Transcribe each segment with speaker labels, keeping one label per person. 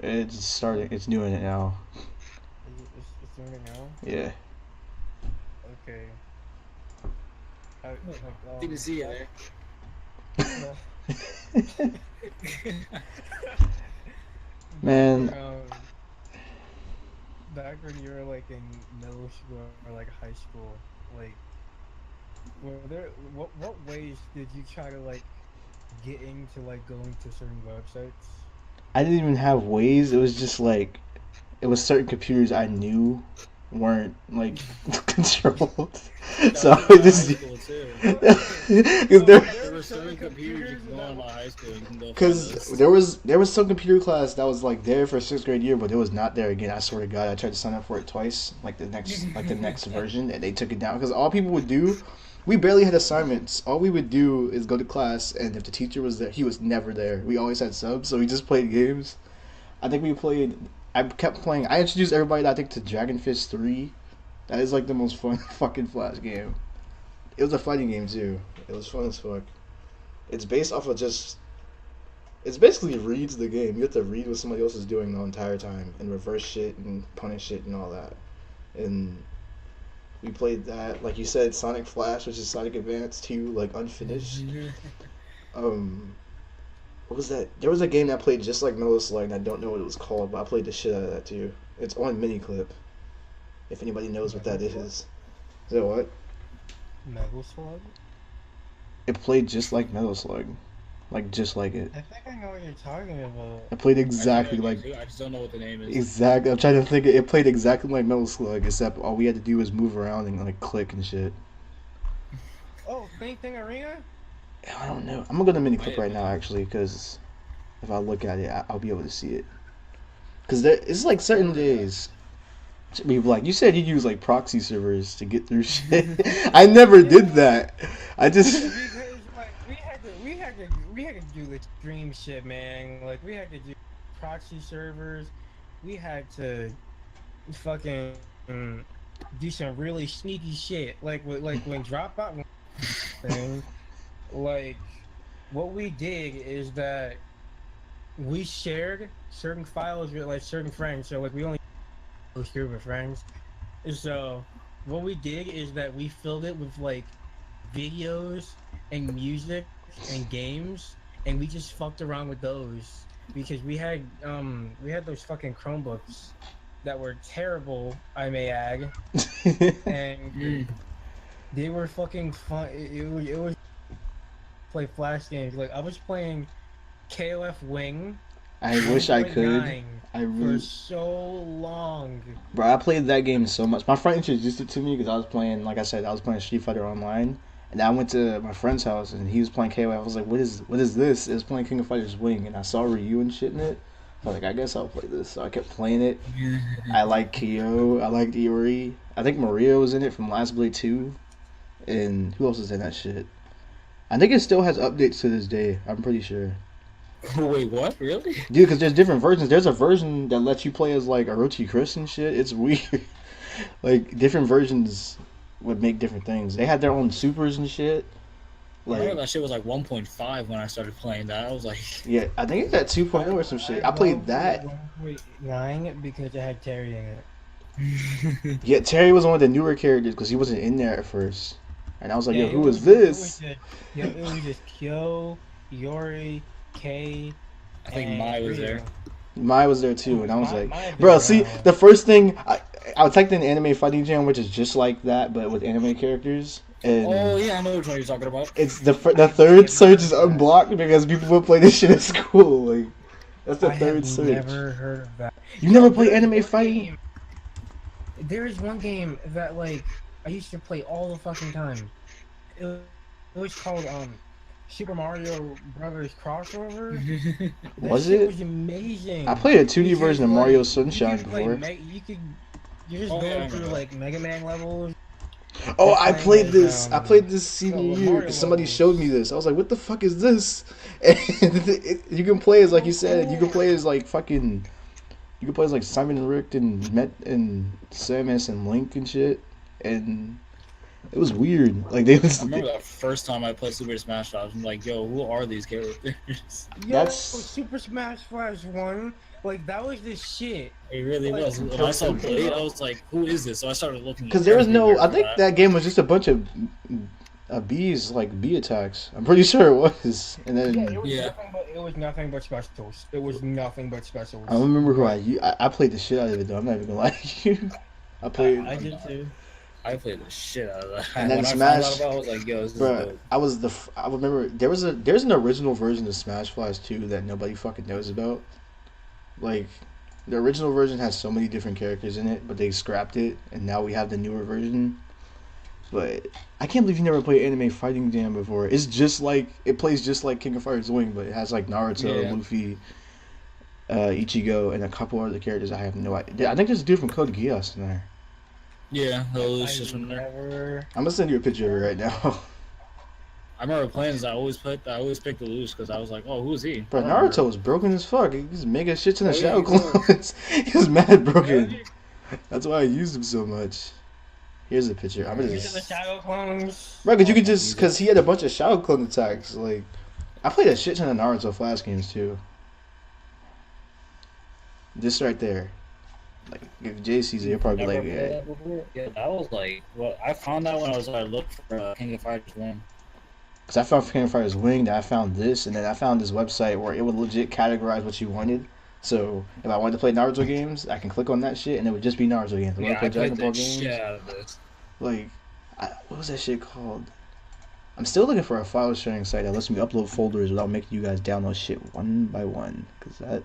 Speaker 1: It's starting. It's doing it now.
Speaker 2: It's doing it now.
Speaker 1: Yeah.
Speaker 2: Okay. I like
Speaker 3: Good to see you
Speaker 2: back
Speaker 3: there.
Speaker 2: no back
Speaker 1: Man,
Speaker 2: when back when you were like in middle school or like high school, like were there what ways did you try to like get into like going to certain websites?
Speaker 1: I didn't even have ways. It was just like it was certain computers I knew weren't like controlled,
Speaker 3: That
Speaker 1: so
Speaker 3: was
Speaker 1: I
Speaker 3: in
Speaker 1: would
Speaker 3: my high
Speaker 1: just
Speaker 3: school too.
Speaker 1: because
Speaker 2: So
Speaker 1: there
Speaker 2: there
Speaker 3: There
Speaker 2: were
Speaker 3: were certain
Speaker 2: certain
Speaker 3: computers you
Speaker 2: computers
Speaker 3: can go
Speaker 2: that
Speaker 3: on my high school. You can go find
Speaker 1: because
Speaker 3: those.
Speaker 1: there was some computer class that was like there for sixth grade year, but it was not there again. I swear to God, I tried to sign up for it twice, like the next version, and they took it down because all people would do. We barely had assignments. All we would do is go to class, and if the teacher was there, he was never there. We always had subs, so we just played games. I think we played. I kept playing. I introduced everybody, I think, to Dragon Fish 3. That is like the most fun fucking Flash game. It was a fighting game too. It was fun as fuck. It's based off of just. It's basically reads the game. You have to read what somebody else is doing the entire time and reverse shit and punish shit and all that. And we played that, like you said, Sonic Flash, which is Sonic Advance 2, like unfinished. Um, what was that? There was a game that played just like Metal Slug, and I don't know what it was called, but I played the shit out of that too. It's on Miniclip. If anybody knows what
Speaker 2: Metal
Speaker 1: that is.
Speaker 2: Slug?
Speaker 1: Is that what?
Speaker 2: Metal Slug?
Speaker 1: It played just like Metal Slug, like just like it.
Speaker 2: I think I know what you're talking about.
Speaker 1: It played
Speaker 3: I think I
Speaker 1: exactly
Speaker 3: do
Speaker 1: like
Speaker 3: too. I just don't know what the name is.
Speaker 1: exactly. I'm trying to think. It played exactly like Metal Slug, except all we had to do was move around and like click and shit.
Speaker 2: Oh, Thing Thing Arena?
Speaker 1: I don't know. I'm gonna go to
Speaker 3: Might
Speaker 1: Miniclip
Speaker 3: have
Speaker 1: right now
Speaker 3: been.
Speaker 1: actually, because if I look at it, I'll be able to see it. Because there, it's like certain
Speaker 2: Oh yeah.
Speaker 1: days. People like you said you use like proxy servers to get through shit. I never did
Speaker 2: Yeah,
Speaker 1: that. I just
Speaker 2: because like we had to do the stream shit, man. Like we had to do proxy servers. We had to fucking do some really sneaky shit. Like when Dropbox thing, like what we did is that we shared certain files with like certain friends. So like we only those group of friends. So what we did is that we filled it with like videos and music and games, and we just fucked around with those because we had those fucking Chromebooks that were terrible, I may add, and
Speaker 3: Mm.
Speaker 2: they were fucking fun. It was play flash games. Like I was playing KOF Wing
Speaker 1: I wish I could.
Speaker 2: 1.9
Speaker 1: I
Speaker 2: for
Speaker 1: really,
Speaker 2: so long.
Speaker 1: bro. I played that game so much. My friend introduced it to me because I was playing, like I said, I was playing Street Fighter Online, and I went to my friend's house and he was playing KOF. I was like, what is this? It was playing King of Fighters Wing, and I saw Ryu and shit in it. I was like, I guess I'll play this. So I kept playing it. I like Kyo. I liked Iori. I think Maria was in it from Last Blade 2. And who else is in that shit? I think it still has updates to this day. I'm pretty sure.
Speaker 3: Wait, what? Really?
Speaker 1: Dude, because there's different versions. There's a version that lets you play as like Orochi Chris and shit. It's weird. Like different versions would make different things. They had their own supers and shit.
Speaker 3: I remember
Speaker 1: Like
Speaker 3: that shit was like 1.5 when I started playing that. I was like,
Speaker 1: yeah, I think it's at 2.0 or some
Speaker 2: I
Speaker 1: shit. I played that.
Speaker 2: 1.9 because it had Terry in it.
Speaker 1: Yeah, Terry was one of the newer characters because he wasn't in there at first. And I was like,
Speaker 2: Yeah,
Speaker 1: yo, who is
Speaker 2: it was
Speaker 1: this?
Speaker 2: just it was just Kyo, Yori, K,
Speaker 3: I think Mai
Speaker 2: and
Speaker 3: was there.
Speaker 2: Ryu.
Speaker 1: Mai was there too, and I was like,
Speaker 2: Might have been
Speaker 1: bro, see,
Speaker 2: around.
Speaker 1: the first thing I typed in anime fighting jam, which is just like that, but with anime characters,
Speaker 3: Oh
Speaker 1: and
Speaker 3: yeah, I know which one you're talking about.
Speaker 1: it's the
Speaker 2: I've
Speaker 1: third
Speaker 2: never
Speaker 1: search
Speaker 2: heard
Speaker 1: is
Speaker 2: of that.
Speaker 1: unblocked because people would play this shit at school. Like that's the
Speaker 2: I have
Speaker 1: third search.
Speaker 2: never heard of that.
Speaker 1: You never
Speaker 2: Yo,
Speaker 1: play anime fighting?
Speaker 2: there is one game that like I used to play all the fucking time. It was called Super Mario Brothers crossover. That
Speaker 1: Was
Speaker 2: shit
Speaker 1: it?
Speaker 2: was
Speaker 1: I
Speaker 2: amazing
Speaker 1: played a 2D
Speaker 2: because
Speaker 1: version of
Speaker 2: like
Speaker 1: Mario
Speaker 2: you
Speaker 1: Sunshine
Speaker 2: could play
Speaker 1: before.
Speaker 2: you just
Speaker 3: Oh yeah, I
Speaker 2: going through
Speaker 3: remember that.
Speaker 2: like Mega Man levels
Speaker 1: Oh,
Speaker 2: or
Speaker 1: I
Speaker 2: playing
Speaker 1: played
Speaker 2: as
Speaker 1: this. I played this senior year
Speaker 2: Mario
Speaker 1: because somebody showed me
Speaker 2: levels.
Speaker 1: this. I was like, "What the fuck is this?" And you can play as like you
Speaker 2: So
Speaker 1: said. You can
Speaker 2: cool.
Speaker 1: play as like fucking. You can play as like Simon and Rick and Met and Samus and Link and shit. And it was weird. Like they
Speaker 3: I
Speaker 1: was.
Speaker 3: remember that first time I played Super Smash Bros. I'm like, yo, who are these characters?
Speaker 2: Yo,
Speaker 1: That's
Speaker 2: Super Smash Bros. 1. Like that was the shit.
Speaker 3: It really
Speaker 2: Like,
Speaker 3: was. When I saw Blade, I was like, "Who is this?" So I started looking.
Speaker 1: Because there was no.
Speaker 3: everywhere
Speaker 1: I
Speaker 3: for
Speaker 1: think that game was just a bunch of bees, like bee attacks. I'm pretty sure it was. And then
Speaker 2: Yeah, it was nothing but specials. It was nothing but specials.
Speaker 1: I don't remember who I played the shit out of it though. I'm not even gonna lie to you. I played.
Speaker 3: I did too. I played the shit out of that.
Speaker 1: And then
Speaker 3: when
Speaker 1: Smash.
Speaker 3: I found out about it, I was like, "Yo, this is
Speaker 1: Bruh,
Speaker 3: dope."
Speaker 1: I remember there's an original version of Smash Flash 2 that nobody fucking knows about. Like, the original version has so many different characters in it, but they scrapped it, and now we have the newer version. But I can't believe you never played Anime Fighting Jam before. It's just like it plays just like King of Fighters Wing, but it has like Naruto,
Speaker 3: Yeah.
Speaker 1: Luffy, Ichigo, and a couple other characters I have no idea. I think there's a dude from Code Geass in there.
Speaker 3: Yeah, the
Speaker 2: I
Speaker 3: Lucius from there.
Speaker 2: never.
Speaker 1: I'm gonna send you a picture of it right now.
Speaker 3: I remember playing this. I always picked the Lucius because I was like, "Oh, who's he?"
Speaker 1: Bro,
Speaker 3: I don't remember.
Speaker 1: Naruto was broken as fuck. He's mega shits in the
Speaker 3: Oh, yeah,
Speaker 1: shadow
Speaker 3: he was.
Speaker 1: clones. He was mad broken. That's why I used him so much. Here's a picture. I'm gonna
Speaker 2: These are the
Speaker 1: just.
Speaker 2: shadow clones.
Speaker 1: Bro, cause you could just, cause he had a bunch of shadow clone attacks. Like, I played a shit ton of Naruto Flash games too. This right there. Like, if Jay sees it, he'll probably be
Speaker 3: Never
Speaker 1: like,
Speaker 3: played
Speaker 1: yeah.
Speaker 3: that before? Yeah, that was like, well, I found that when I was looking for King of Fighters 1.
Speaker 1: Cause I found King of Fighters Wing, then I found this, and then I found this website where it would legit categorize what you wanted. So if I wanted to play Naruto games, I can click on that shit, and it would just be Naruto games. If I
Speaker 3: Yeah,
Speaker 1: want to
Speaker 3: I
Speaker 1: play Dragon
Speaker 3: played
Speaker 1: Ball
Speaker 3: the
Speaker 1: games,
Speaker 3: shit out of this.
Speaker 1: like, what was that shit called? I'm still looking for a file sharing site that lets me upload folders without making you guys download shit one by one. Cause that,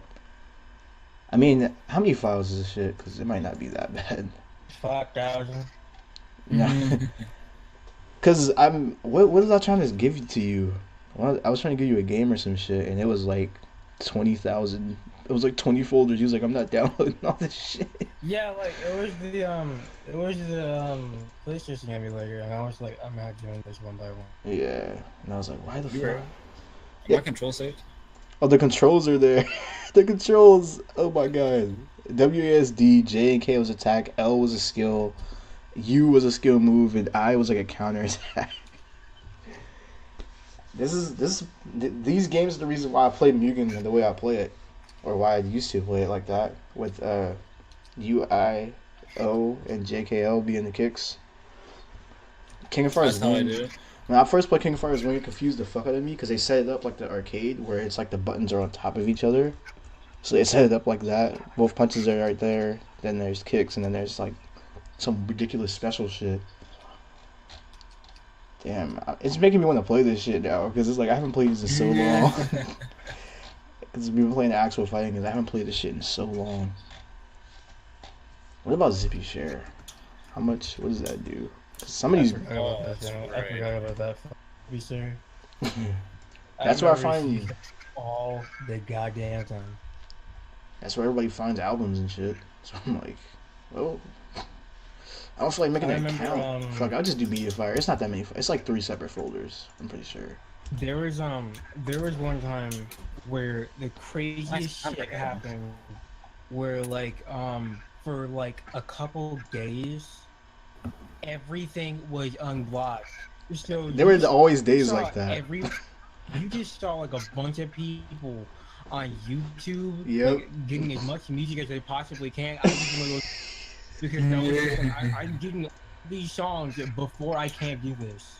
Speaker 1: I mean, how many files is this shit? Cause it might not be that bad.
Speaker 2: 5,000.
Speaker 1: No. Cause what was I trying to give to you? I was trying to give you a game or some shit, and it was like 20,000. It was like 20 folders. He was like, I'm not downloading all this shit.
Speaker 2: Yeah, like it was the PlayStation emulator, and I was like, I'm not doing this one by one.
Speaker 1: Yeah, and I was like, why the
Speaker 3: You
Speaker 1: fuck?
Speaker 3: were.
Speaker 1: Yeah.
Speaker 3: My control saved.
Speaker 1: Oh, the controls are there. The controls. Oh my god. WASD, J and K was attack, L was a skill, U was a skill move, and I was like a counter attack. These games are the reason why I play Mugen the way I play it, or why I used to play it like that with U, I, O, and JKL being the kicks. King of Fighters
Speaker 3: That's how I
Speaker 1: Wing.
Speaker 3: did it.
Speaker 1: When I first played King of Fighters Wing, it confused the fuck out of me because they set it up like the arcade where it's like the buttons are on top of each other. So they set it up like that. Both punches are right there. Then there's kicks, and then there's like some ridiculous special shit. Damn, it's making me want to play this shit now because it's like I haven't played this in so long. Because we've been playing actual fighting games, I haven't played this shit in so long. What about Zippy Share? How much? What does that do? 'Cause some of these.
Speaker 2: I forgot about that.
Speaker 3: that's
Speaker 2: I
Speaker 3: right.
Speaker 2: forgot about that. Be sure.
Speaker 1: That's where I
Speaker 2: remember
Speaker 1: find.
Speaker 2: seeing all the goddamn time.
Speaker 1: That's where everybody finds albums and shit. So I'm like, well, I don't feel like making
Speaker 2: I
Speaker 1: an
Speaker 2: remember,
Speaker 1: account. Fuck, I'll just do Media Fire. It's not that many. It's like 3 separate folders. I'm pretty sure.
Speaker 2: There was one time where the craziest
Speaker 3: I'm
Speaker 2: shit
Speaker 3: forgetting.
Speaker 2: happened, where like for like a couple days, everything was unblocked. So
Speaker 1: There were
Speaker 2: you
Speaker 1: always days
Speaker 2: saw
Speaker 1: like that.
Speaker 2: you just saw like a bunch of people on YouTube
Speaker 1: Yep.
Speaker 2: like, getting as much music as they possibly can. I was just one of those because that was just like, I'm getting these songs before I can't do this.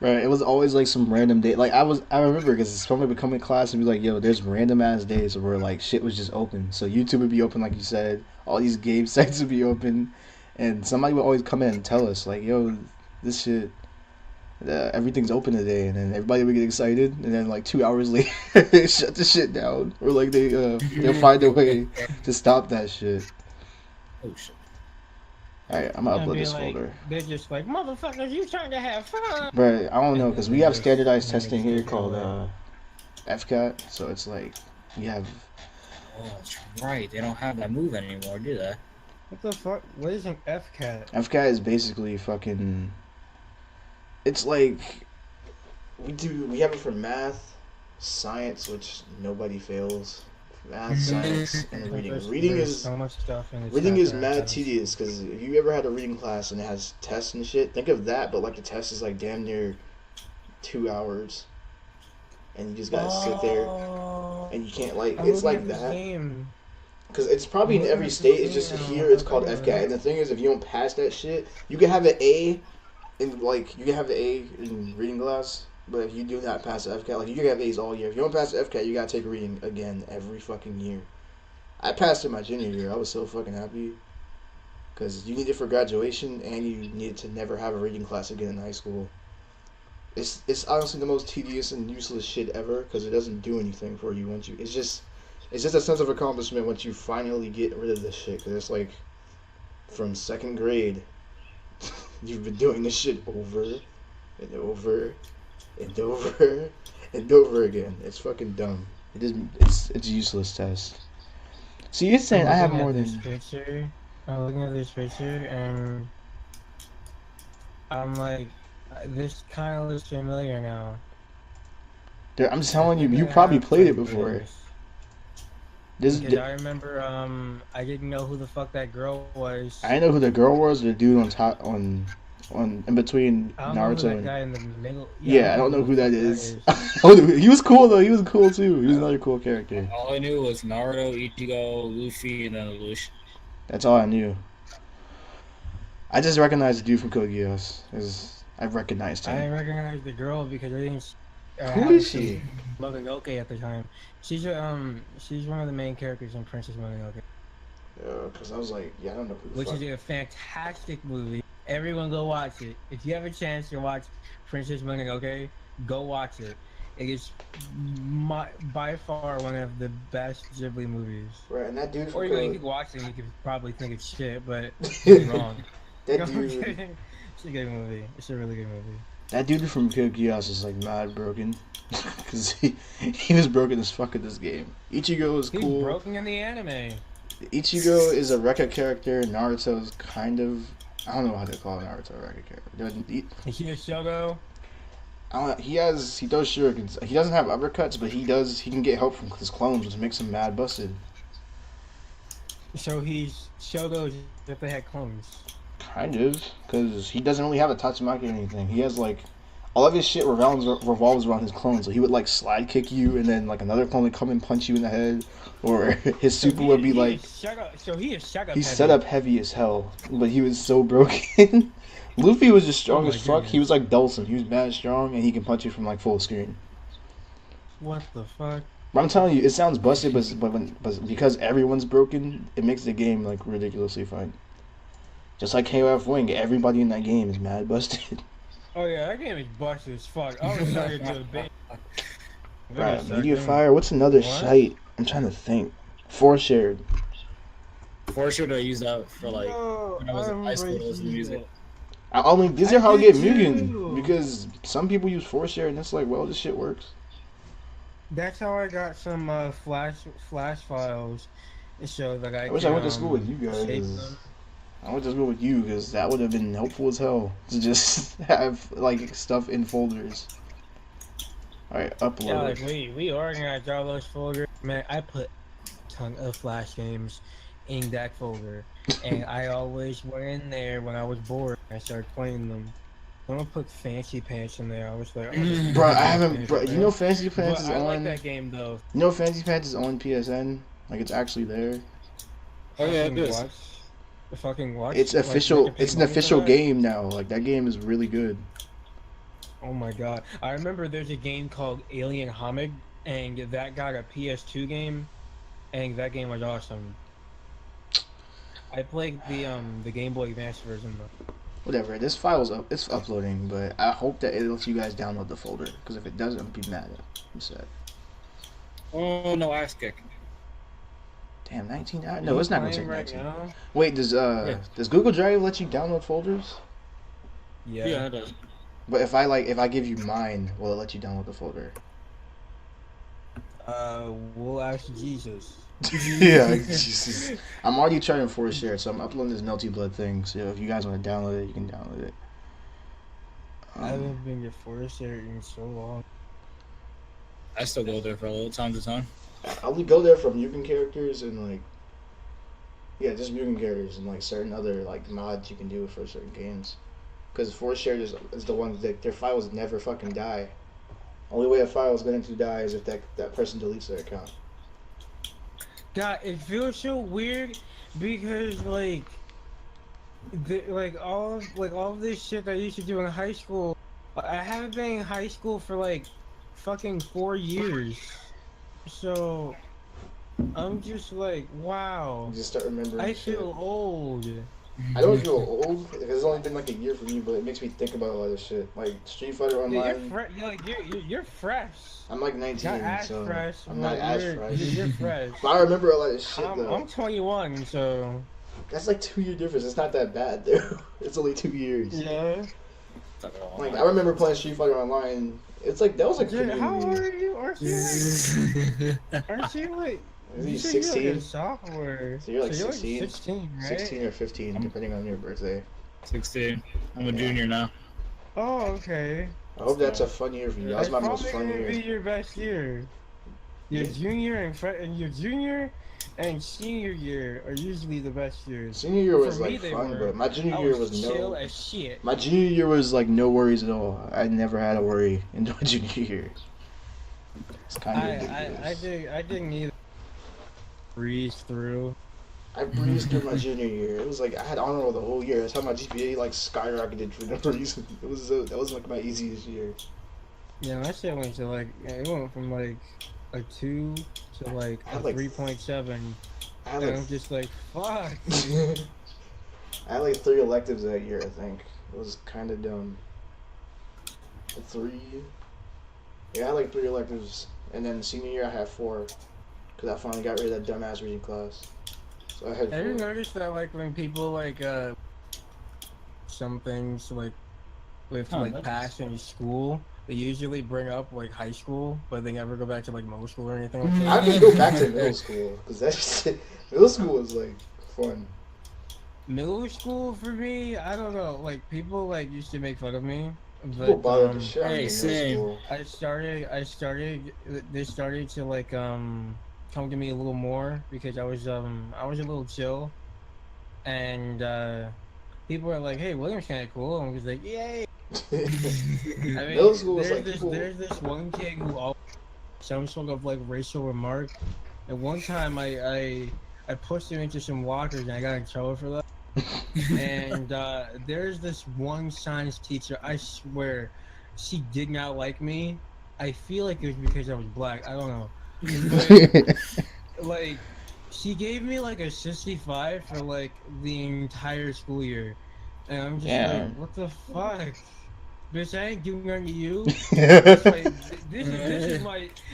Speaker 1: Right, it was always like some random day. Like I remember because somebody would come in class and be like, "Yo, there's random ass days where like shit was just open." So YouTube would be open, like you said. All these game sites would be open, and somebody would always come in and tell us like, "Yo, this shit, everything's open today," and then everybody would get excited, and then like 2 hours later, they shut the shit down, or like they'll find a way to stop that shit.
Speaker 3: Oh shit.
Speaker 1: All right, I'm gonna
Speaker 2: And
Speaker 1: upload
Speaker 2: be
Speaker 1: this
Speaker 2: like,
Speaker 1: folder.
Speaker 2: they're just like, motherfuckers, you trying to have fun?
Speaker 1: But I don't know because we have standardized
Speaker 2: And
Speaker 1: testing
Speaker 2: they
Speaker 1: here
Speaker 2: stick
Speaker 1: called
Speaker 2: away.
Speaker 1: FCAT, so it's like you have.
Speaker 3: Oh, that's right. They don't have that move anymore, do they?
Speaker 2: What the fuck? What is an FCAT?
Speaker 1: FCAT is basically fucking. It's like we have it for math, science, which nobody fails. Math, science, and reading. Reading
Speaker 2: There's
Speaker 1: is
Speaker 2: so much stuff in this
Speaker 1: reading is
Speaker 2: chapter,
Speaker 1: mad
Speaker 2: guys.
Speaker 1: tedious because if you ever had a reading class and it has tests and shit, think of that. But like the test is like damn near 2 hours, and you just gotta sit there.
Speaker 2: Oh,
Speaker 1: and you can't like
Speaker 2: I'm
Speaker 1: it's
Speaker 2: looking
Speaker 1: like
Speaker 2: at this
Speaker 1: that.
Speaker 2: game.
Speaker 1: Because it's probably
Speaker 2: I'm
Speaker 1: in
Speaker 2: looking
Speaker 1: every
Speaker 2: at this
Speaker 1: state. It's
Speaker 2: game
Speaker 1: just
Speaker 2: and
Speaker 1: here it's
Speaker 2: I'm
Speaker 1: called
Speaker 2: looking at
Speaker 1: FCAT. And the thing is, if you don't pass that shit, you can have an A, in like you can have an A in reading class. But if you do not pass the FCAT, like you can have A's all year. If you don't pass the FCAT, you gotta take reading again every fucking year. I passed it my junior year. I was so fucking happy. Because you need it for graduation, and you need to never have a reading class again in high school. It's honestly the most tedious and useless shit ever because it doesn't do anything for you once you. It's just a sense of accomplishment once you finally get rid of this shit. Because it's like from second grade, you've been doing this shit over and over and over and over again. It's fucking dumb. It is. It's a useless test. So you're saying I have more
Speaker 2: this
Speaker 1: than.
Speaker 2: picture. I'm looking at this picture and I'm like, this kind of looks familiar now.
Speaker 1: I'm telling
Speaker 2: I
Speaker 1: you,
Speaker 2: think
Speaker 1: you
Speaker 2: I
Speaker 1: probably
Speaker 2: have
Speaker 1: played it
Speaker 2: through
Speaker 1: before.
Speaker 2: this.
Speaker 1: This.
Speaker 2: Because I remember, I didn't know who the fuck that girl was.
Speaker 1: I know who the girl was. The dude on top on in between
Speaker 2: I don't know who
Speaker 1: Naruto
Speaker 2: that
Speaker 1: and.
Speaker 2: guy in the middle.
Speaker 1: Yeah, I don't know who that
Speaker 2: the
Speaker 1: is.
Speaker 2: fuck
Speaker 1: He was cool though. He was cool too. He was another cool character.
Speaker 3: All I knew was Naruto, Ichigo, Luffy, and then Lelouch.
Speaker 1: That's all I knew. I just recognized the dude from Code Geass. 'Cause I recognized
Speaker 2: I
Speaker 1: him.
Speaker 2: recognized the girl because I didn't.
Speaker 1: Who is she?
Speaker 2: Mononoke at the time. She's one of the main characters in Princess Mononoke,
Speaker 1: Yeah, because I was like, yeah, I don't know who the
Speaker 2: which
Speaker 1: fuck.
Speaker 2: is a fantastic movie. Everyone go watch it. If you have a chance to watch Princess Mononoke, go watch it. It is by far one of the best Ghibli movies.
Speaker 1: Right, and that dude from
Speaker 2: Or you
Speaker 1: Code.
Speaker 2: could watch it and you could probably think it's shit, but you're wrong.
Speaker 1: That
Speaker 2: No, I'm
Speaker 1: dude.
Speaker 2: kidding. It's a good movie. It's a really good movie.
Speaker 1: That dude from Code Geass is like mad broken. Because he was broken as fuck in this game. Ichigo is
Speaker 2: He's
Speaker 1: cool.
Speaker 2: broken in the anime.
Speaker 1: Ichigo is a Rekka character. Naruto's kind of. I don't know how to call Naruto a Rekka character.
Speaker 2: Is he a Shogo?
Speaker 1: He does shurikens. He doesn't have uppercuts, but he can get help from his clones, which makes him mad busted.
Speaker 2: So he's Shogo if they had clones.
Speaker 1: Kind of, because he doesn't really have a Tatsumaki or anything. He has like all of his shit revolves around his clones. So he would like slide kick you, and then like another clone would come and punch you in the head, or his super would be like.
Speaker 2: So he is Shogo.
Speaker 1: He's set up heavy as hell, but he was so broken. Luffy was just strong
Speaker 2: Oh my
Speaker 1: as fuck.
Speaker 2: goodness.
Speaker 1: He was like Dawson. He was mad strong, and he can punch you from like full screen.
Speaker 2: What the fuck?
Speaker 1: But I'm telling you, it sounds busted, but because everyone's broken, it makes the game like ridiculously fun. Just like KOF Wing, everybody in that game is mad busted.
Speaker 2: Oh yeah, that game is busted as fuck. I was excited to do a big.
Speaker 1: Right, Media Fire. What's another site? I'm trying to think. For shared.
Speaker 3: For sure, I use that for like when I was in high school. I was in music.
Speaker 1: These are how I get
Speaker 2: did
Speaker 1: Mugen
Speaker 2: too.
Speaker 1: because some people use For share and it's like, well, this shit works.
Speaker 2: That's how I got some flash files. It showed like
Speaker 1: I wish I went to school with you guys.
Speaker 2: save them.
Speaker 1: I went to school with you because that would have been helpful as hell to just have like stuff in folders. All right, upload.
Speaker 2: Yeah, like we organized all those folders. Man, I put a ton of Flash games in that folder, and I always went in there when I was bored. I started playing them. Someone put Fancy Pants in there. I was like, oh,
Speaker 1: Bro, I haven't. Bro, you know Fancy Pants is
Speaker 2: I
Speaker 1: on.
Speaker 2: like that game though.
Speaker 1: You know Fancy Pants is on PSN. Like it's actually there.
Speaker 3: Oh yeah, it
Speaker 2: Fucking
Speaker 3: is.
Speaker 2: what? The fucking what?
Speaker 1: It's
Speaker 2: Like,
Speaker 1: official.
Speaker 2: make a
Speaker 1: It's an
Speaker 2: money for
Speaker 1: official
Speaker 2: that?
Speaker 1: game now. Like that game is really good.
Speaker 2: Oh my god. I remember there's a game called Alien Homig, and that got a PS2 game, and that game was awesome. I played the Game Boy Advance version though.
Speaker 1: Whatever. This file's up. It's uploading, but I hope that it lets you guys download the folder. Because if it doesn't, I'll be mad. I'm sad.
Speaker 3: Oh no, ass kick.
Speaker 1: Damn, 19. No, it's not gonna take
Speaker 2: Playing
Speaker 1: 19.
Speaker 2: now?
Speaker 1: Wait, does Google Drive let you download folders?
Speaker 3: Yeah, it does.
Speaker 1: But if I give you mine, will it let you download the folder?
Speaker 2: We'll ask Jesus.
Speaker 1: Yeah, Jesus. I'm already trying to force share, so I'm uploading this Melty Blood thing. So if you guys want to download it, you can download it.
Speaker 2: I haven't been to Forest Area in so long.
Speaker 3: I still go there for a little time to time.
Speaker 1: I only go there for Mugen characters and like, yeah, just Mugen characters and like certain other like mods you can do for certain games. Because Force Share is the one that their files never fucking die. Only way a file is going to die is if that person deletes their account.
Speaker 2: God, it feels so weird because all of this shit that I used to do in high school, I haven't been in high school for like fucking 4 years. So I'm just like, wow.
Speaker 1: You just start remembering
Speaker 2: I
Speaker 1: shit.
Speaker 2: feel old.
Speaker 1: I don't feel old. It's only been like a year for me, but it makes me think about a lot of shit. Like Street Fighter
Speaker 2: Yeah,
Speaker 1: Online.
Speaker 2: you're fresh.
Speaker 1: I'm like 19,
Speaker 2: Not as
Speaker 1: so
Speaker 2: fresh.
Speaker 1: I'm
Speaker 2: but
Speaker 1: not as
Speaker 2: you're,
Speaker 1: fresh.
Speaker 2: You're fresh.
Speaker 1: But I remember a lot of shit though.
Speaker 2: I'm 21, so
Speaker 1: That's like 2 year difference. It's not that bad though. It's only 2 years.
Speaker 2: yeah.
Speaker 1: Like I remember playing Street Fighter Online. It's like that was like
Speaker 2: Dude,
Speaker 1: pretty
Speaker 2: how old
Speaker 1: new.
Speaker 2: are you? Aren't you like?
Speaker 1: Is he
Speaker 2: You said you're like
Speaker 1: 16?
Speaker 2: a sophomore.
Speaker 1: So you're like 16?
Speaker 2: 16, right?
Speaker 1: 16 or 15, depending on your birthday.
Speaker 3: 16. I'm a junior now.
Speaker 2: Oh, okay.
Speaker 1: I hope that's a fun year for you. That was my most fun
Speaker 2: Probably gonna be
Speaker 1: year.
Speaker 2: your best year. Your junior and senior year are usually the best years.
Speaker 1: Senior year
Speaker 2: For
Speaker 1: was
Speaker 2: me,
Speaker 1: like
Speaker 2: they
Speaker 1: fun,
Speaker 2: were.
Speaker 1: but my junior
Speaker 2: I
Speaker 1: year
Speaker 2: was
Speaker 1: was
Speaker 2: chill
Speaker 1: no.
Speaker 2: as shit.
Speaker 1: My junior year was like no worries at all. I never had a worry in my junior year. It's kind of ridiculous.
Speaker 2: I didn't either breeze through.
Speaker 1: I breezed through my junior year. It was like I had honor roll the whole year. That's how my GPA like skyrocketed for no reason. That was like my easiest year.
Speaker 2: Yeah, my shit went to like it went from like a 2 to like
Speaker 1: I
Speaker 2: a
Speaker 1: had, like,
Speaker 2: 3.7.
Speaker 1: I had
Speaker 2: And
Speaker 1: like
Speaker 2: I'm just like, fuck.
Speaker 1: I had like 3 electives that year. I think it was kind of dumb. 3. Yeah, I had like 3 electives, and then senior year I had 4, because I finally got rid of that dumbass reading class. So I had
Speaker 2: Have you
Speaker 1: 4.
Speaker 2: noticed that like when people like some things like with
Speaker 3: Oh,
Speaker 2: like
Speaker 3: that's-
Speaker 2: past in school, they usually bring up like high school, but they never go back to like middle school or anything like
Speaker 1: I
Speaker 2: that.
Speaker 1: could go back to middle school because that's middle school was like fun.
Speaker 2: Middle school for me, I don't know. Like people like used to make fun of me,
Speaker 1: People
Speaker 2: but
Speaker 1: bothered the shit out of me
Speaker 3: hey,
Speaker 1: in
Speaker 3: same.
Speaker 1: middle school.
Speaker 2: they started to like come to me a little more because I was a little chill, and people are like, "Hey, William's kind of cool," and I was like, "Yay!" I mean,
Speaker 1: Middle school was like people.
Speaker 2: there's this one kid who always some sort of like racial remark, and one time I pushed him into some walkers and I got in trouble for that. And there's this one science teacher, I swear, she did not like me. I feel like it was because I was black. I don't know. But, like, she gave me like a 65 for like the entire school year, and I'm just
Speaker 1: Yeah.
Speaker 2: like, what the fuck, bitch? I ain't doing nothing to you.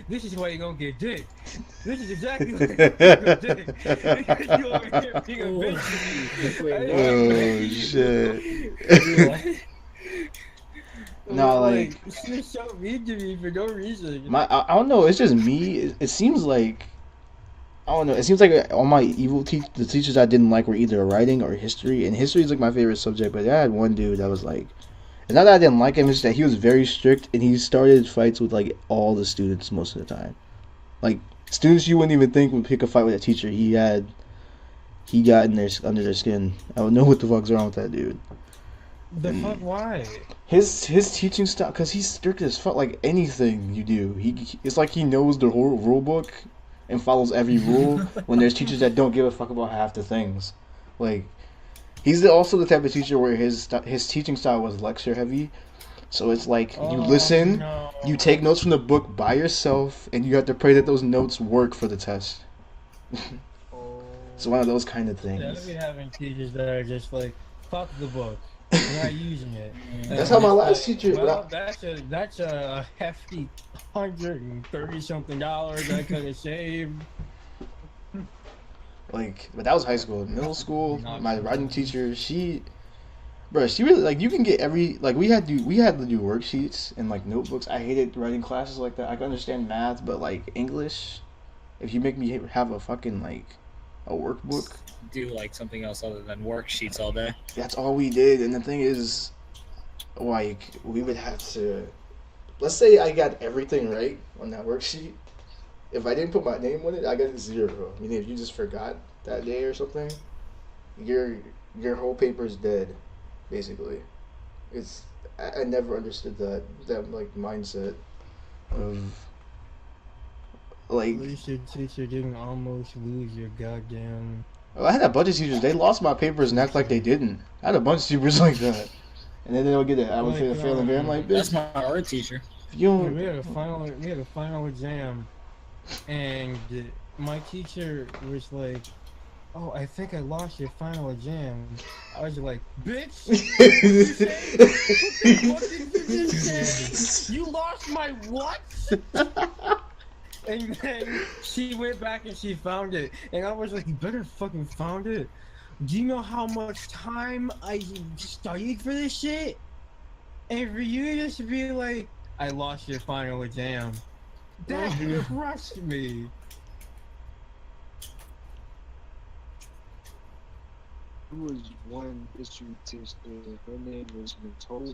Speaker 2: This is why you don't get dick. This is exactly why you don't get dick. Because you over here being a bitch.
Speaker 1: Oh shit. No, like
Speaker 2: she was so mean to me for no reason.
Speaker 1: I don't know. It's just me. It seems like I don't know. It seems like all my the teachers I didn't like were either writing or history, and history is like my favorite subject. But I had one dude that was like, it's not that I didn't like him. It's just that he was very strict, and he started fights with like all the students most of the time. Like students you wouldn't even think would pick a fight with a teacher. He got in their under their skin. I don't know what the fuck's wrong with that dude.
Speaker 2: The fuck? Why?
Speaker 1: His teaching style, cause he's strict as fuck. Like anything you do, it's like he knows the whole rule book and follows every rule. When there's teachers that don't give a fuck about half the things, like he's also the type of teacher where his teaching style was lecture heavy. So it's like you listen,
Speaker 2: no.
Speaker 1: you take notes from the book by yourself, and you have to pray that those notes work for the test. It's one of those kind of
Speaker 2: Yeah,
Speaker 1: things.
Speaker 2: we having teachers that are just like, fuck the book. We're not using it.
Speaker 1: That's how my last teacher.
Speaker 2: Well, that's a hefty $130-something I could have saved.
Speaker 1: Like, but that was high school. Middle school,
Speaker 2: Not
Speaker 1: my
Speaker 2: true.
Speaker 1: writing teacher, she really like you can get every like we had to do worksheets and like notebooks. I hated writing classes like that. I can understand math, but like English, if you make me have a fucking like a workbook,
Speaker 3: Do like something else other than worksheets all day.
Speaker 1: that's all we did. And the thing is, like we would have to, let's say I got everything right on that worksheet. If I didn't put my name on it, I got a 0. I mean, if you just forgot that day or something, your whole paper's dead, basically. I never understood that like mindset. of like.
Speaker 2: At least your teacher didn't almost lose your goddamn.
Speaker 1: I had a bunch of teachers. They lost my papers and act like they didn't. I had a bunch of teachers like that, and then they'll get it. I would
Speaker 2: Like,
Speaker 1: failing grade. I'm like,
Speaker 3: That's
Speaker 1: bitch,
Speaker 3: my art teacher.
Speaker 1: you
Speaker 2: Yeah,
Speaker 1: don't.
Speaker 2: we had a final exam, and my teacher was like, "Oh, I think I lost your final exam." I was like, "Bitch, what did you just say? You lost my what?" And then she went back and she found it, and I was like, "You better fucking found it. Do you know how much time I studied for this shit? And for you to just be like, I lost your final exam. That crushed me."
Speaker 4: There was one history teacher, her name was Nicole,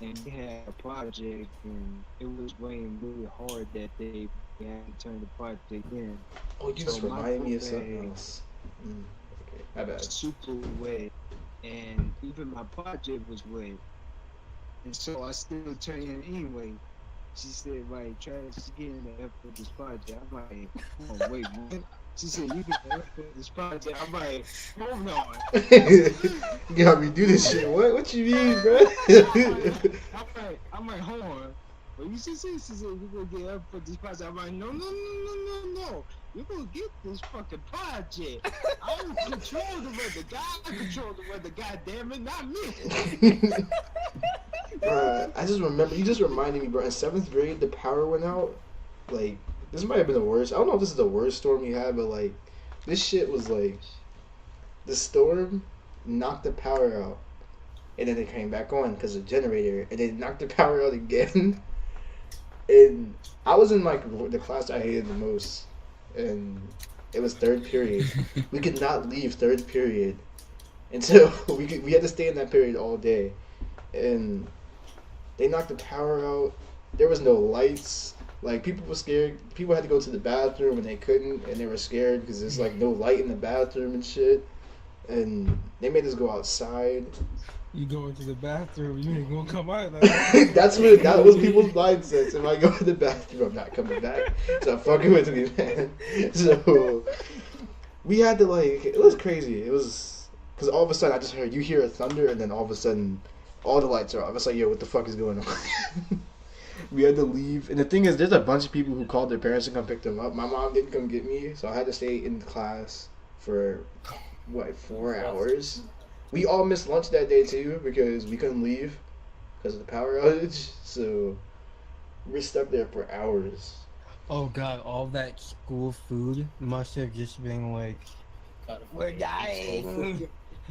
Speaker 4: and we had a project, and it was raining really hard that day. We had to turn the project in.
Speaker 1: Oh, you just
Speaker 4: So my
Speaker 1: reminded me of
Speaker 4: book
Speaker 1: something
Speaker 4: bag
Speaker 1: else. Okay, my bad.
Speaker 4: super wet, and even my project was wet, and so I still turned in anyway. She said, "Right, try to get in the F for this project." I'm like, "Oh wait, what?" She said, "You get the F for this project." I'm like, "Hold on."
Speaker 1: You got me do this shit. What you mean, bro?
Speaker 4: I'm like, hold on. But you she said you're gonna get up for this project. I'm like, no. You're gonna get this fucking project. I don't control the weather. God control the weather, god damn it, not me.
Speaker 1: Bruh, I just remember, you just reminded me, bro. In 7th grade, the power went out. Like, this might have been the worst. I don't know if this is the worst storm you had, but like, this shit was like, the storm knocked the power out, and then it came back on because of the generator, and then knocked the power out again. And I was in like the class I hated the most, and it was 3rd period. We could not leave 3rd period until we had to stay in that period all day, and they knocked the power out. There was no lights. Like, people were scared. People had to go to the bathroom and they couldn't, and they were scared because there's like no light in the bathroom and shit. And they made us go outside.
Speaker 2: You go into the bathroom, you ain't gonna come out of that.
Speaker 1: That was people's mindsets. If I go to the bathroom, I'm not coming back. Stop fucking with me, man. So we had to, like, it was crazy. It was because all of a sudden I just heard, you hear a thunder, and then all of a sudden all the lights are off. It's like, yo, what the fuck is going on? We had to leave. And the thing is, there's a bunch of people who called their parents to come pick them up. My mom didn't come get me, so I had to stay in class for, 4 hours? We all missed lunch that day, too, because we couldn't leave because of the power outage. So we're stuck there for hours.
Speaker 2: Oh god, all that school food must have just been like, we're dying.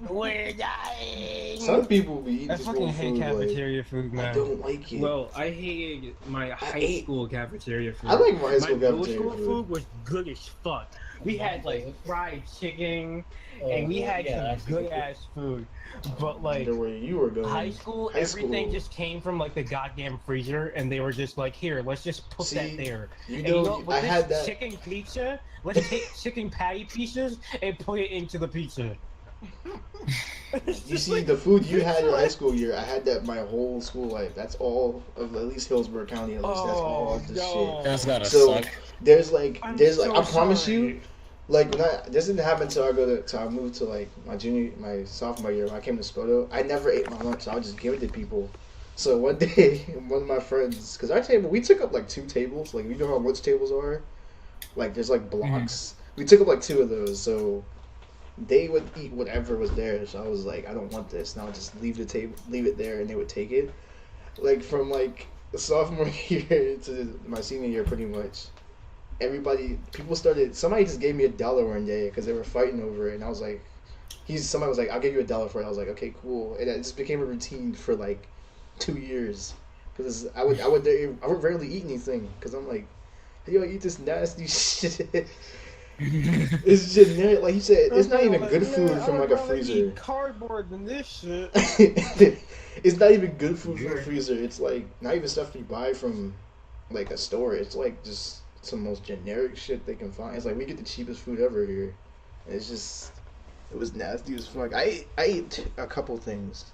Speaker 2: We're dying.
Speaker 1: Some people be eating
Speaker 2: I fucking
Speaker 1: school
Speaker 2: hate
Speaker 1: food,
Speaker 2: cafeteria food,
Speaker 1: like, I
Speaker 2: man.
Speaker 1: don't like it.
Speaker 2: Well, I hated my high school cafeteria food.
Speaker 1: I like my high school
Speaker 2: middle
Speaker 1: cafeteria
Speaker 2: school
Speaker 1: food.
Speaker 2: food was good as fuck. We had like fried chicken, and we had some good ass food. But like
Speaker 1: The way you were going.
Speaker 2: high school,
Speaker 1: High
Speaker 2: everything
Speaker 1: school.
Speaker 2: just came from like the goddamn freezer, and they were just like, here, let's just put
Speaker 1: See,
Speaker 2: that there.
Speaker 1: You
Speaker 2: And
Speaker 1: know,
Speaker 2: with
Speaker 1: I
Speaker 2: this
Speaker 1: had that.
Speaker 2: chicken pizza, let's take chicken patty pieces and put it into the pizza.
Speaker 1: You see, the food you had your high school year, I had that my whole school life. That's all of at least Hillsborough County. At least that's all of the shit.
Speaker 3: That's gotta
Speaker 1: So
Speaker 3: suck.
Speaker 1: there's like,
Speaker 2: I'm
Speaker 1: I
Speaker 2: so
Speaker 1: promise
Speaker 2: sorry.
Speaker 1: you, like when this didn't happen until I moved to like my sophomore year when I came to Spoto. I never ate my lunch, so I would just give it to people. So one day, one of my friends, because our table, we took up like 2 tables. Like, you know how lunch tables are? Like, there's like blocks. We took up like 2 of those, so they would eat whatever was there. So I was like, I don't want this. Now I'll just leave it there, and they would take it. Like, from like sophomore year to my senior year, pretty much. Somebody just gave me $1 one day because they were fighting over it, and I was like, somebody was like, I'll give you $1 for it. I was like, okay, cool. And it just became a routine for like 2 years, because I would rarely eat anything because I'm like, hey, yo, I eat this nasty shit. It's generic, like you said. It's not even good food from like a freezer.
Speaker 2: Eat cardboard than this shit.
Speaker 1: It's not even good food from a freezer. It's like not even stuff you buy from like a store. It's like just some most generic shit they can find. It's like we get the cheapest food ever here. And it was nasty as fuck. I ate a couple things: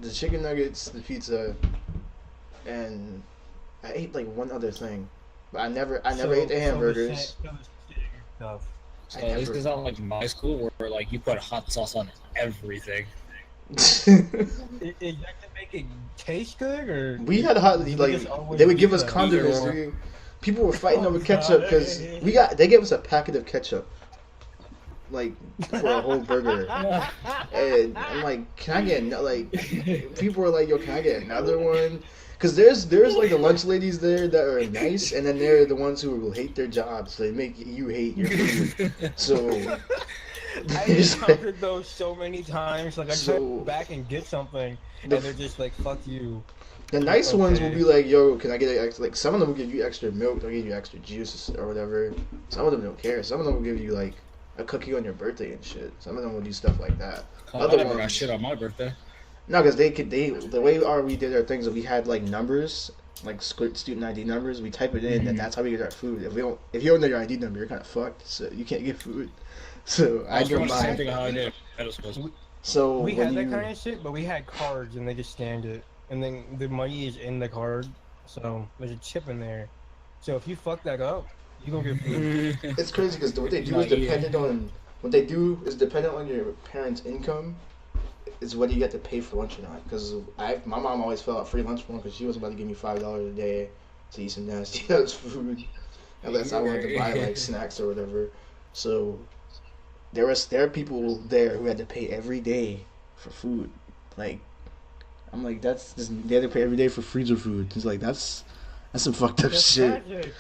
Speaker 1: the chicken nuggets, the pizza, and I ate like one other thing, but I never
Speaker 2: So-
Speaker 1: ate the
Speaker 2: so
Speaker 1: hamburgers.
Speaker 2: so the stuff.
Speaker 3: So
Speaker 1: I
Speaker 3: at least
Speaker 1: never-
Speaker 3: it's not like my school where like you put hot sauce on everything.
Speaker 2: Is that to make it taste good, or
Speaker 1: We had hot
Speaker 2: do
Speaker 1: like
Speaker 2: just always
Speaker 1: they would
Speaker 2: do
Speaker 1: give us
Speaker 2: that?
Speaker 1: condiments.
Speaker 3: Either or.
Speaker 1: Dude. People were fighting
Speaker 2: Oh,
Speaker 1: over ketchup because
Speaker 2: God.
Speaker 1: they gave us a packet of ketchup, like for a whole burger. And I'm like, can I get like? People were like, yo, can I get another one? Because there's like the lunch ladies there that are nice, and then there are the ones who will hate their jobs. So they make you hate your food. So
Speaker 2: I
Speaker 1: it's like-
Speaker 2: encountered those so many times. Like I try
Speaker 1: So-
Speaker 2: to go back and get something, and
Speaker 1: The-
Speaker 2: they're just like, "Fuck you."
Speaker 1: the nice ones will
Speaker 2: Okay.
Speaker 1: be like, yo, can I get like some of them will give you extra milk, they'll give you extra juice or whatever. Some of them don't care. Some of them will give you like a cookie on your birthday and shit. Some of them will do stuff like that.
Speaker 3: I
Speaker 1: Other
Speaker 3: never
Speaker 1: ones-
Speaker 3: got shit on my birthday.
Speaker 1: No, because the way we did our things, we had like numbers, like student ID numbers. We type it in, and that's how we get our food. If you don't know your ID number, you're kind of fucked. So you can't get food. So I
Speaker 3: was
Speaker 1: go
Speaker 3: doing the same
Speaker 1: by.
Speaker 3: thing how I did in middle school.
Speaker 1: So
Speaker 2: We
Speaker 1: when
Speaker 2: had that
Speaker 1: you,
Speaker 2: kind of shit, but we had cards, and they just scanned it, and then the money is in the card, so there's a chip in there. So if you fuck that up, you gonna get food.
Speaker 1: it's crazy because what they do
Speaker 3: Not
Speaker 1: is dependent on dependent on your parents' income. Is whether you get to pay for lunch or not. Because my mom always fell out free lunch for me because she was about to give me $5 a day to eat some nasty ass food, unless I wanted to buy like snacks or whatever. So there are people there who had to pay every day for food. Like I'm like they had to pay every day for freezer food. It's like that's some fucked up
Speaker 2: That's
Speaker 1: shit.
Speaker 2: tragic.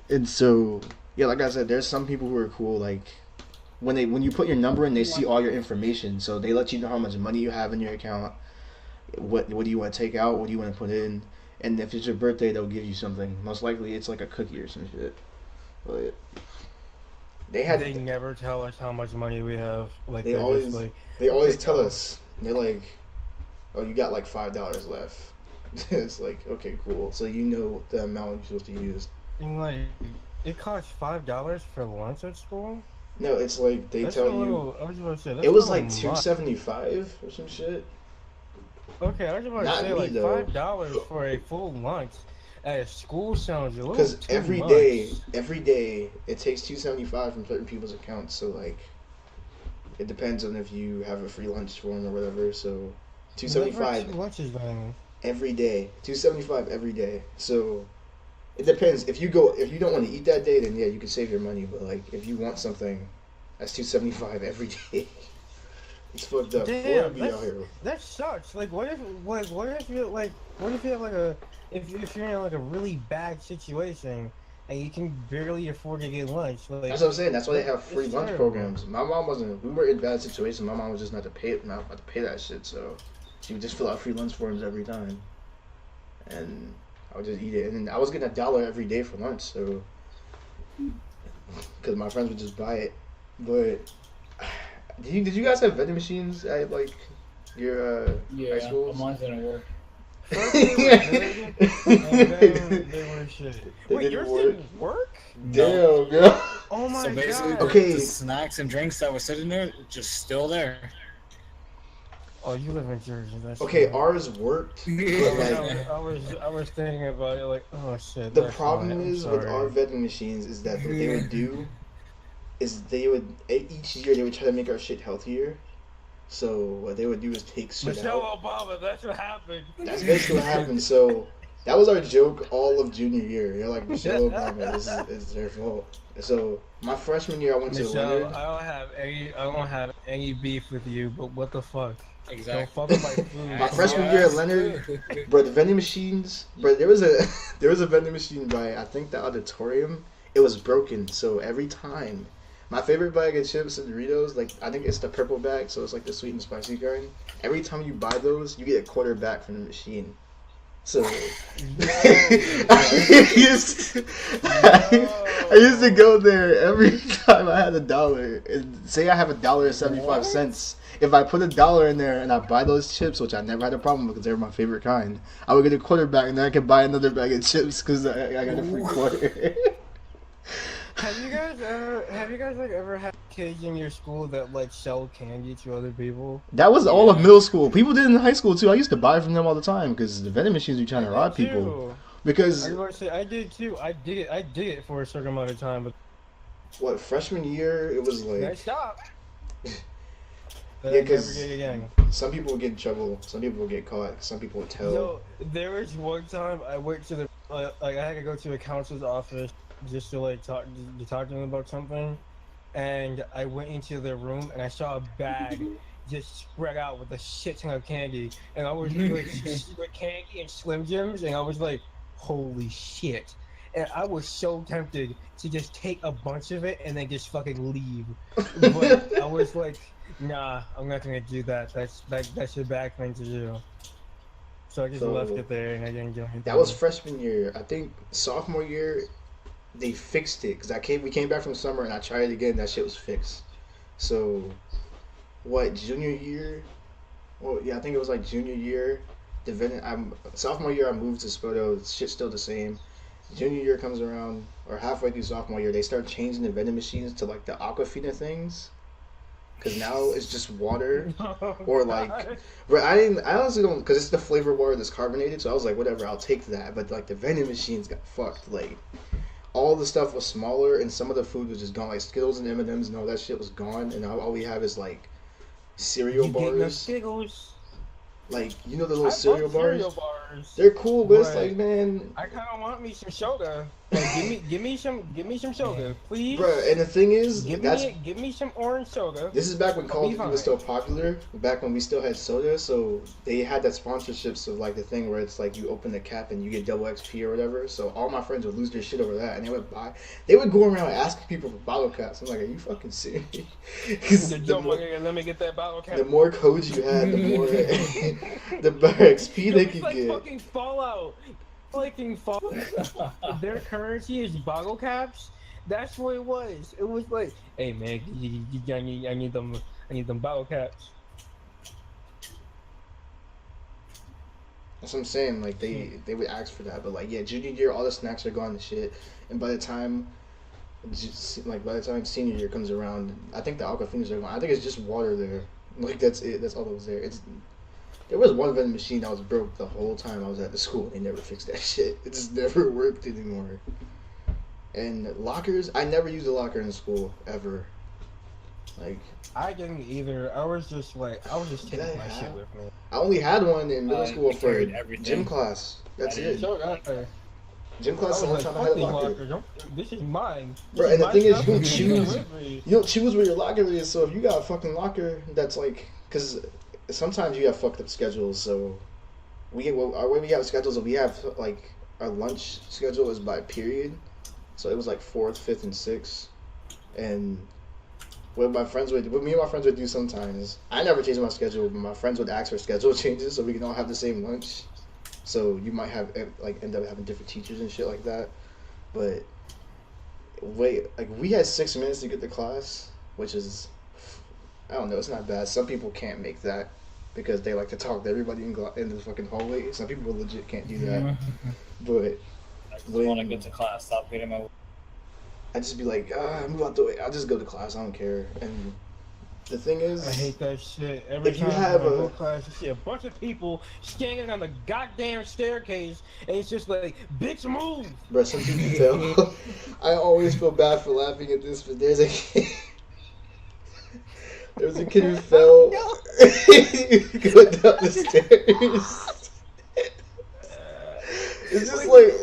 Speaker 1: And so yeah, like I said, there's some people who are cool. Like when you put your number in, they see all your information, so they let you know how much money you have in your account. What do you want to take out? What do you want to put in? And if it's your birthday, they'll give you something. Most likely, it's like a cookie or some shit. But
Speaker 2: They never tell us how much money we have. Like
Speaker 1: They
Speaker 2: they're
Speaker 1: always-
Speaker 2: just like,
Speaker 1: they always tell us. They're like, "Oh, you got like $5 left." It's like, okay, cool. So you know the amount you're supposed to use.
Speaker 2: and like, it costs $5 for lunch at school.
Speaker 1: No, it's like they
Speaker 2: That's
Speaker 1: tell
Speaker 2: a
Speaker 1: you.
Speaker 2: little, I was about to say, that's
Speaker 1: It was
Speaker 2: a
Speaker 1: like
Speaker 2: little much.
Speaker 1: $2.75 or some shit.
Speaker 2: Okay, I was about to
Speaker 1: Not
Speaker 2: say
Speaker 1: me,
Speaker 2: like
Speaker 1: though.
Speaker 2: $5 for a full lunch at a school sounds a little
Speaker 1: Because
Speaker 2: too
Speaker 1: every
Speaker 2: much.
Speaker 1: day, it takes $2.75 from certain people's accounts. So like, it depends on if you have a free lunch for them or whatever. So, $2.75
Speaker 2: lunches then.
Speaker 1: every day. $2.75 every day. So, it depends. If you don't want to eat that day, then yeah, you can save your money. But like, if you want something, that's $2.75 every day. It's fucked up.
Speaker 2: Damn,
Speaker 1: Boy, be
Speaker 2: that's-
Speaker 1: out here.
Speaker 2: That sucks. Like, what if you have like a, if you're in like a really bad situation and you can barely afford to get lunch, like
Speaker 1: That's what I'm saying. That's why they have free
Speaker 2: It's
Speaker 1: lunch
Speaker 2: terrible.
Speaker 1: programs. My mom wasn't. We were in bad situations. My mom was just not about to pay that shit. So she would just fill out free lunch forms every time, and I would just eat it. And then I was getting $1 every day for lunch. So because my friends would just buy it. But did you guys have vending machines at like your high
Speaker 3: Yeah,
Speaker 1: schools?
Speaker 3: mine didn't work.
Speaker 2: first they were good, and then they were shit.
Speaker 1: They
Speaker 2: Wait,
Speaker 1: didn't
Speaker 2: yours
Speaker 1: work.
Speaker 2: didn't work?
Speaker 1: Damn, girl.
Speaker 2: Oh my
Speaker 3: So basically,
Speaker 2: god.
Speaker 1: Okay.
Speaker 3: the snacks and drinks that were sitting there just still there.
Speaker 2: Oh, you live in Jersey. That's
Speaker 1: Okay,
Speaker 2: fine.
Speaker 1: ours worked. But like,
Speaker 2: I was thinking about it like, oh shit.
Speaker 1: the
Speaker 2: that's
Speaker 1: problem
Speaker 2: fine, I'm
Speaker 1: is with
Speaker 2: sorry.
Speaker 1: our vending machines is that what they would do is each year they would try to make our shit healthier. So what they would do is take shit
Speaker 2: Michelle
Speaker 1: out.
Speaker 2: Obama, that's what happened.
Speaker 1: That's basically what happened. So that was our joke all of junior year. You're like, Michelle Obama, this is their fault. So my freshman year, I went to
Speaker 2: Michelle,
Speaker 1: Leonard.
Speaker 2: I don't have any beef with you, but what the fuck? Don't
Speaker 3: Exactly.
Speaker 2: fuck with my food.
Speaker 1: My freshman year at Leonard, bro, the vending machines, bro, there was a vending machine by I think the auditorium. It was broken, so every time, my favorite bag of chips and Doritos, like I think it's the purple bag, so it's like the sweet and spicy kind. Every time you buy those, you get a quarter back from the machine. So I used to go there every time I had $1. And say I have $1.75. If I put $1 in there and I buy those chips, which I never had a problem with because they were my favorite kind, I would get a quarter back and then I could buy another bag of chips because I got a free quarter.
Speaker 2: Have you guys like ever had kids in your school that like sell candy to other people?
Speaker 1: That was all of middle school. People did it in high school too. I used to buy from them all the time because the vending machines were trying to rob people. Because
Speaker 2: I was going to say I did too. I did it for a certain amount of time, but
Speaker 1: what, freshman year it was
Speaker 2: then I
Speaker 1: like
Speaker 2: stopped. But
Speaker 1: Yeah,
Speaker 2: I never
Speaker 1: 'cause-
Speaker 2: did it again.
Speaker 1: some people would get in trouble, some people would get caught, some people would tell.
Speaker 2: Yo, there was one time I went to the like I had to go to a counselor's office just to like talk to them about something, and I went into their room and I saw a bag just spread out with a shit ton of candy, and I was like with candy and Slim Jims, and I was like, holy shit. And I was so tempted to just take a bunch of it and then just fucking leave. But I was like, nah, I'm not gonna do that. That's a bad thing to do. So I just
Speaker 1: So,
Speaker 2: left it there and I didn't do anything.
Speaker 1: That was freshman year. I think sophomore year they fixed it because we came back from summer and I tried it again. That shit was fixed. So what, junior year? Well, yeah, I think it was like junior year. Sophomore year I moved to Spoto. Shit's still the same. Junior year comes around, or halfway through sophomore year, they start changing the vending machines to like the Aquafina things. Cause now it's just water, or like, but I honestly don't, cause it's the flavored water that's carbonated. So I was like, whatever, I'll take that. But like the vending machines got fucked. Like all the stuff was smaller, and some of the food was just gone. Like Skittles and M&Ms and all that shit was gone, and now all we have is like cereal bars.
Speaker 2: Skittles.
Speaker 1: Like, you know the little cereal bars?
Speaker 2: Cereal bars.
Speaker 1: They're cool, but it's
Speaker 2: Right.
Speaker 1: like, man,
Speaker 2: I kind of want me some soda. Like, give me some soda, please.
Speaker 1: bruh. And the thing is,
Speaker 2: Give me some orange soda.
Speaker 1: this is back when Call of
Speaker 2: Be
Speaker 1: Duty was
Speaker 2: fine.
Speaker 1: still popular. Back when we still had soda, so they had that sponsorships of like the thing where it's like you open the cap and you get double XP or whatever. So all my friends would lose their shit over that, and they would go around asking people for bottle caps. I'm like, are you fucking serious? 'Cause
Speaker 2: Let me get that bottle cap.
Speaker 1: the more codes you had, the more the better XP
Speaker 2: Yo,
Speaker 1: they
Speaker 2: it's
Speaker 1: could
Speaker 2: like
Speaker 1: get.
Speaker 2: fucking Fallout. Fucking Fallout. Their currency is bottle caps. That's what it was. It was like, hey man, I need them bottle caps.
Speaker 1: That's what I'm saying. Like they would ask for that, but like yeah, junior year, all the snacks are gone to shit, and by the time senior year comes around, I think the Aquafinas are gone. I think it's just water there. Like that's it. That's all that was there. There was one vending machine that was broke the whole time I was at the school. They never fixed that shit. It just never worked anymore. And lockers, I never used a locker in school ever. Like
Speaker 2: I didn't either. I was just taking
Speaker 1: Did I
Speaker 2: my shit
Speaker 1: have-
Speaker 2: with me.
Speaker 1: I only had one in middle school
Speaker 3: I
Speaker 1: for
Speaker 3: carried everything.
Speaker 1: gym class. That's
Speaker 3: I
Speaker 1: it.
Speaker 3: didn't.
Speaker 2: So I
Speaker 1: Gym class
Speaker 2: was
Speaker 1: is the
Speaker 2: like,
Speaker 1: only time I
Speaker 2: fuck
Speaker 1: had a
Speaker 2: these
Speaker 1: locker.
Speaker 2: lockers. This is mine.
Speaker 1: Bro,
Speaker 2: This
Speaker 1: and the
Speaker 2: my
Speaker 1: thing is,
Speaker 2: stuff.
Speaker 1: you
Speaker 2: Give me
Speaker 1: choose-
Speaker 2: delivery.
Speaker 1: You don't choose where your locker is, so if you got a fucking locker that's like, because sometimes you have fucked up schedules, so our way we have schedules, we have like our lunch schedule is by period, so it was like 4th, 5th, and 6th, and what me and my friends would do sometimes, I never changed my schedule, but my friends would ask for schedule changes so we can all have the same lunch, so you might have like end up having different teachers and shit like that, but we had 6 minutes to get to class, which is, I don't know, it's not bad. Some people can't make that because they like to talk to everybody in the fucking hallway. Some people legit can't do that. But
Speaker 3: I just want to get to class. Stop getting my.
Speaker 1: I just be like, move out the way. I'll just go to class. I don't care. And the thing is,
Speaker 2: I hate that shit. Every
Speaker 1: If you
Speaker 2: time
Speaker 1: have
Speaker 2: I go
Speaker 1: a-
Speaker 2: to class, you see a bunch of people standing on the goddamn staircase, and it's just like, bitch, move!
Speaker 1: bro, some people fell. I always feel bad for laughing at this, but there's a kid. There was a kid who fell going down the stairs. It's just like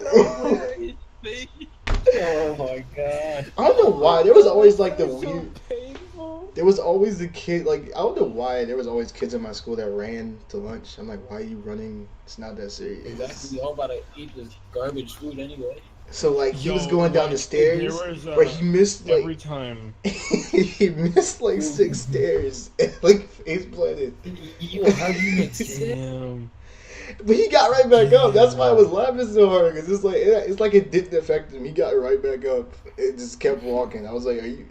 Speaker 3: Oh my god.
Speaker 1: I don't know why. There was always like the
Speaker 2: That's so
Speaker 1: weird.
Speaker 2: painful.
Speaker 1: There was always the kid. Like I don't know why. There was always kids in my school that ran to lunch. I'm like, why are you running? It's not that serious.
Speaker 3: Exactly. We all about to eat this garbage food anyway.
Speaker 1: So like he was
Speaker 2: Yo,
Speaker 1: going down
Speaker 2: like,
Speaker 1: the stairs,
Speaker 2: there was,
Speaker 1: but he missed like
Speaker 2: Every time.
Speaker 1: he missed like 6 stairs and like face planted.
Speaker 3: Yo, how do you miss it?
Speaker 2: Damn.
Speaker 1: But he got right back up. That's why I was laughing so hard because it's like it didn't affect him. He got right back up and just kept walking. I was like, "Are you,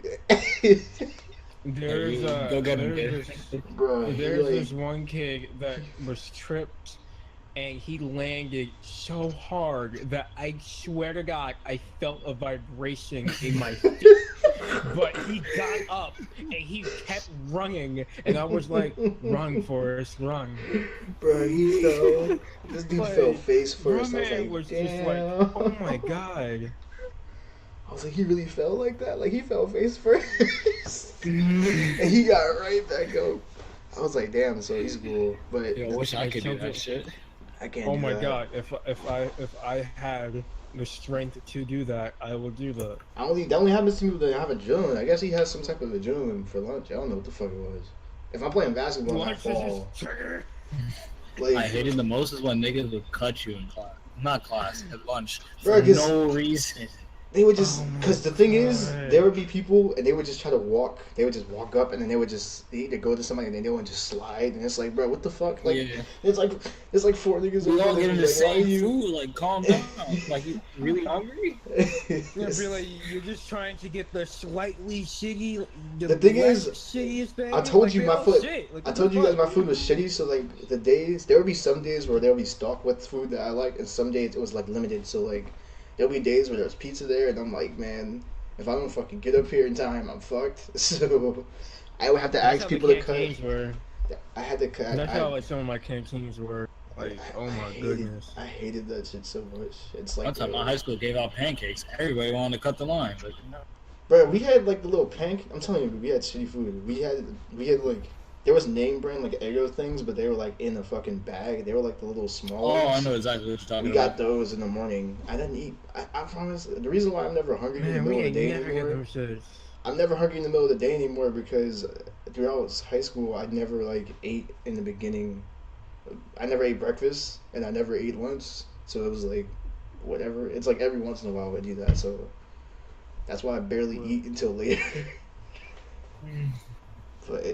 Speaker 2: There's
Speaker 3: Go get him,
Speaker 2: there's
Speaker 3: kid.
Speaker 2: this-
Speaker 1: bro?"
Speaker 2: There's
Speaker 1: Like,
Speaker 2: this one kid that was tripped and he landed so hard that I swear to God, I felt a vibration in my feet. But he got up and he kept running, and I was like, "Run, Forrest, run!"
Speaker 1: Bro, he fell. This dude
Speaker 2: Like,
Speaker 1: fell face
Speaker 2: my
Speaker 1: first. I was
Speaker 2: man
Speaker 1: like,
Speaker 2: was
Speaker 1: damn.
Speaker 2: just like, "Oh my god!"
Speaker 1: I was like, he really fell like that? Like, he fell face first. And he got right back up. I was like, damn, so he's cool. But
Speaker 3: Yo, I wish I could do that shit.
Speaker 1: I can't
Speaker 2: Oh
Speaker 1: do
Speaker 2: my
Speaker 1: that.
Speaker 2: god! If I had the strength to do that, I would do that.
Speaker 1: That only happens to people that have a adrenaline. I guess he has some type of adrenaline for lunch. I don't know what the fuck it was. If I'm playing basketball and I
Speaker 2: Lunch is
Speaker 1: fall,
Speaker 2: just trigger.
Speaker 1: like,
Speaker 3: I hated the most is when niggas would cut you in class. Not class, at lunch.
Speaker 1: Bro,
Speaker 3: For
Speaker 1: 'cause-
Speaker 3: no reason.
Speaker 1: they would just,
Speaker 2: Oh my
Speaker 1: because the thing is,
Speaker 2: God.
Speaker 1: there would be people and they would just try to walk. They would just walk up and then they would either go to somebody and then they would just slide. And it's like, bro, what the fuck? Like,
Speaker 3: Yeah.
Speaker 1: it's like 4 niggas.
Speaker 3: We
Speaker 1: over
Speaker 3: all
Speaker 1: there,
Speaker 3: getting the
Speaker 1: like, why
Speaker 3: same
Speaker 1: you-
Speaker 3: food. Like, calm down. Like, you really hungry?
Speaker 2: Yeah, be like, you're just trying to get the slightly shitty.
Speaker 1: The thing
Speaker 2: less
Speaker 1: is,
Speaker 2: shittiest thing.
Speaker 1: I told
Speaker 2: like,
Speaker 1: you
Speaker 2: they
Speaker 1: my
Speaker 2: all
Speaker 1: food.
Speaker 2: shit. Like,
Speaker 1: I
Speaker 2: what
Speaker 1: told
Speaker 2: the
Speaker 1: you guys
Speaker 2: fuck?
Speaker 1: my food was shitty. So like there would be some days where there would be stock with food that I like, and some days it was like limited. So like there'll be days where there's pizza there, and I'm like, man, if I don't fucking get up here in time, I'm fucked. So I would have to
Speaker 2: That's
Speaker 1: ask
Speaker 2: how
Speaker 1: people
Speaker 2: the
Speaker 1: to cut.
Speaker 2: canteens were.
Speaker 1: I had to cut.
Speaker 2: That's how like some of my canteens were. Like, oh my
Speaker 1: hated,
Speaker 2: goodness.
Speaker 1: I hated that shit so much. It's like,
Speaker 3: One time my high school gave out pancakes. Everybody wanted to cut the line. Like,
Speaker 1: bro, we had like the little I'm telling you, we had shitty food. We had like there was name brand like Eggo things, but they were like in a fucking bag. They were like the little small
Speaker 3: oh,
Speaker 1: ones.
Speaker 3: I know exactly what you're talking
Speaker 1: We got
Speaker 3: about.
Speaker 1: those in the morning. I didn't eat. I promise. The reason why I'm never hungry in the
Speaker 2: Man,
Speaker 1: middle
Speaker 2: we
Speaker 1: of the
Speaker 2: ain't
Speaker 1: day
Speaker 2: never get
Speaker 1: anymore.
Speaker 2: them shits.
Speaker 1: I'm never hungry in the middle of the day anymore because throughout high school I never like ate in the beginning. I never ate breakfast and I never ate lunch, so it was like whatever. It's like every once in a while I do that, so that's why I barely eat until later. But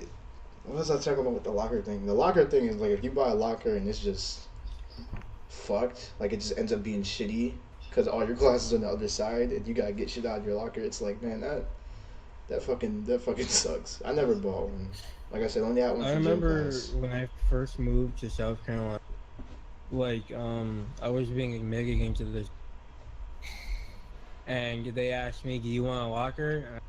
Speaker 1: what was I talking about with the locker thing? The locker thing is like if you buy a locker and it's just fucked, like it just ends up being shitty because all your classes on the other side and you gotta get shit out of your locker. It's like, man, that fucking sucks. I never bought one. Like I said, only had one.
Speaker 2: I
Speaker 1: for gym
Speaker 2: remember
Speaker 1: class.
Speaker 2: when I first moved to South Carolina, like, I was being admitted into this, and they asked me, "Do you want a locker?"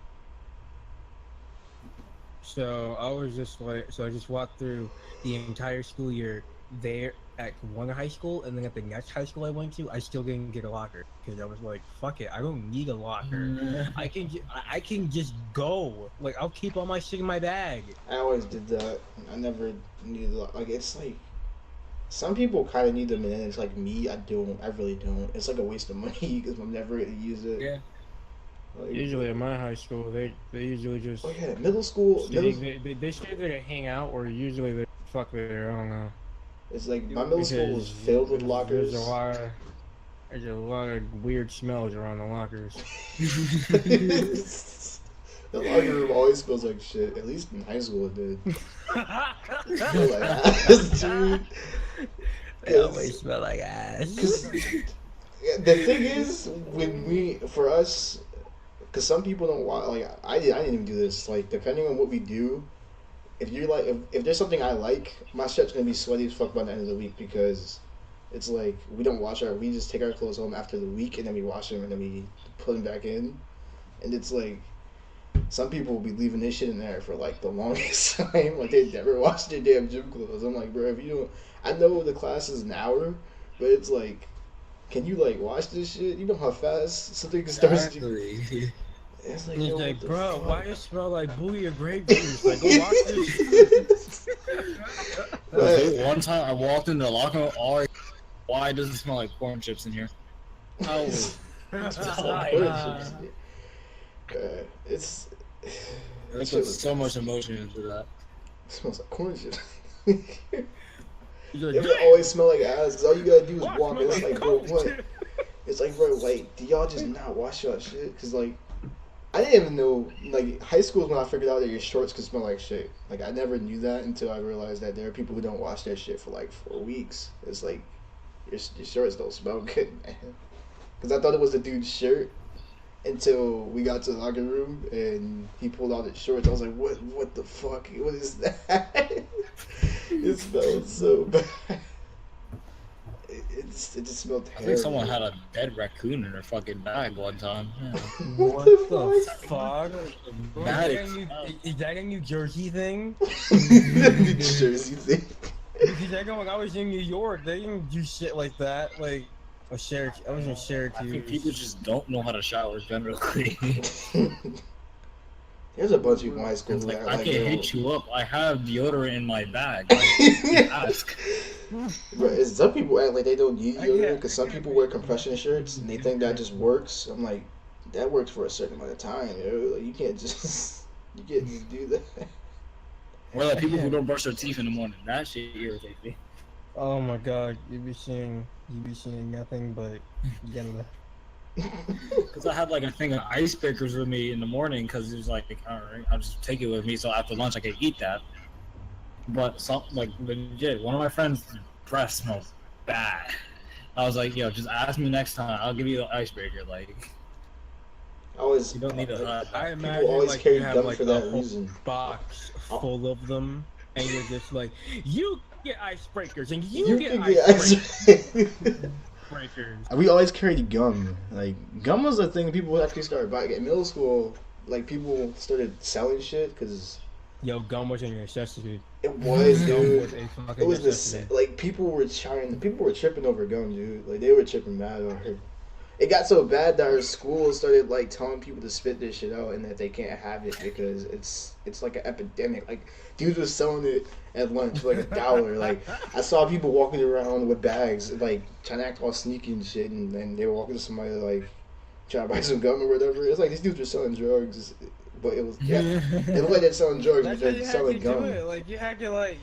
Speaker 2: So I was just like, so I just walked through the entire school year there at one high school, and then at the next high school I went to, I still didn't get a locker because I was like, "Fuck it, I don't need a locker. I can just go. Like, I'll keep all my shit in my bag."
Speaker 1: I always did that. I never needed like it's like some people kind of need them, and then it's like me. I don't. I really don't. It's like a waste of money because I'm never gonna use it.
Speaker 3: Yeah.
Speaker 1: Like,
Speaker 2: Usually at my high school, they usually just
Speaker 1: oh yeah, middle school.
Speaker 2: they stay there to hang out, or usually they fuck there. I don't know.
Speaker 1: It's like my middle school was filled with lockers.
Speaker 2: There's a lot of weird smells around the lockers.
Speaker 1: The locker room always smells like shit. At least in high school it did. Like ass, dude.
Speaker 2: They always smell like ass.
Speaker 1: Because the thing is, for us, because some people don't want, like, I didn't even do this. Like, depending on what we do, if you're like, if there's something I like, my shirt's gonna be sweaty as fuck by the end of the week because it's like we just take our clothes home after the week and then we wash them and then we put them back in, and it's like. Some people will be leaving this shit in there for like the longest time. Like they never wash their damn gym clothes. I'm like, bro, if you don't, I know the class is an hour, but it's like, can you like wash this shit? You know how fast something starts to.
Speaker 3: Exactly.
Speaker 1: It's like,
Speaker 2: And he's
Speaker 1: yo,
Speaker 2: like,
Speaker 1: what the
Speaker 2: bro,
Speaker 1: fuck?"
Speaker 2: why does it smell like booty or grape juice? Like, go wash this.
Speaker 3: One time I walked in the locker room, why does it smell like corn chips in here? Oh,
Speaker 1: It's just
Speaker 2: Oh,
Speaker 1: like corn
Speaker 2: nah.
Speaker 1: chips. It's.
Speaker 3: I
Speaker 1: That shit
Speaker 3: put
Speaker 1: was
Speaker 3: so much emotion into that.
Speaker 1: It smells like corn chips.
Speaker 2: He's like,
Speaker 1: It would always smell like ass because all you gotta do is
Speaker 2: "Why
Speaker 1: walk.
Speaker 2: smell
Speaker 1: It's
Speaker 2: like
Speaker 1: like, bro,
Speaker 2: coke?"
Speaker 1: what? It's like, bro, like, do y'all just not wash your shit? Because, like, I didn't even know, like, high school is when I figured out that your shorts could smell like shit. Like, I never knew that until I realized that there are people who don't wash their shit for, like, 4 weeks. It's like, your shorts don't smell good, man. Because I thought it was the dude's shirt until we got to the locker room and he pulled out his shorts. I was like, what the fuck? What is that? It smelled so bad. it just smelled
Speaker 3: I
Speaker 1: terrible.
Speaker 3: think someone had a dead raccoon in their fucking bag one time. Yeah.
Speaker 2: What
Speaker 1: the
Speaker 2: the fuck?
Speaker 3: Bad
Speaker 2: Is that a New Jersey thing?
Speaker 1: New Jersey thing.
Speaker 2: Because when I was in New York, they didn't do shit like that. Like, Syracuse. I was in
Speaker 3: I
Speaker 2: Syracuse.
Speaker 3: think people just don't know how to shower generally.
Speaker 1: There's a bunch of people in high school
Speaker 3: It's
Speaker 1: who
Speaker 3: like,
Speaker 1: act
Speaker 3: I
Speaker 1: like
Speaker 3: can
Speaker 1: they
Speaker 3: hit you up. I have deodorant in my bag. Like, ask.
Speaker 1: But some people act like they don't need
Speaker 2: I
Speaker 1: deodorant
Speaker 2: can't-
Speaker 1: because some people wear compression shirts and they think that just works. I'm like, that works for a certain amount of time. Yo. Like, you can't just do that.
Speaker 3: Or like people who don't brush their teeth in the morning. That shit irritates me.
Speaker 2: Oh my god, you be seeing nothing but yellow.
Speaker 3: Because I had like a thing of icebreakers with me in the morning because it was like, alright, I'll just take it with me so after lunch I can eat that. But some, like, legit, one of my friends' breath smells bad. I was like, yo, just ask me next time. I'll give you the icebreaker. Like,
Speaker 1: I always,
Speaker 3: you don't need a
Speaker 2: I
Speaker 1: people
Speaker 2: imagine
Speaker 1: always
Speaker 2: like
Speaker 1: carry
Speaker 2: you have
Speaker 1: gum
Speaker 2: like
Speaker 1: for
Speaker 2: a
Speaker 1: that
Speaker 2: whole
Speaker 1: reason.
Speaker 2: box full of them, and you're just like, you get icebreakers, and
Speaker 1: You
Speaker 2: you get
Speaker 1: can get
Speaker 2: icebreakers.
Speaker 1: We always carried gum. Like, gum was a thing people actually started buying. In middle school, like, people started selling shit because
Speaker 2: Yo, gum was a necessity.
Speaker 1: it was,
Speaker 2: Gum
Speaker 1: dude.
Speaker 2: was a fucking
Speaker 1: It was
Speaker 2: necessity.
Speaker 1: like, people were tripping over gum, dude. Like, they were tripping mad over it. It got so bad that our school started, like, telling people to spit this shit out and that they can't have it because it's like an epidemic. Like, dudes was selling it at lunch for, like, $1. Like, I saw people walking around with bags, like, trying to act all sneaky and shit, and they were walking to somebody, like, trying to buy some gum or whatever. It's like, these dudes were selling drugs, but it was, yeah. It looked like they're selling drugs, but
Speaker 2: That's how
Speaker 1: they're
Speaker 2: you had
Speaker 1: selling
Speaker 2: to do
Speaker 1: gum.
Speaker 2: it. Like you had to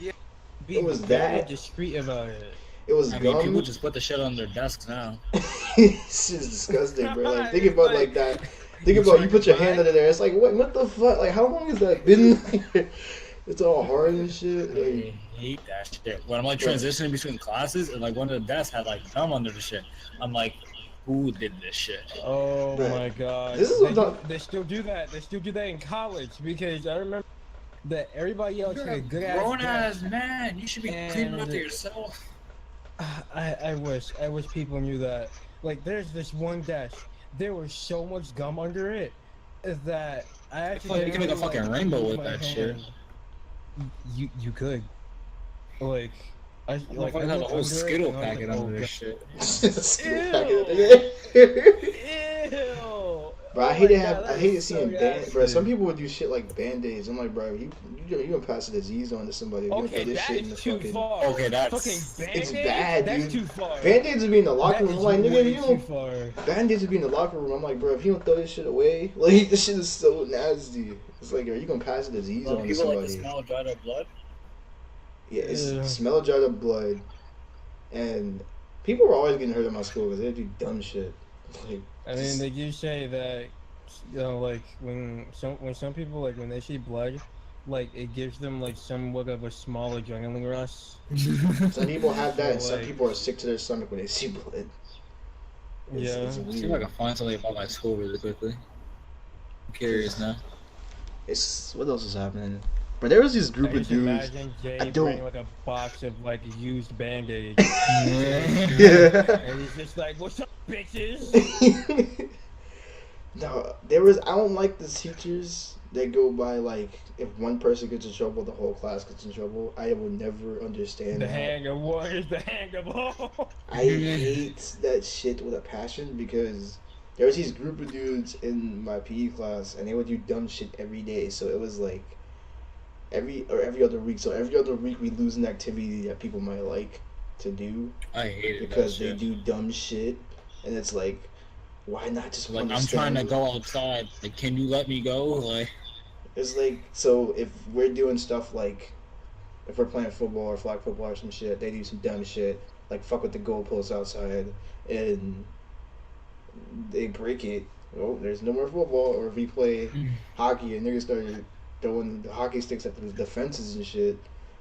Speaker 2: be
Speaker 1: It was
Speaker 2: very
Speaker 1: that.
Speaker 2: discreet about it.
Speaker 1: It was
Speaker 3: I mean,
Speaker 1: gum.
Speaker 3: people just put the shit on their desks now.
Speaker 1: It's just disgusting, bro. Like, think about
Speaker 2: It's
Speaker 1: like
Speaker 2: like-
Speaker 1: that. Think about you put your hand under there. It's like, what the fuck? Like, how long has that been? It's all hard and shit. Like,
Speaker 3: I hate that shit. When I'm like transitioning between classes, and like one of the desks had like gum under the shit, I'm like, who did this shit?
Speaker 2: Oh
Speaker 1: Bruh.
Speaker 2: my god.
Speaker 1: This is
Speaker 2: they,
Speaker 1: what
Speaker 2: do,
Speaker 1: the-
Speaker 2: they still do that. They still do that in college because I remember that everybody else had a good
Speaker 3: grown
Speaker 2: ass.
Speaker 3: ass man. You should be cleaning up
Speaker 2: And-
Speaker 3: to yourself.
Speaker 2: I wish people knew that. Like, there's this one desk. There was so much gum under it that I actually.
Speaker 3: Like, you can make a fucking rainbow
Speaker 2: use
Speaker 3: with
Speaker 2: my
Speaker 3: that shit.
Speaker 2: hand. You could. Like, I
Speaker 3: Like, I had a
Speaker 2: looked
Speaker 3: whole
Speaker 2: under it
Speaker 3: Skittle
Speaker 2: and I was
Speaker 3: packet
Speaker 2: like,
Speaker 3: under
Speaker 2: oh,
Speaker 3: this shit.
Speaker 2: Ew.
Speaker 1: Bro, I
Speaker 2: Oh
Speaker 1: hate
Speaker 2: my
Speaker 1: to have,
Speaker 2: God,
Speaker 1: I
Speaker 2: that
Speaker 1: hated
Speaker 2: is so
Speaker 1: seeing band. Bro, some
Speaker 2: nasty.
Speaker 1: people would do shit like band-aids. I'm like, bro, you gonna pass a disease on to somebody. If you
Speaker 2: Okay,
Speaker 1: don't throw this
Speaker 2: that
Speaker 1: shit in the
Speaker 2: is too
Speaker 1: fucking.
Speaker 2: far.
Speaker 3: Okay, that's-
Speaker 2: fucking
Speaker 1: It's
Speaker 2: Band-Aids?
Speaker 1: bad,
Speaker 2: That's
Speaker 1: dude.
Speaker 2: too far.
Speaker 1: Band-aids would be in the locker
Speaker 2: That
Speaker 1: room. I'm
Speaker 2: is
Speaker 1: like, nigga,
Speaker 2: way
Speaker 1: you
Speaker 2: too
Speaker 1: don't.
Speaker 2: far.
Speaker 1: Band-aids would be in the locker room. I'm like, bro, if you don't throw this shit away, like, this shit is so nasty. It's like, are you gonna pass a disease
Speaker 3: Well,
Speaker 1: on to
Speaker 3: people like the
Speaker 1: somebody?
Speaker 3: smell of dried up blood.
Speaker 1: Yeah, it's
Speaker 2: Yeah.
Speaker 1: the smell of dried up blood, and people were always getting hurt in my school because they do dumb shit. Like,
Speaker 2: I mean, they do say that, you know, like when some people like when they see blood, like it gives them like somewhat of a small adrenaline rush.
Speaker 1: some people have that, and
Speaker 2: So,
Speaker 1: some
Speaker 2: like-
Speaker 1: people are sick to their stomach when they see blood.
Speaker 2: Yeah.
Speaker 1: It's
Speaker 3: See if I
Speaker 1: weird.
Speaker 3: can find something about my school really quickly. I'm curious now.
Speaker 1: It's what else is happening? But there was this
Speaker 2: I
Speaker 1: group of
Speaker 2: just
Speaker 1: dudes.
Speaker 2: imagine
Speaker 1: I
Speaker 2: Jay
Speaker 1: don't-
Speaker 2: bringing like a box of like used band-aids,
Speaker 1: Yeah.
Speaker 2: and he's just like, "What's up, bitches?"
Speaker 1: No, there was. I don't like the teachers that go by like if one person gets in trouble, the whole class gets in trouble. I will never understand
Speaker 2: The
Speaker 1: that.
Speaker 2: hang of one is the hang of all.
Speaker 1: I hate that shit with a passion because there was these group of dudes in my PE class and they would do dumb shit every day. So it was like every other week. So every other week we lose an activity that people might like to do
Speaker 3: I hate it
Speaker 1: because
Speaker 3: that
Speaker 1: they
Speaker 3: shit.
Speaker 1: do dumb shit, and it's like, why not just
Speaker 3: Like, I'm
Speaker 1: understand?
Speaker 3: trying to go outside. Like, can you let me go? Like,
Speaker 1: It's like, so if we're doing stuff like, if we're playing football or flag football or some shit, they do some dumb shit, like fuck with the goalposts outside, and they break it. Oh, there's no more football. Or if we play hockey and niggas started throwing the hockey sticks at the fences and shit,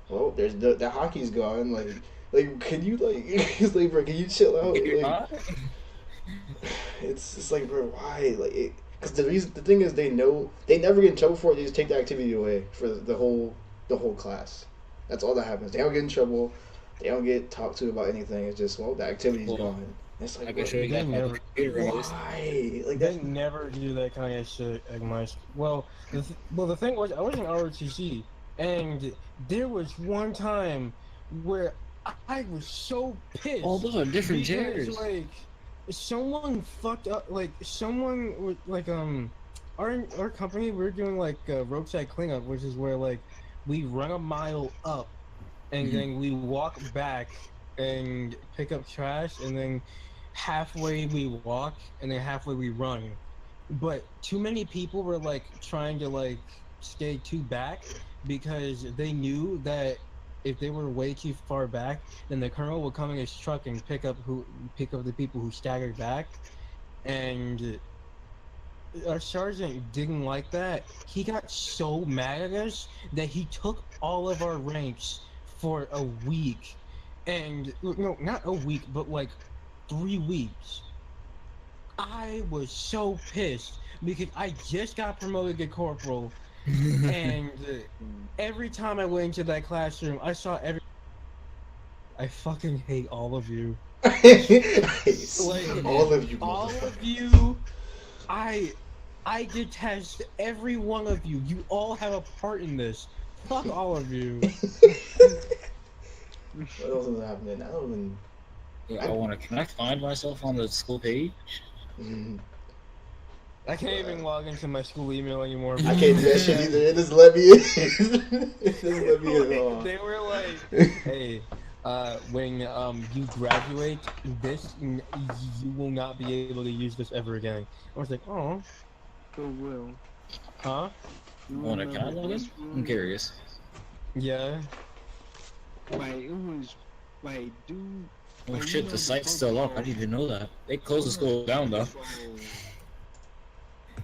Speaker 1: well, there's the hockey's gone. Like, can you like, it's like, bro, can you chill out? Like, it's like, bro, why? Like, because the thing is, they know they never get in trouble for it. They just take the activity away for the whole class. That's all that happens. They don't get in trouble. They don't get talked to about anything. It's just, well, the activity's
Speaker 3: Well,
Speaker 1: going. It's like,
Speaker 3: I can
Speaker 1: what?
Speaker 3: show you guys
Speaker 2: They
Speaker 3: my
Speaker 2: never-
Speaker 3: computer at least.
Speaker 1: Why? Like
Speaker 2: They
Speaker 1: that.
Speaker 2: never do that kind of shit at my school. Well, the thing was, I was in ROTC, and there was one time where I was so pissed.
Speaker 3: Oh, those are different
Speaker 2: because,
Speaker 3: chairs.
Speaker 2: like, someone fucked up. Like, someone was like, our company, we're doing like roadside cleanup, which is where like we run a mile up, and then we walk back and pick up trash, and then halfway we walk, and then halfway we run. But too many people were like trying to like stay too back because they knew that if they were way too far back, then the colonel would come in his truck and pick up the people who staggered back, and our sergeant didn't like that. He got so mad at us that he took all of our ranks for a week, and no, not a week, but like 3 weeks. I was so pissed because I just got promoted to corporal, and every time I went into that classroom, I saw I fucking hate all of you. Like,
Speaker 1: all of you.
Speaker 2: All
Speaker 1: motherfuckers.
Speaker 2: of you, I detest every one of you. You all have a part in this. Fuck all of you.
Speaker 1: What else is happening? I don't even.
Speaker 3: Yeah, I want to. Can I find myself on the school page?
Speaker 2: I can't even log into my school email anymore.
Speaker 1: I can't do that shit either. It just let me in. It just let me in.
Speaker 2: They were like, "Hey, when you graduate, you will not be able to use this ever again." I was like, "Oh,
Speaker 4: So will.
Speaker 2: huh?
Speaker 4: You
Speaker 3: Can I
Speaker 4: remember
Speaker 3: log in?
Speaker 4: this
Speaker 3: I'm
Speaker 4: room?
Speaker 3: curious.
Speaker 2: Yeah."
Speaker 4: Like it was like dude.
Speaker 3: Oh
Speaker 4: like,
Speaker 3: shit, the site's still up. I didn't even know that. They closed the school down though.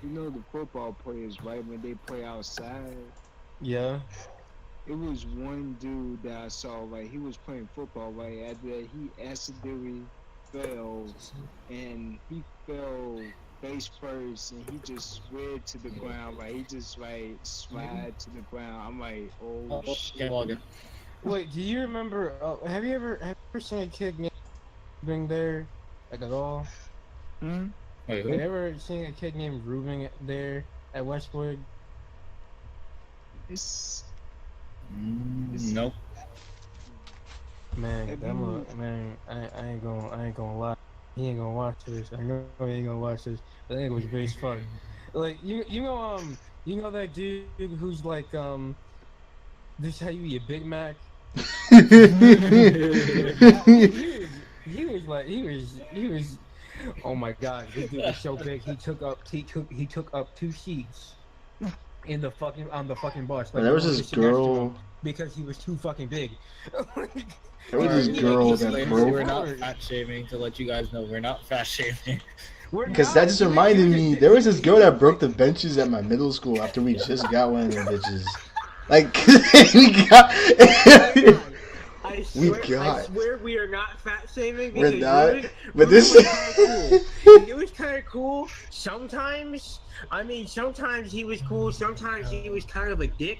Speaker 4: You know the football players, right? When they play outside,
Speaker 2: Yeah.
Speaker 4: it was one dude that I saw. Like he was playing football. Right after that, he accidentally fell, and he fell face first, and he just slid to the ground. Like he just like slid to the ground. I'm like, oh
Speaker 3: Oh,
Speaker 4: shit.
Speaker 3: can't log in.
Speaker 2: Wait, do you remember? Have you ever seen a kid named Ruben there, like at all?
Speaker 3: Wait,
Speaker 2: Have
Speaker 3: who?
Speaker 2: you ever seen a kid named Ruben there at Westwood?
Speaker 4: It's
Speaker 3: Nope.
Speaker 2: Man,
Speaker 4: Have
Speaker 2: that
Speaker 4: you-
Speaker 2: man, I ain't gonna lie. He ain't gonna watch this. I know he ain't gonna watch this. But that nigga was big as fuck. Like you know that dude who's like this is how you eat a Big Mac. He was oh my god, this dude was so big he took up 2 seats in the fucking on the fucking bus.
Speaker 1: There was
Speaker 2: no one
Speaker 1: this
Speaker 2: could sit next to
Speaker 1: girl.
Speaker 2: him because he was too fucking big.
Speaker 1: There was this
Speaker 2: Alright,
Speaker 1: girl
Speaker 2: he's
Speaker 1: that
Speaker 2: like-
Speaker 1: broke.
Speaker 3: We're not fat shaming, to let you guys know. We're not fat shaming.
Speaker 1: Because that just reminded me, there was this girl that broke the benches at my middle school after we just got one of them bitches. Like, we got.
Speaker 2: I
Speaker 1: We
Speaker 2: swear, I
Speaker 1: got-
Speaker 2: swear we are not fat shaming.
Speaker 1: We're
Speaker 2: because
Speaker 1: not,
Speaker 2: Ruben
Speaker 1: but this.
Speaker 2: was kinda cool. It was kind of cool. Sometimes he was cool. Sometimes he was kind of a dick.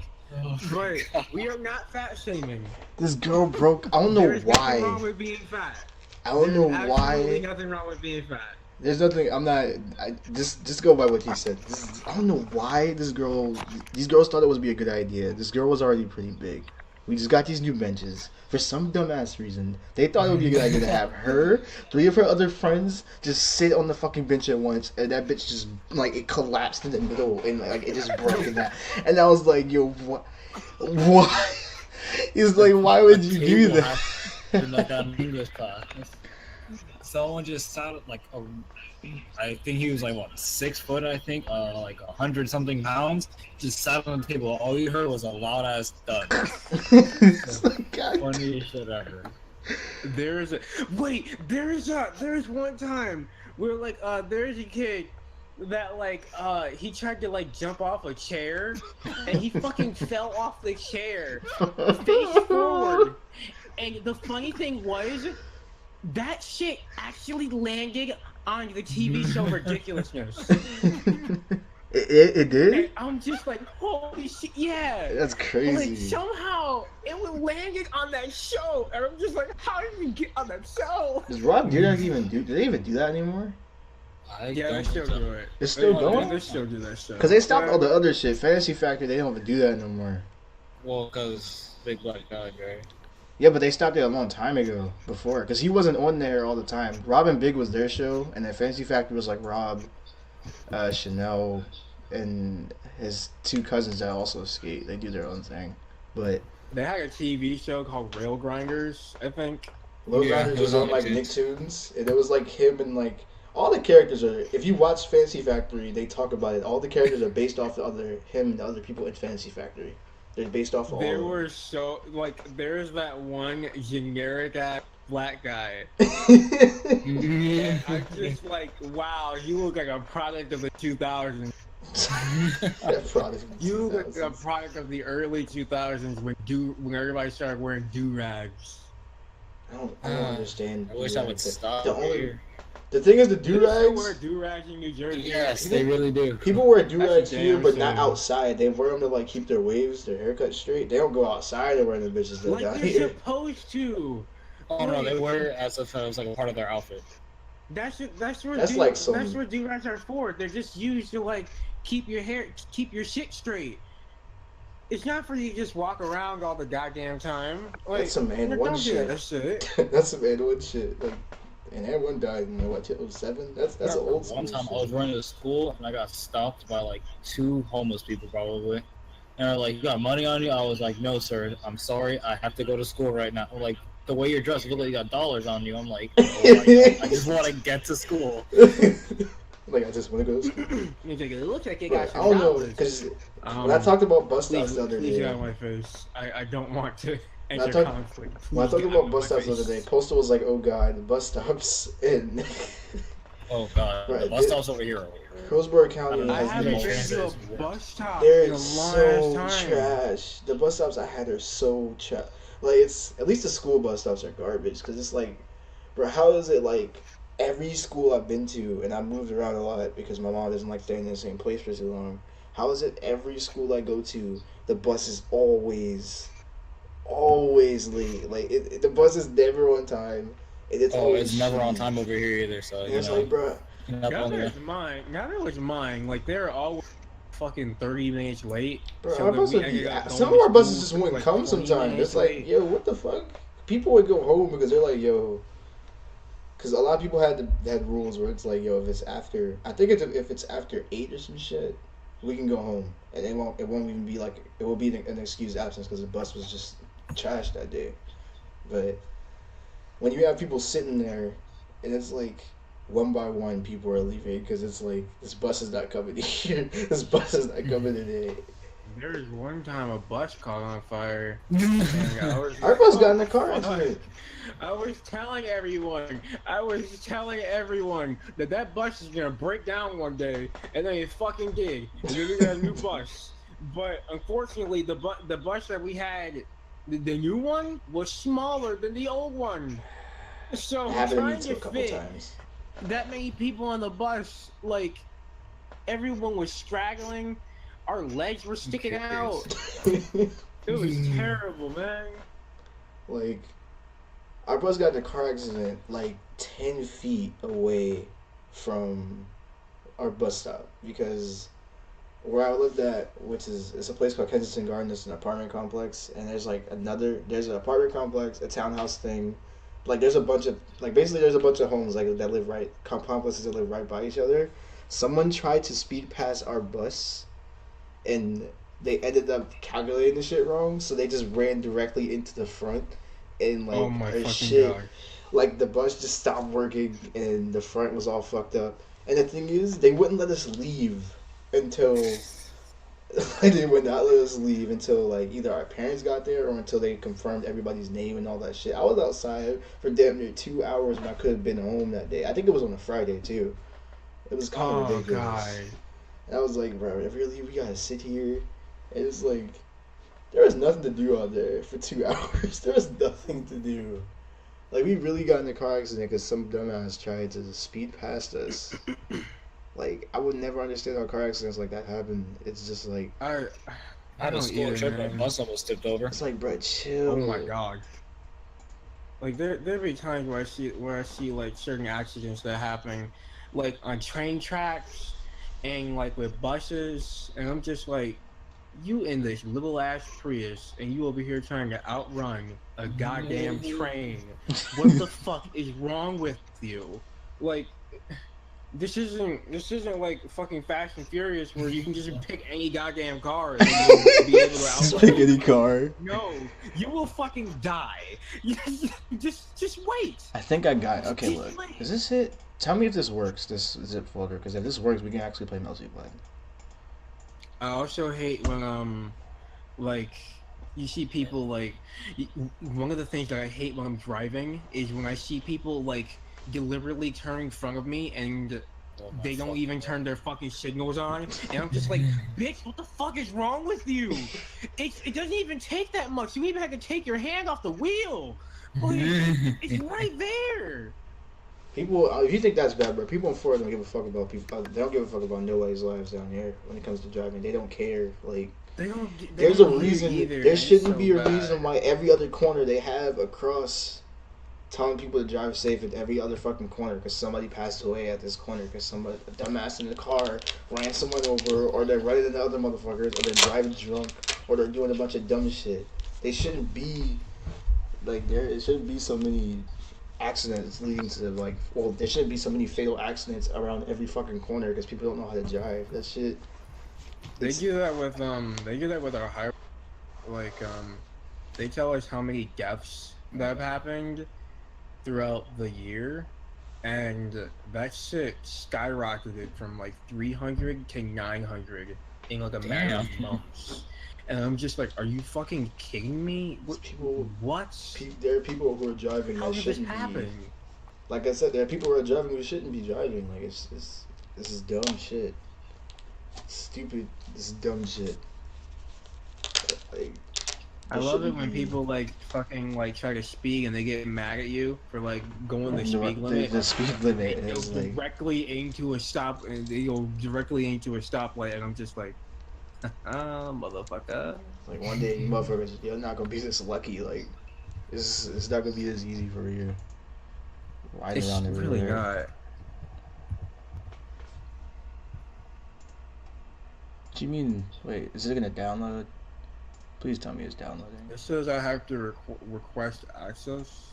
Speaker 2: But we are not fat shaming.
Speaker 1: This girl broke. I don't know
Speaker 2: There's nothing wrong
Speaker 1: why.
Speaker 2: with being fat.
Speaker 1: I don't know
Speaker 2: There's absolutely
Speaker 1: why.
Speaker 2: nothing wrong with being fat.
Speaker 1: There's nothing. I'm not. I just go by what he said. I don't know why these girls thought it would be a good idea. This girl was already pretty big. We just got these new benches. For some dumbass reason, they thought it would be a good idea to have her, 3 of her other friends, just sit on the fucking bench at once, and that bitch just, like, it collapsed in the middle, and, like, it just broke in that. And I was like, yo, what? What? He's like, why would you do that?
Speaker 3: In like an English class. Someone just sat like I think he was like what 6 foot, I think, like 100 something pounds. Just sat on the table. All you heard was a loud ass thud.
Speaker 1: It's like, God.
Speaker 3: Funniest shit ever.
Speaker 2: There's one time where like there's a kid that like he tried to like jump off a chair and he fucking fell off the chair face forward. And the funny thing was that shit actually landed on the TV show Ridiculousness.
Speaker 1: It did?
Speaker 2: And I'm just like, holy shit, yeah.
Speaker 1: That's
Speaker 2: Like
Speaker 1: crazy.
Speaker 2: somehow how it landed on that show, and I'm just like, how did we get on that show?
Speaker 1: Does Rob Dyrdek even do? Do they even do that anymore?
Speaker 2: Yeah, they still do it.
Speaker 1: It's still going?
Speaker 2: They still do that stuff.
Speaker 1: Because they stopped all the other shit. Fantasy Factory, they don't even do that no more.
Speaker 3: Well, because Big Black guy, right?
Speaker 1: Yeah, but they stopped it a long time ago before. Because he wasn't on there all the time. Rob and Big was their show, and then Fantasy Factory was like Rob, Chanel, and his two cousins that also skate. They do their own thing. But
Speaker 2: they had a TV show called Rail Grinders, I think.
Speaker 1: Rail Grinders was on like Nicktoons, and it was like him and like all the characters are. If you watch Fantasy Factory, they talk about it. All the characters are based off him and the other people in Fantasy Factory. They're based off of all.
Speaker 2: There were so like there's that one generic ass black guy. I'm just like, wow, you look like a product of the 2000s. You look like a product of the early 2000s when everybody started wearing do-rags.
Speaker 1: I don't understand.
Speaker 3: I wish I would stop
Speaker 1: The thing is, the do-rags...
Speaker 2: People wear do-rags in New Jersey.
Speaker 3: Yes, they really do.
Speaker 1: People wear do-rags here, but not outside. They wear them to, like, keep their waves, their haircut straight. They don't go outside and wear the bitches
Speaker 2: like
Speaker 1: down
Speaker 2: they're
Speaker 1: here.
Speaker 2: supposed to.
Speaker 3: Oh, no, they wear it as if it was, like, a part of their outfit.
Speaker 2: That's what do-rags are for. They're just used to, like, keep your shit straight. It's not for you to just walk around all the goddamn time. Like,
Speaker 1: that's some man one shit.
Speaker 2: That shit.
Speaker 1: That's some man one shit. Like, and everyone died in what, 2007? That's an old school.
Speaker 3: One time I was running to school and I got stopped by like 2 homeless people probably. And they're like, "You got money on you?" I was like, "No, sir. I'm sorry. I have to go to school right now." I'm like, "The way you're dressed, you look like you got dollars on you." I'm like, "Oh my God, I just want to get to school."
Speaker 1: Like, I just want to go to school.
Speaker 2: It looks like you got some
Speaker 1: I don't know,
Speaker 2: dollars.
Speaker 1: because when I talked about bus stops the other day...
Speaker 2: Please get out of my face. I don't want to enter conflict.
Speaker 1: When I talked about bus stops the other day, Postal was like, "Oh God, the bus stops in..."
Speaker 3: Oh God, right, the bus stops over here.
Speaker 1: Hillsborough County
Speaker 2: I
Speaker 1: has
Speaker 2: haven't
Speaker 1: the
Speaker 2: been
Speaker 1: most...
Speaker 2: to a bus stop
Speaker 1: They're
Speaker 2: in a long
Speaker 1: so
Speaker 2: time.
Speaker 1: trash. The bus stops I had are so trash. Like, it's... At least the school bus stops are garbage, because it's like... Bro, how is it like... Every school I've been to, and I've moved around a lot because my mom doesn't like staying in the same place for too long. How is it every school I go to, the bus is always late? Like, the bus is never on time, and it's always
Speaker 3: it's never on time over here either. So
Speaker 1: and it's like, bro,
Speaker 2: Neither was mine. Like, they're always fucking 30 minutes late.
Speaker 1: Bro,
Speaker 2: So
Speaker 1: some of our buses just wouldn't come sometimes. It's like, yo, what the fuck? People would go home because they're like, yo. Because a lot of people had rules where it's like, yo, if it's after, I think if it's after 8 or some shit, we can go home, and it won't even be like, it will be an excused absence because the bus was just trash that day. But when you have people sitting there, and it's like one by one people are leaving because it's like, this bus is not coming here, this bus is not coming today.
Speaker 2: There was one time a bus caught on fire.
Speaker 1: Our bus got in a car accident.
Speaker 2: I was telling everyone that bus is gonna break down one day, and then it fucking did. And then we got a new bus. But unfortunately, the bus that we had, the new one was smaller than the old one. So trying to fit that many people on the bus, like, everyone was straggling. Our legs were sticking out. It was terrible, man.
Speaker 1: Like, our bus got in a car accident like 10 feet away from our bus stop, because where I lived at, it's a place called Kensington Garden. It's an apartment complex, and there's an apartment complex, a townhouse thing. Like, there's a bunch of homes like that live right, complexes that live right by each other. Someone tried to speed past our bus, and they ended up calculating the shit wrong, so they just ran directly into the front, and like,
Speaker 2: oh my fucking God.
Speaker 1: Like, the bus just stopped working, and the front was all fucked up. And the thing is, they wouldn't let us leave until they would not let us leave until like either our parents got there or until they confirmed everybody's name and all that shit. I was outside for damn near 2 hours when I could have been home that day. I think it was on a Friday too. It was kind of ridiculous. God. And I was like, bro, if we leave, we gotta sit here. And it's like, there was nothing to do out there for 2 hours. There was nothing to do. Like, we really got in a car accident because some dumbass tried to speed past us. Like, I would never understand how car accidents like that happen. It's just like...
Speaker 3: I had a
Speaker 2: don't
Speaker 3: school
Speaker 2: either,
Speaker 3: trip where a
Speaker 2: man.
Speaker 3: bus almost tipped over.
Speaker 1: It's like, bro, chill.
Speaker 2: Oh my god. Like there be times where I see like certain accidents that happen, like on train tracks, and like with buses, and I'm just like, you in this little ass Prius, and you over here trying to outrun a goddamn train. What the fuck is wrong with you? Like, this isn't like fucking Fast and Furious where you can just pick any goddamn car and you'll be able to outrun
Speaker 1: Pick
Speaker 2: it.
Speaker 1: any car.
Speaker 2: No, you will fucking die. Just wait.
Speaker 1: I think I got. Okay,
Speaker 2: Just
Speaker 1: look.
Speaker 2: wait.
Speaker 1: Is this it? Tell me if this works. This zip folder, because if this works, we can actually play multiplayer.
Speaker 2: I also hate when like you see people like one of the things that I hate when I'm driving is when I see people like deliberately turn in front of me and
Speaker 3: Oh my
Speaker 2: they don't
Speaker 3: fucking
Speaker 2: even
Speaker 3: God.
Speaker 2: turn their fucking signals on, and I'm just like, bitch, what the fuck is wrong with you? It doesn't even take that much. You even have to take your hand off the wheel. Like, it's right there.
Speaker 1: People, if you think that's bad, bro, people in Florida don't give a fuck about people. They don't give a fuck about nobody's lives down here when it comes to driving. They don't care. Like,
Speaker 2: They don't. They
Speaker 1: there's a
Speaker 2: don't hear
Speaker 1: reason.
Speaker 2: either.
Speaker 1: There
Speaker 2: It's
Speaker 1: shouldn't
Speaker 2: so
Speaker 1: be a
Speaker 2: bad.
Speaker 1: reason why every other corner they have across telling people to drive safe at every other fucking corner because somebody passed away at this corner because somebody, a dumbass in the car, ran someone over, or they're running into other motherfuckers, or they're driving drunk, or they're doing a bunch of dumb shit. They shouldn't be like there. It shouldn't be so many accidents leading to like. Well, there shouldn't be so many fatal accidents around every fucking corner because people don't know how to drive. That shit.
Speaker 2: They
Speaker 1: it's-
Speaker 2: do that with They do that with our highway. Like they tell us how many deaths that have happened throughout the year, and that shit skyrocketed from like 300 to 900 in like a matter of
Speaker 3: Damn.
Speaker 2: months. And I'm just like, are you fucking kidding me? What?
Speaker 1: People-
Speaker 2: What?
Speaker 1: There are people who are driving
Speaker 2: How
Speaker 1: that
Speaker 2: did this
Speaker 1: shouldn't be.
Speaker 2: happen?
Speaker 1: Like I said, there are people who are driving who shouldn't be driving. Like this is dumb shit. Stupid. This is dumb shit. Like,
Speaker 2: I
Speaker 1: there
Speaker 2: love it
Speaker 1: shouldn't
Speaker 2: when
Speaker 1: be-
Speaker 2: people like fucking like try to speed and they get mad at you for like going the speed limit.
Speaker 1: The speed limit
Speaker 2: They
Speaker 1: is
Speaker 2: go
Speaker 1: like.
Speaker 2: directly into a stop, and they go directly into a stoplight, and I'm just like, motherfucker.
Speaker 1: Like one day, you motherfuckers, you're not gonna be this lucky. Like, it's not gonna be this easy for you. Riding
Speaker 2: It's
Speaker 1: around everywhere.
Speaker 2: really not.
Speaker 1: What do you mean? Wait, is it gonna download? Please tell me it's downloading.
Speaker 2: It says I have to request access.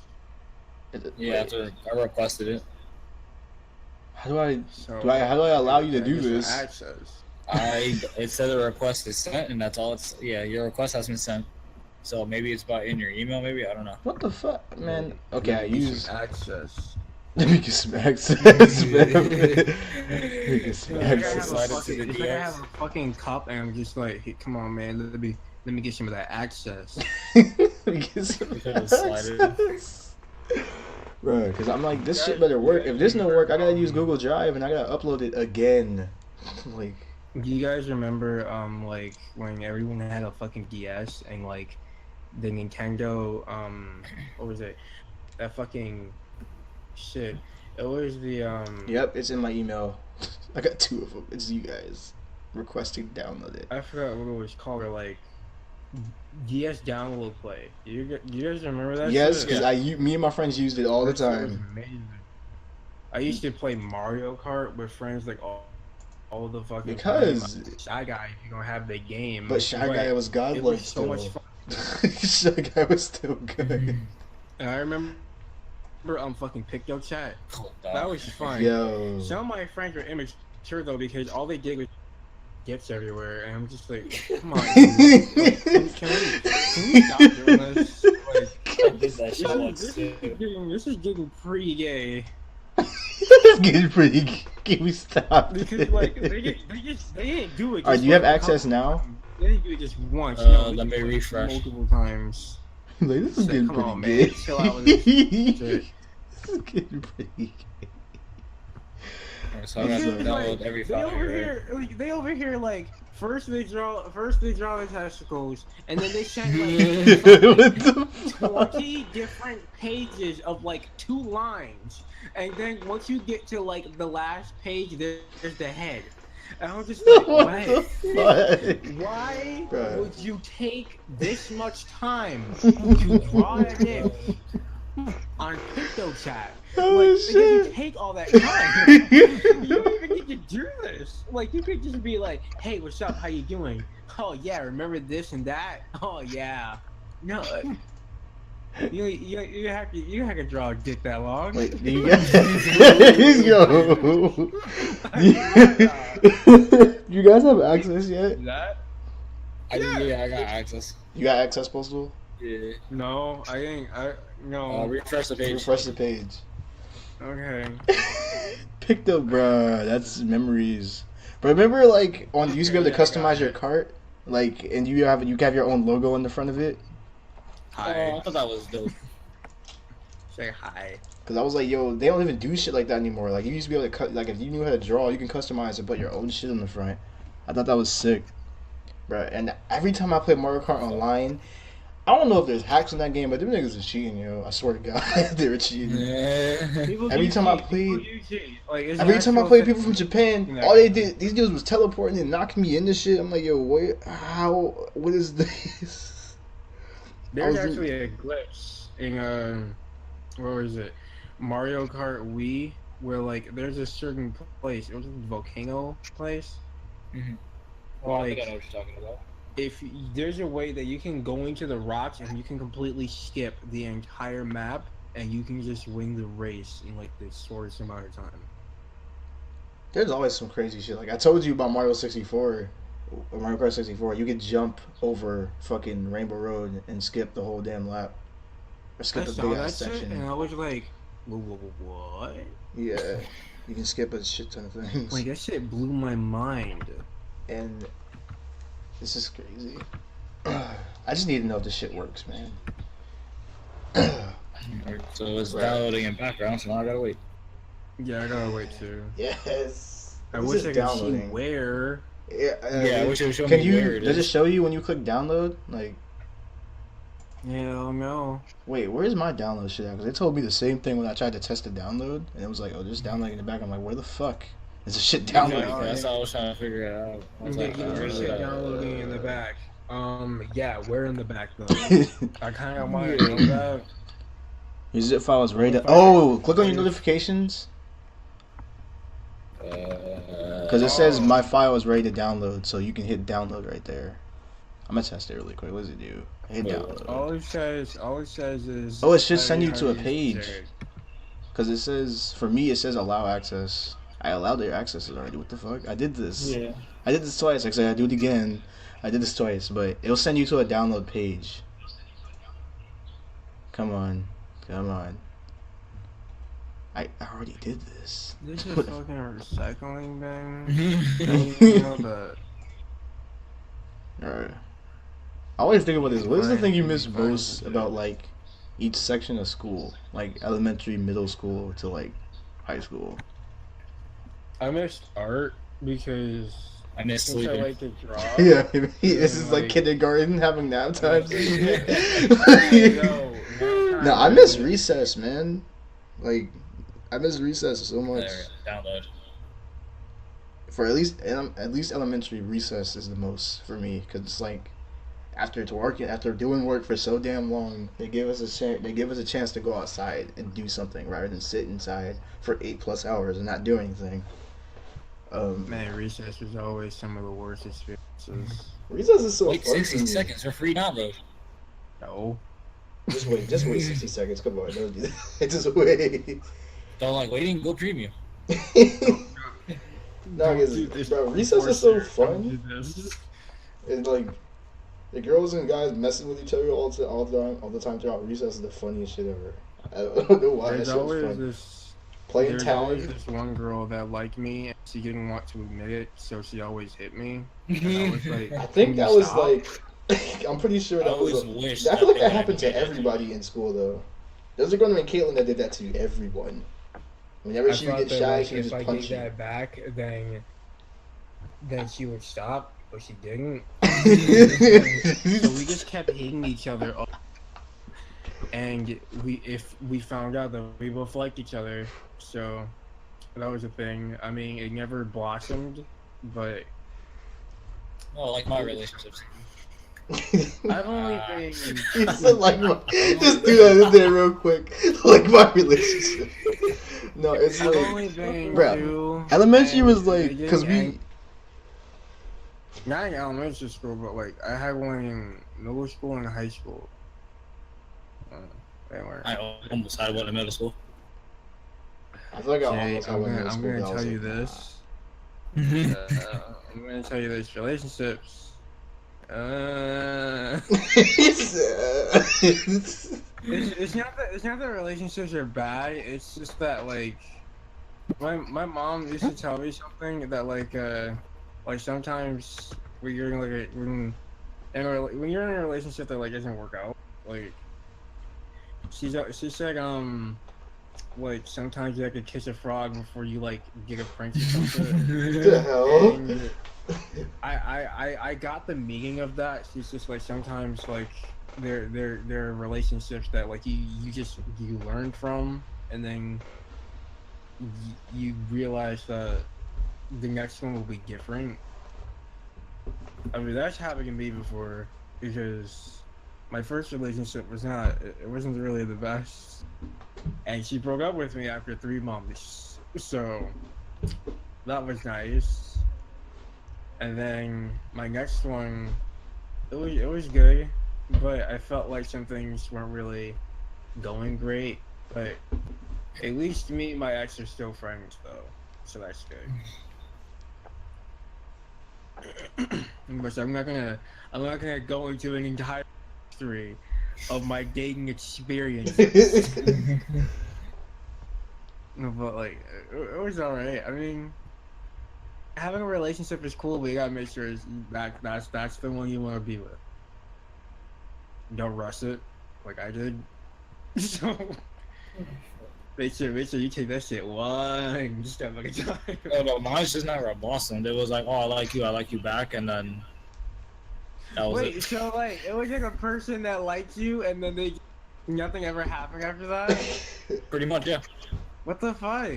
Speaker 3: Yeah,
Speaker 1: wait,
Speaker 3: after I requested it,
Speaker 1: how do I?
Speaker 2: So
Speaker 1: How do I allow you to do
Speaker 2: just
Speaker 1: this?
Speaker 2: Access.
Speaker 3: it said the request is sent, and that's all. It's your request has been sent. So maybe it's in your email. Maybe I don't know.
Speaker 1: What the fuck, man? Okay, I
Speaker 2: Let me get
Speaker 1: use.
Speaker 2: some access.
Speaker 1: Let me get some access, man. Let me get some
Speaker 2: It's like I
Speaker 3: Access.
Speaker 2: have a
Speaker 1: access.
Speaker 3: Slide into
Speaker 2: fucking,
Speaker 3: the
Speaker 2: it's like I
Speaker 3: DMs.
Speaker 2: have a fucking cup, and I'm just like, hey, come on, man, let me get some of that access.
Speaker 1: Let me get some
Speaker 3: You could've slided.
Speaker 1: access. Bro, because I'm like, this shit better work. If this don't work, I gotta use Google Drive and I gotta upload it again. Like,
Speaker 2: Do you guys remember, like, when everyone had a fucking DS and, like, the Nintendo, what was it? That fucking shit. It was the,
Speaker 1: yep, it's in my email. I got 2 of them. It's you guys requesting download it.
Speaker 2: I forgot what it was called, or, like, DS Download Play. Do you guys remember that
Speaker 1: Yes,
Speaker 2: shit?
Speaker 1: because me and my friends used it all the
Speaker 2: That shit was
Speaker 1: time.
Speaker 2: amazing. I used to play Mario Kart with friends, like, all the fucking
Speaker 1: Because-
Speaker 2: time. Shy Guy, if you're gonna have the game.
Speaker 1: But Shy Guy was
Speaker 2: It
Speaker 1: godlike
Speaker 2: was so
Speaker 1: still.
Speaker 2: much fun.
Speaker 1: Shy Guy was still good.
Speaker 2: And I remember fucking Picto Chat.
Speaker 3: Oh,
Speaker 2: That
Speaker 3: dog.
Speaker 2: was fun.
Speaker 1: Yo.
Speaker 2: Some of my friends were immature though because all they did was gifts everywhere, and I'm just like, come on, dude. Can we stop doing this? Like,
Speaker 3: I did that shit once
Speaker 2: this is
Speaker 3: too.
Speaker 2: getting pretty gay
Speaker 1: It's getting pretty. Can we stop?
Speaker 2: because like they didn't do it.
Speaker 1: Alright,
Speaker 2: just,
Speaker 1: do you have
Speaker 2: like, a
Speaker 1: access
Speaker 2: couple
Speaker 1: now?
Speaker 2: times. They didn't do it just once.
Speaker 3: Let
Speaker 2: they
Speaker 3: me
Speaker 2: did it, like,
Speaker 3: refresh.
Speaker 2: multiple times.
Speaker 1: Like, this is
Speaker 2: Say,
Speaker 1: getting
Speaker 2: come
Speaker 1: pretty
Speaker 2: on, man,
Speaker 1: gay.
Speaker 2: chill out with this shit.
Speaker 1: This is getting pretty gay.
Speaker 3: Alright, so I got to
Speaker 2: Because,
Speaker 3: download
Speaker 2: like,
Speaker 3: every
Speaker 2: they
Speaker 3: file.
Speaker 2: over
Speaker 3: Right?
Speaker 2: here, they over here like first they draw the testicles, and then they send like
Speaker 1: What the fuck?
Speaker 2: 20 different pages of like 2 lines, and then once you get to like the last page, there's the head. And I was just like,
Speaker 1: What
Speaker 2: what?
Speaker 1: the fuck?
Speaker 2: Why
Speaker 1: Bruh.
Speaker 2: would you take this much time to draw an image on CryptoChat?
Speaker 1: Oh,
Speaker 2: Like, it
Speaker 1: shit.
Speaker 2: doesn't take all that time. You don't even need to do this. Like, you could just be like, hey, what's up? How you doing? Oh, yeah, remember this and that? Oh, yeah. No. You have to draw a dick that long.
Speaker 1: Wait, do you guys? Yo. You guys have access yet?
Speaker 2: That?
Speaker 3: I got access.
Speaker 1: You got access, Postal?
Speaker 3: Yeah.
Speaker 2: No, I ain't. No.
Speaker 3: Refresh the page.
Speaker 1: Refresh the page.
Speaker 2: Okay.
Speaker 1: Picked up, bruh. That's memories. But remember, like, you used to be able to
Speaker 2: Yeah, I got
Speaker 1: customize your
Speaker 2: it.
Speaker 1: cart, like, and you have your own logo on the front of it.
Speaker 3: Oh, I thought that was dope.
Speaker 2: Say hi.
Speaker 1: Cause I was like, yo, they don't even do shit like that anymore. Like, you used to be able to cut, like, if you knew how to draw, you can customize and put your own shit on the front. I thought that was sick, bruh. And every time I play Mario Kart online, I don't know if there's hacks in that game, but them niggas is cheating, yo. I swear to God, they were cheating.
Speaker 3: Yeah.
Speaker 2: People
Speaker 1: Every
Speaker 2: do
Speaker 1: time I
Speaker 2: cheat.
Speaker 1: played-
Speaker 2: People do cheat. Like, it's
Speaker 1: Every time I
Speaker 2: actual
Speaker 1: played
Speaker 2: thing.
Speaker 1: people from Japan,
Speaker 2: Yeah.
Speaker 1: all they did, these dudes was teleporting and knocking me into shit. I'm like, yo, what is this?
Speaker 2: There's
Speaker 1: I was-
Speaker 2: actually a glitch in what was it? Mario Kart Wii, where like there's a certain place. It was a volcano place.
Speaker 3: Well, I
Speaker 2: Like,
Speaker 3: think I know what you're talking about.
Speaker 2: if there's a way that you can go into the rocks and you can completely skip the entire map and you can just win the race in like the shortest amount of time.
Speaker 1: There's always some crazy shit. Like I told you about Mario 64, Mario Kart 64. You could jump over fucking Rainbow Road and skip the whole damn lap, or
Speaker 2: I
Speaker 1: skip a
Speaker 2: saw
Speaker 1: big
Speaker 2: that
Speaker 1: ass
Speaker 2: shit and
Speaker 1: section.
Speaker 2: I was like, what?
Speaker 1: Yeah, you can skip a shit ton of things.
Speaker 2: Like that shit blew my mind.
Speaker 1: And this is crazy. I just need to know if this shit works, man.
Speaker 3: So it's
Speaker 1: Right.
Speaker 3: downloading in background, so now I gotta wait.
Speaker 2: Yeah, I gotta wait too.
Speaker 1: Yes.
Speaker 2: I
Speaker 1: This
Speaker 2: wish
Speaker 1: is
Speaker 2: I could see where.
Speaker 1: Yeah,
Speaker 3: Yeah, I wish it would show
Speaker 1: Can
Speaker 3: me
Speaker 1: you?
Speaker 3: where it
Speaker 1: Does it
Speaker 3: is.
Speaker 1: show you when you click download? Like,
Speaker 2: Hell no.
Speaker 1: wait, where's my download shit at? Because they told me the same thing when I tried to test the download, and it was like, oh, just downloading in the back. I'm like, where the fuck is the shit downloading?
Speaker 3: Exactly, that's how I was trying to figure it out. I was like,
Speaker 2: There's shit downloading in the back. Yeah, where in the back though? I kind of want to know that.
Speaker 1: Your zip file is ready to. Oh, click on your notifications because it says my file is ready to download, so you can hit download right there. I'm gonna test it really quick. What does it do? Hit
Speaker 3: Wait,
Speaker 1: download.
Speaker 2: All it says is.
Speaker 1: Oh, it should send you
Speaker 2: how
Speaker 1: to a
Speaker 2: use
Speaker 1: page.
Speaker 2: it.
Speaker 1: Because it says, for me, it says allow access. I allowed their access already. What the fuck? I did this.
Speaker 3: Yeah.
Speaker 1: I did this twice. Actually, I do it again. I did this twice, but it'll send you to a download page. Come on. Come on. I already did this.
Speaker 2: This is fucking recycling thing. You know the.
Speaker 1: Alright. I always think about this. What is the thing you miss most about, like, each section of school? Like, elementary, middle school to, like, high school.
Speaker 2: I missed art because
Speaker 3: I miss
Speaker 2: since I
Speaker 3: sleeping.
Speaker 2: like to draw.
Speaker 1: Yeah, this is like
Speaker 2: like-
Speaker 1: kindergarten having nap times and shit.
Speaker 2: No,
Speaker 1: No, I miss recess, man. Like, I miss recess so much.
Speaker 3: There, download.
Speaker 1: For at least elementary, recess is the most for me because it's like after doing work for so damn long, they give us a chance. They give us a chance to go outside and do something rather than sit inside for 8+ hours and not do anything.
Speaker 2: Man, recess was always some of the worst experiences.
Speaker 1: Recess is so
Speaker 3: Wait
Speaker 1: fun
Speaker 3: 60
Speaker 1: to me.
Speaker 3: seconds for free download.
Speaker 2: No.
Speaker 1: Just wait 60 seconds. Come on, don't do that. Just wait.
Speaker 3: Don't like waiting, go premium.
Speaker 1: No, because bro, recess is so fun. And like the girls and guys messing with each other all the time throughout recess is the funniest shit ever. I don't know why.
Speaker 2: There's
Speaker 1: That shit
Speaker 2: always
Speaker 1: was fun.
Speaker 2: this.
Speaker 1: Playing
Speaker 2: There's always
Speaker 1: tag.
Speaker 2: this one girl that liked me, and she didn't want to admit it, so she always hit me. And I was like,
Speaker 1: I think
Speaker 2: "Can
Speaker 1: that
Speaker 2: you
Speaker 1: was
Speaker 2: stop?"
Speaker 1: like. I'm pretty sure
Speaker 3: I
Speaker 1: that was.
Speaker 3: always wish
Speaker 1: I feel like
Speaker 3: that
Speaker 1: that
Speaker 3: they
Speaker 1: happened to
Speaker 3: would admit it.
Speaker 1: everybody in school though. There's a girl named Caitlin that did that to everyone. Whenever
Speaker 2: I
Speaker 1: she would
Speaker 2: thought
Speaker 1: get
Speaker 2: that,
Speaker 1: shy,
Speaker 2: like,
Speaker 1: she would
Speaker 2: if
Speaker 1: just
Speaker 2: I
Speaker 1: punch
Speaker 2: gave
Speaker 1: you.
Speaker 2: that back, then she would stop, but she didn't. So we just kept hitting each other up. And if we found out that we both liked each other, so that was a thing. I mean, it never blossomed, but
Speaker 3: Oh, like my relationships.
Speaker 2: I've only been.
Speaker 1: He said like my, just do that in there real quick. Like my relationship. No, it's
Speaker 2: I've
Speaker 1: like
Speaker 2: only been
Speaker 1: bruh,
Speaker 2: to
Speaker 1: elementary was
Speaker 2: and
Speaker 1: like
Speaker 2: beginning
Speaker 1: because we
Speaker 2: and- not in elementary school, but like I had one in middle school and high school. They weren't.
Speaker 3: I almost had one in middle school.
Speaker 1: I feel like I
Speaker 2: Jay,
Speaker 1: almost had
Speaker 2: I'm
Speaker 1: one in
Speaker 2: gonna,
Speaker 1: middle
Speaker 2: I'm
Speaker 1: school.
Speaker 2: gonna
Speaker 1: but I was
Speaker 2: tell you
Speaker 1: like, nah.
Speaker 2: this. I'm gonna tell you this. Relationships. It's not that relationships are bad. It's just that like my mom used to tell me something that like sometimes when you're in like when you're in a relationship that like doesn't work out, like she said like sometimes you have to kiss a frog before you like get a prince or something.
Speaker 1: the hell?
Speaker 2: And I got the meaning of that. It's just like sometimes like there are relationships that like you learn from, and then you realize that the next one will be different. I mean that's happened to me before because my first relationship it wasn't really the best, and she broke up with me after 3 months. So that was nice. And then my next one, it was good, but I felt like some things weren't really going great. But at least me and my ex are still friends though, so that's good. But I'm not gonna go into an entire history of my dating experience. No, but like it was alright. I mean, having a relationship is cool, but you gotta make sure that's the one you want to be with. Don't rush it, like I did. So make sure you take that shit one step at a time.
Speaker 3: No, mine's just never blossomed. It was like, oh, I like you back, and then that was
Speaker 2: Wait,
Speaker 3: it.
Speaker 2: so like it was like a person that liked you, and then nothing ever happened after that.
Speaker 3: Pretty much, yeah.
Speaker 2: What the fuck?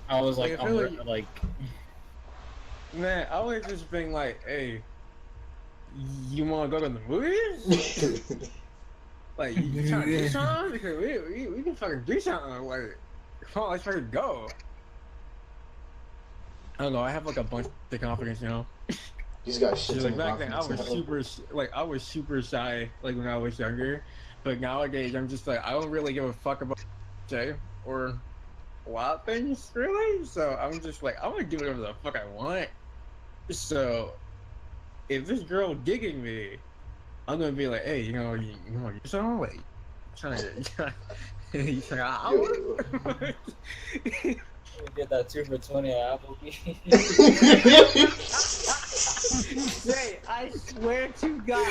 Speaker 3: I was like,
Speaker 2: Like, I feel
Speaker 3: I'm like,
Speaker 2: Man, I was just being like, hey, you want to go to the movies? Like, you trying to do something? Because we can fucking do something. Like, come on, let's fucking go. I don't know. I have like a bunch of confidence, you know.
Speaker 1: He's got shit.
Speaker 2: Like back then, I was super shy, like when I was younger. But nowadays, I'm just like, I don't really give a fuck about say or a lot of things, really. So I'm just like, I'm gonna do whatever the fuck I want. So if this girl digging me, I'm gonna be like, hey, you know, you something like trying to
Speaker 3: we get that 2 for $20 at Applebee's.
Speaker 2: Hey, I swear to God,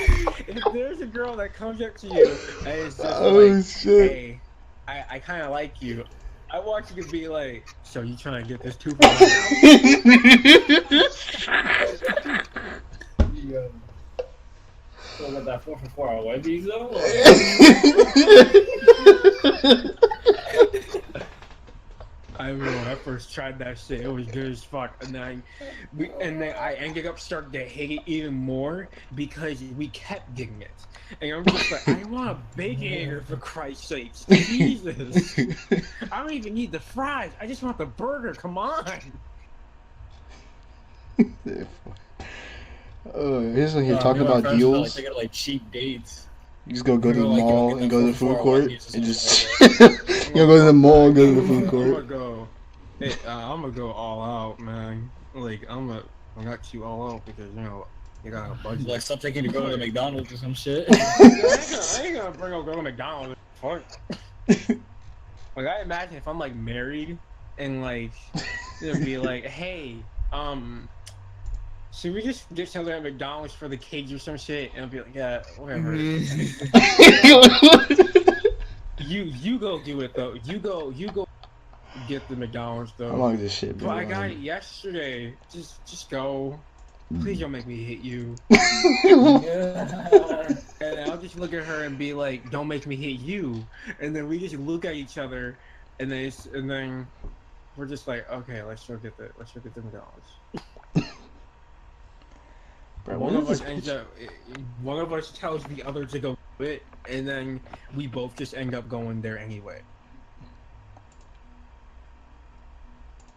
Speaker 2: if there's a girl that comes up to you and is just
Speaker 1: Oh,
Speaker 2: like,
Speaker 1: shit.
Speaker 2: hey, I kind of like you, I want you to be like, so you trying to get this 2 for $1?
Speaker 3: So with that 4 for $4 Wendy's though?
Speaker 2: I remember when I first tried that shit, it was good as fuck, and then I ended up starting to hate it even more because we kept getting it, and I'm just like, I want a Baconator for Christ's sakes, Jesus! I don't even need the fries, I just want the burger. Come on.
Speaker 1: Oh, here's when you're talking
Speaker 3: me and my
Speaker 1: about
Speaker 3: friends were,
Speaker 1: deals.
Speaker 3: like, they get like cheap dates.
Speaker 1: You just go to the
Speaker 3: We were like, yo,
Speaker 1: mall
Speaker 3: get
Speaker 1: and
Speaker 3: that
Speaker 1: go to the
Speaker 3: 4
Speaker 1: food
Speaker 3: for
Speaker 1: court
Speaker 3: Wendy's or
Speaker 1: and just
Speaker 3: something
Speaker 1: you go to the mall and go to the food
Speaker 2: I'm
Speaker 1: court.
Speaker 2: gonna go. Hey, I'm gonna go all out, man. Like I got you all out because you know you got a budget.
Speaker 3: Like, stop taking the girl to McDonald's or some shit.
Speaker 2: I ain't gonna bring a girl to McDonald's. Fuck. Like I imagine if I'm like married and like it'd be like, hey, should we just get something at McDonald's for the kids or some shit? And I'll be like, yeah, whatever. You go do it though. You go get the McDonald's though.
Speaker 1: How long is this shit been
Speaker 2: But I got
Speaker 1: going?
Speaker 2: it yesterday. Just go. Please don't make me hit you. And I'll just look at her and be like, "Don't make me hit you." And then we just look at each other, and then we're just like, "Okay, let's go get the McDonald's."
Speaker 1: Bro,
Speaker 2: one
Speaker 1: what
Speaker 2: of
Speaker 1: is
Speaker 2: us
Speaker 1: this
Speaker 2: ends
Speaker 1: bitch?
Speaker 2: up, one of us tells the other to go do it, and then we both just end up going there anyway.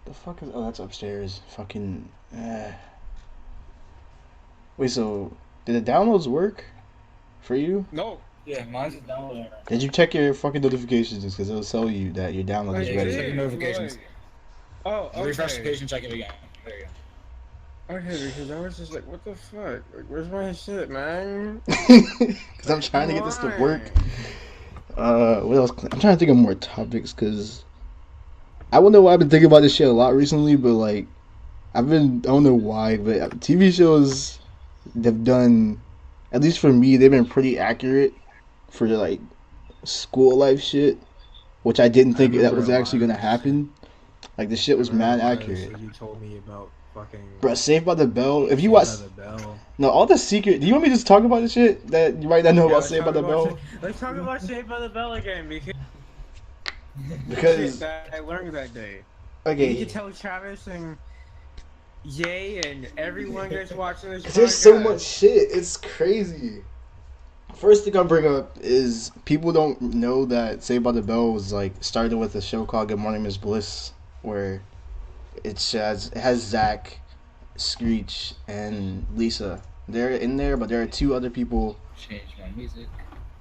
Speaker 1: The fuck is? Oh, that's upstairs. Fucking. Wait, so did the downloads work for you?
Speaker 2: No,
Speaker 3: Yeah, mine's downloading.
Speaker 1: Did you check your fucking notifications? Because it'll tell you that your download
Speaker 2: I
Speaker 1: is
Speaker 3: Yeah,
Speaker 1: ready.
Speaker 3: check your
Speaker 2: did,
Speaker 3: notifications.
Speaker 2: like- Oh, okay.
Speaker 3: Refresh the page and check it again. There you
Speaker 2: Okay, because I was just like, what the fuck? Like, where's my shit, man?
Speaker 1: Because I'm trying to get this to
Speaker 2: Why?
Speaker 1: work. What else? I'm trying to think of more topics because I don't know why I've been thinking about this shit a lot recently, but like I don't know why, but TV shows they've done, at least for me, they've been pretty accurate for like school life shit, which I didn't think that
Speaker 2: remember
Speaker 1: was
Speaker 2: a lot
Speaker 1: actually
Speaker 2: of
Speaker 1: gonna
Speaker 2: this
Speaker 1: happen. Like the shit was
Speaker 2: I remember
Speaker 1: mad
Speaker 2: a lot of this
Speaker 1: accurate.
Speaker 2: shit You told me about fucking.
Speaker 1: Bro, Saved by the Bell. If you
Speaker 2: Saved
Speaker 1: watch,
Speaker 2: by the Bell.
Speaker 1: no, all the secret. Do you want me to just talk about the shit that you might not know
Speaker 2: Yeah,
Speaker 1: about
Speaker 2: let's
Speaker 1: Saved by
Speaker 2: talk
Speaker 1: the
Speaker 2: about
Speaker 1: Bell?
Speaker 2: Let's talk about Saved by the Bell again because
Speaker 1: Because
Speaker 2: shit that I learned that day. You
Speaker 1: okay,
Speaker 2: can tell Travis and Jay and everyone that's watching this.
Speaker 1: there's so
Speaker 2: podcast.
Speaker 1: much shit. It's crazy. First thing I'll bring up is people don't know that Saved by the Bell was like started with a show called Good Morning Miss Bliss, where it has Zach, Screech, and Lisa. They're in there, but there are two other people.
Speaker 3: Change my music.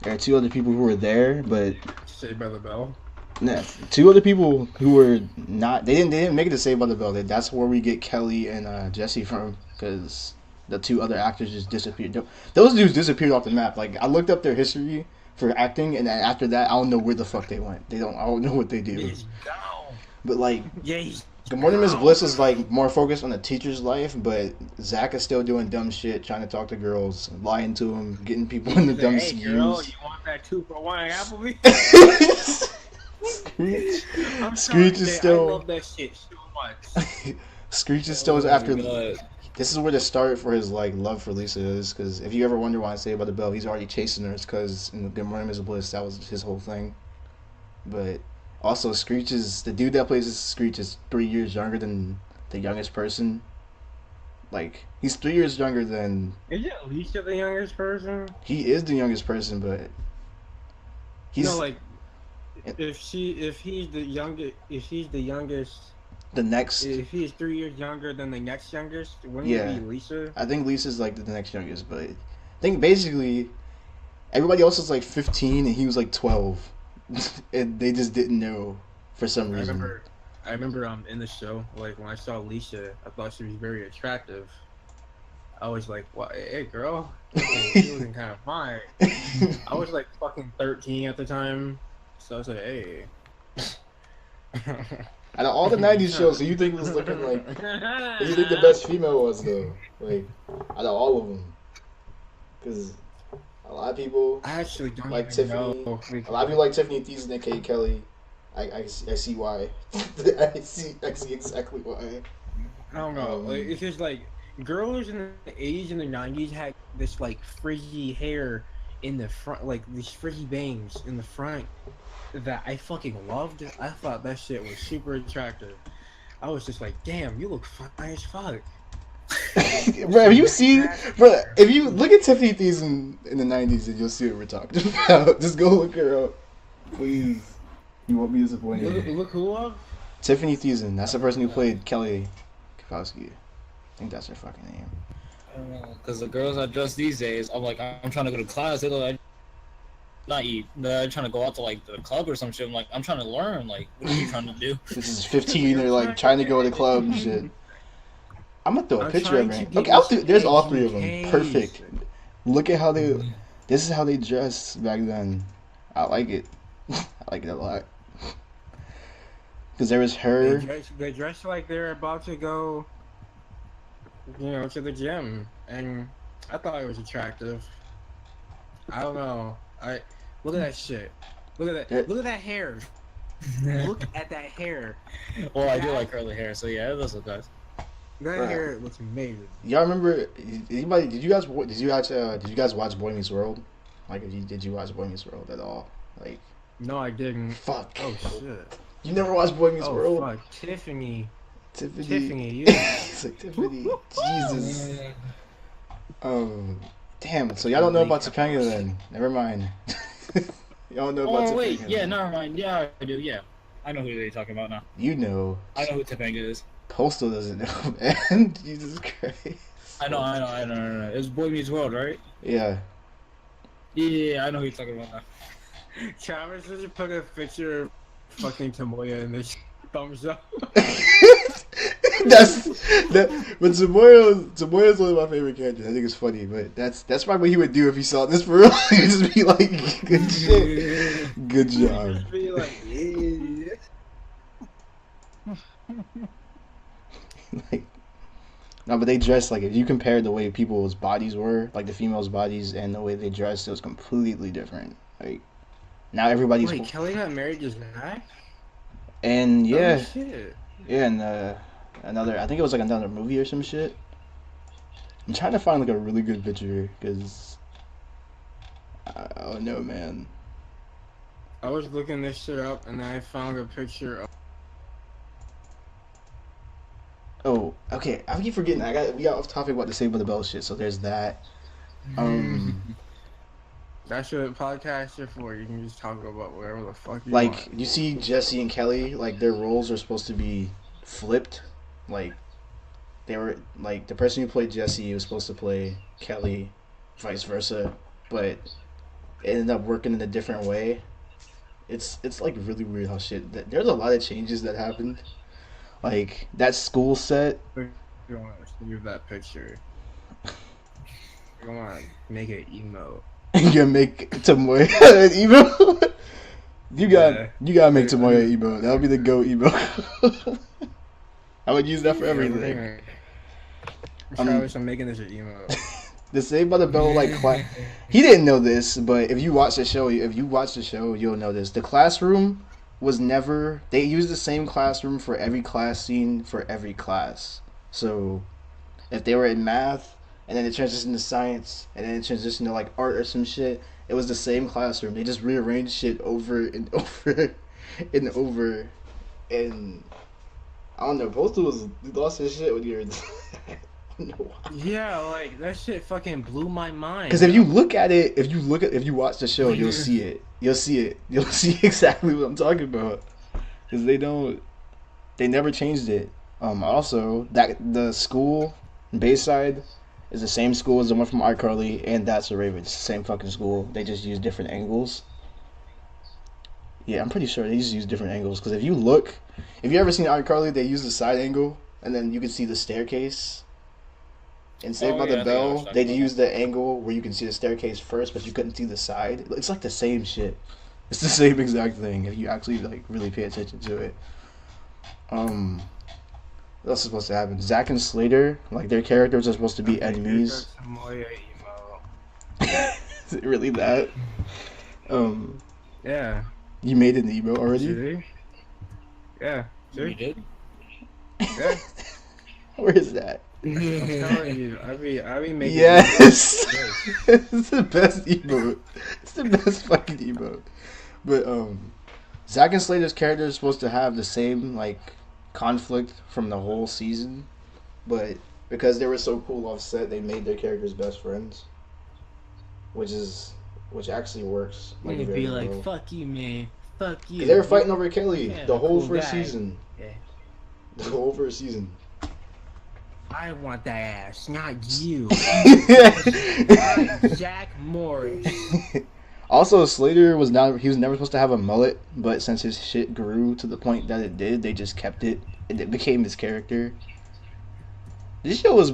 Speaker 1: There are two other people who were there, but
Speaker 2: Saved by the Bell.
Speaker 1: nah, two other people who were not. They didn't make it to Saved by the Bell. That's where we get Kelly and Jesse from, because the two other actors just disappeared. Those dudes disappeared off the map. Like I looked up their history for acting, and then after that, I don't know where the fuck they went. I don't know what they do.
Speaker 2: He's down.
Speaker 1: But like,
Speaker 2: Yeah, he's
Speaker 1: Good Morning Miss Bliss is like more focused on the teacher's life, but Zach is still doing dumb shit, trying to talk to girls, lying to them, getting people into dumb
Speaker 2: hey, girl,
Speaker 1: schemes.
Speaker 2: you want that 2-for-1 at Applebee's?
Speaker 1: Screech,
Speaker 2: I'm
Speaker 1: Screech
Speaker 2: sorry,
Speaker 1: is
Speaker 2: Jay,
Speaker 1: still.
Speaker 2: I love that shit so much.
Speaker 1: Screech is still after.
Speaker 3: God.
Speaker 1: This is where the start for his like love for Lisa is, because if you ever wonder why I say about the Bell, he's already chasing her. It's because in Good Morning Miss Bliss, that was his whole thing. But also, Screech is the dude that plays Screech is 3 years younger than the youngest person. Like he's 3 years younger than
Speaker 2: Is it Alicia the youngest person?
Speaker 1: he is the youngest person, but he's
Speaker 2: No, like if he's the youngest,
Speaker 1: the next.
Speaker 2: if he's 3 years younger than the next youngest, wouldn't
Speaker 1: Yeah.
Speaker 2: it be Lisa?
Speaker 1: I think Lisa's like the next youngest, but I think basically everybody else was like 15 and he was like 12, and they just didn't know for some reason.
Speaker 2: I remember in the show, like when I saw Alicia, I thought she was very attractive. I was like, "What? Hey, girl, she looking kind of fine." I was like fucking 13 at the time, so I was like, "Hey."
Speaker 1: Out of all the 90s shows, so you think it was looking like who you think the best female was though? Like out of all of them, because a lot of people
Speaker 2: I actually don't
Speaker 1: like
Speaker 2: even
Speaker 1: Tiffany.
Speaker 2: know.
Speaker 1: A lot of people like Tiffany Thiessen and Kate Kelly. I see why. I see exactly why.
Speaker 2: I don't know. Like, it's just like girls in the 80s and the 90s had this like frizzy hair in the front, like these frizzy bangs in the front that I fucking loved. I thought that shit was super attractive. I was just like, damn, you look fine as fuck.
Speaker 1: Bro, have you seen? Bro, if you look at Tiffany Thiessen in the 90s, and you'll see what we're talking about. Just go look her up, please. You won't be disappointed.
Speaker 2: Look who up?
Speaker 1: Tiffany Thiessen. That's the person who played Kelly Kapowski. I think that's her fucking name.
Speaker 3: I don't know, because the girls I dress these days, I'm like, I'm trying to go to class. They're like, not eat. They're trying to go out to like the club or some shit. I'm like, I'm trying to learn. Like, what are you trying to do?
Speaker 1: This is 15. They're like trying to go to the club and shit. I'm gonna throw a
Speaker 2: I'm
Speaker 1: picture of
Speaker 2: trying
Speaker 1: her.
Speaker 2: to
Speaker 1: Okay,
Speaker 2: get
Speaker 1: there's all
Speaker 2: this
Speaker 1: 3 of them.
Speaker 2: case.
Speaker 1: Perfect. Look at how they. This is how they dressed back then. I like it. I like it a lot. Because there was her.
Speaker 2: They dress like they're about to go, to the gym, and I thought it was attractive. I don't know. Look at that shit. Look at that. Look at that hair. Look at that hair.
Speaker 3: Well, I do like curly hair, so yeah, it does look nice.
Speaker 2: That
Speaker 1: Bruh.
Speaker 2: hair looks amazing.
Speaker 1: Y'all remember? Anybody? Did you guys watch Boy Meets World? Like, did you watch Boy Meets World at all? Like,
Speaker 2: No, I didn't.
Speaker 1: fuck.
Speaker 2: Oh shit.
Speaker 1: You never watched Boy Meets
Speaker 2: Oh
Speaker 1: World?
Speaker 2: fuck. Tiffany.
Speaker 1: Tiffany.
Speaker 2: Tiffany, you.
Speaker 1: It's like Tiffany. Jesus. Damn. So y'all don't know about Topanga then? Never mind. Y'all don't know about Topanga.
Speaker 3: Oh wait, yeah,
Speaker 1: then.
Speaker 3: never mind. Yeah, I do. Yeah, I know who they're talking about now.
Speaker 1: You know.
Speaker 3: I know who Topanga is.
Speaker 1: Postal doesn't know, man. Jesus Christ.
Speaker 3: I know. It was Boy Meets World, right?
Speaker 1: Yeah.
Speaker 3: Yeah, I know who you're talking about now.
Speaker 2: Travis just put a picture of fucking Tomoya in this thumbs up.
Speaker 1: That's that. But Tomoya's one of my favorite characters. I think it's funny, but that's probably what he would do if he saw this for real. He'd just be like, "Good shit, good job."
Speaker 2: Just be like, yeah.
Speaker 1: Like, no, but they dressed like if you compared the way people's bodies were, like the females' bodies, and the way they dressed, it was completely different. Like now everybody's
Speaker 2: Wait, Kelly got married to Zach?
Speaker 1: and yeah,
Speaker 2: Oh, shit.
Speaker 1: yeah, and another. I think it was like another movie or some shit. I'm trying to find like a really good picture because I don't know, man.
Speaker 2: I was looking this shit up and then I found a picture of.
Speaker 1: Oh, okay. I keep forgetting. We got off topic about the Saved by the Bell shit. So there's that.
Speaker 2: That's what podcasts are for. You can just talk about whatever the fuck you
Speaker 1: Like
Speaker 2: want.
Speaker 1: you see Jesse and Kelly, like their roles are supposed to be flipped. Like they were like the person who played Jesse was supposed to play Kelly, vice versa, but it ended up working in a different way. It's like really weird how there's a lot of changes that happened. Like that school set.
Speaker 2: You don't want to save that picture. You don't want to make it emote.
Speaker 1: You gotta make Tomoya an emo. You gotta make Tomoya emo. That would be the go emo. I would use that for everything.
Speaker 2: Travis, I'm making this an emote.
Speaker 1: The Saved by the Bell he didn't know this, but if you watch the show, you'll know this. The classroom was never. They used the same classroom for every class scene for every class. So if they were in math, and then it transitioned to science, and then it transitioned to like art or some shit, it was the same classroom. They just rearranged shit over and over and over. And I don't know. Postal was lost his shit when you're. I don't know why.
Speaker 2: Yeah, like that shit fucking blew my mind.
Speaker 1: Because if you look at it, if you watch the show, you'll see it. You'll see exactly what I'm talking about. Because they never changed it. Also, that the school, Bayside, is the same school as the one from iCarly, and That's the Raven. It's the same fucking school. They just use different angles. Yeah, I'm pretty sure they just use different angles. Because if you ever seen iCarly, they use the side angle, and then you can see the staircase. In Saved by the Bell, they use the angle where you can see the staircase first, but you couldn't see the side. It's like the same shit. It's the same exact thing if you actually like really pay attention to it. What else is supposed to happen? Zack and Slater, like their characters are supposed to be enemies.
Speaker 2: Tomoya emo.
Speaker 1: Is it really that?
Speaker 2: Yeah.
Speaker 1: You made an emo already?
Speaker 2: See? Yeah.
Speaker 3: You
Speaker 2: See?
Speaker 3: did?
Speaker 2: Yeah.
Speaker 1: Where is that?
Speaker 2: I'm telling you, I be making.
Speaker 1: Yes, it's the best emote. It's the best fucking emote. But Zack and Slater's character is supposed to have the same like conflict from the whole season, but because they were so cool off set, they made their characters best friends, which actually works.
Speaker 2: Like,
Speaker 1: Like,
Speaker 2: be
Speaker 1: very
Speaker 2: like,
Speaker 1: well.
Speaker 2: fuck you, man. Fuck you.
Speaker 1: They were fighting over Kelly
Speaker 2: Yeah,
Speaker 1: the whole
Speaker 2: cool
Speaker 1: first
Speaker 2: guy.
Speaker 1: season.
Speaker 2: Yeah.
Speaker 1: The whole first season.
Speaker 2: I want that ass, not you. Jack Morris.
Speaker 1: Also, Slater was never supposed to have a mullet, but since his shit grew to the point that it did, they just kept it, and it became his character. This show was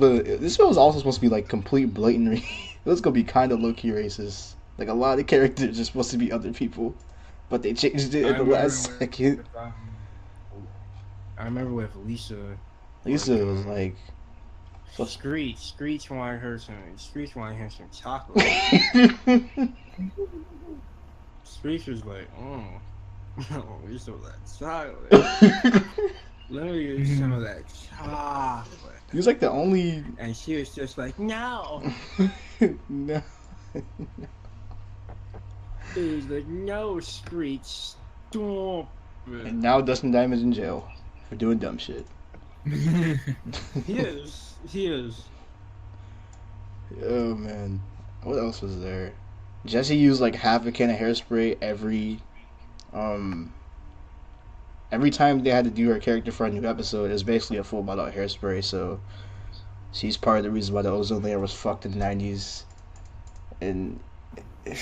Speaker 1: also supposed to be like complete blatantly. It was gonna be kind of low key racist. Like a lot of characters are supposed to be other people, but they changed it in the last second.
Speaker 2: I remember with Lisa.
Speaker 1: Lisa was like,
Speaker 2: Screech wanted him some chocolate. Screech was like, Lisa was like, chocolate. Let me get some of that chocolate.
Speaker 1: he was like the only.
Speaker 2: And she was just like, no.
Speaker 1: No.
Speaker 2: He was like, no, Screech, stop
Speaker 1: And
Speaker 2: it.
Speaker 1: now Dustin Diamond's in jail for doing dumb shit.
Speaker 2: He is.
Speaker 1: Oh man, what else was there? Jesse used like half a can of hairspray um every time they had to do her character for a new episode. It was basically a full bottle of hairspray. So she's part of the reason why the ozone layer was fucked in the '90s, and
Speaker 3: I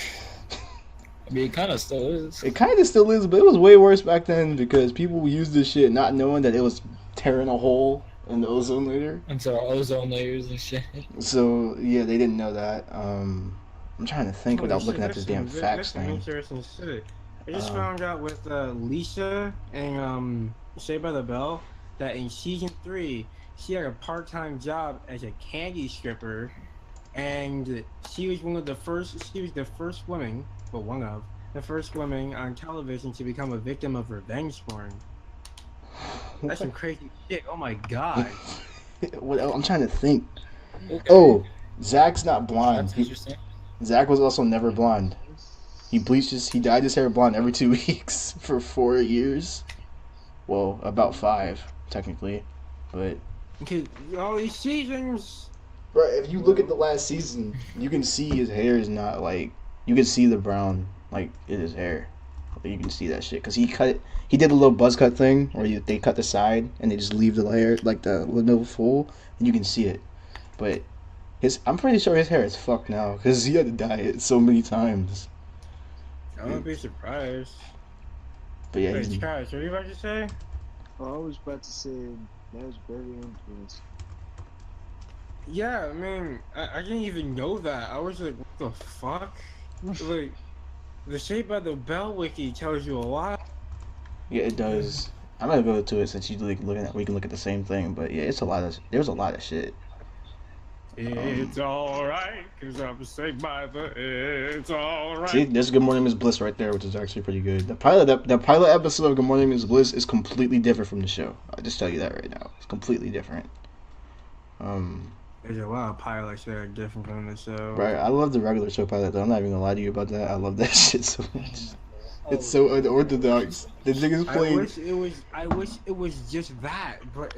Speaker 3: mean, it kind of still is.
Speaker 1: it kind of still is, but it was way worse back then because people used this shit not knowing that it was tearing a hole in the ozone layer.
Speaker 3: Into our ozone layers and shit.
Speaker 1: So yeah, they didn't know that. I'm trying to think without looking at this damn
Speaker 2: That's
Speaker 1: facts
Speaker 2: some
Speaker 1: thing.
Speaker 2: interesting shit. I just
Speaker 1: Um,
Speaker 2: found out with Lisa and Saved by the Bell that in season 3 she had a part-time job as a candy stripper, and she was one of the first. She was the first woman, well, one of the first women on television to become a victim of revenge porn. That's some crazy shit. Oh my god.
Speaker 1: What else? I'm trying to think.
Speaker 3: Okay.
Speaker 1: Oh, Zach's not blonde.
Speaker 3: That's interesting.
Speaker 1: Zach was also never blonde. He dyed his hair blonde every 2 weeks for 4 years. Well, about 5, technically. But,
Speaker 2: Because all these seasons.
Speaker 1: right, if you look at the last season, you can see his hair is not like, you can see the brown, like, in his hair. You can see that shit. Because he did a little buzz cut thing where they cut the side and they just leave the hair, like, the middle full, and you can see it. But, I'm pretty sure his hair is fucked now because he had to dye it so many times.
Speaker 2: I wouldn't be surprised.
Speaker 1: But yeah,
Speaker 2: Wait,
Speaker 1: he's,
Speaker 2: Travis, what are you about to say?
Speaker 4: Oh, I was about to say that was very influenced.
Speaker 2: Yeah, I mean, I didn't even know that. I was like, what the fuck? Like, the Saved by the Bell wiki tells you a lot.
Speaker 1: yeah, it does. I'm gonna go to it since you like looking at we can look at the same thing. But yeah, there's a lot of shit.
Speaker 2: It's alright, cause I'm saved by the. It's alright.
Speaker 1: See, there's Good Morning Miss Bliss right there, which is actually pretty good. The pilot episode of Good Morning Miss Bliss is completely different from the show. I'll just tell you that right now. It's completely different.
Speaker 2: There's a lot of pilots that are different from the show.
Speaker 1: Right. I love the regular show pilot though. I'm not even gonna lie to you about that. I love that shit so much. It's so unorthodox. The niggas
Speaker 2: I
Speaker 1: playing.
Speaker 2: wish it was just that, but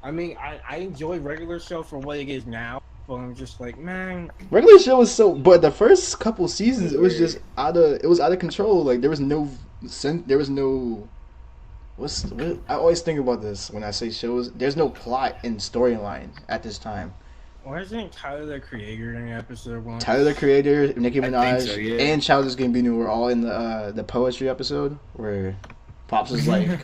Speaker 2: I enjoy regular show for what it is now, but I'm just like, man,
Speaker 1: Regular show was so, but the first couple seasons it was just out of control. Like there was no what I always think about this when I say shows. There's no plot and storyline at this time.
Speaker 2: wasn't Tyler the Creator in episode 1?
Speaker 1: Tyler the Creator, Nicki
Speaker 3: I think
Speaker 1: Minaj,
Speaker 3: so, yeah.
Speaker 1: and Childish Gambino were all in the poetry episode where Pops was like,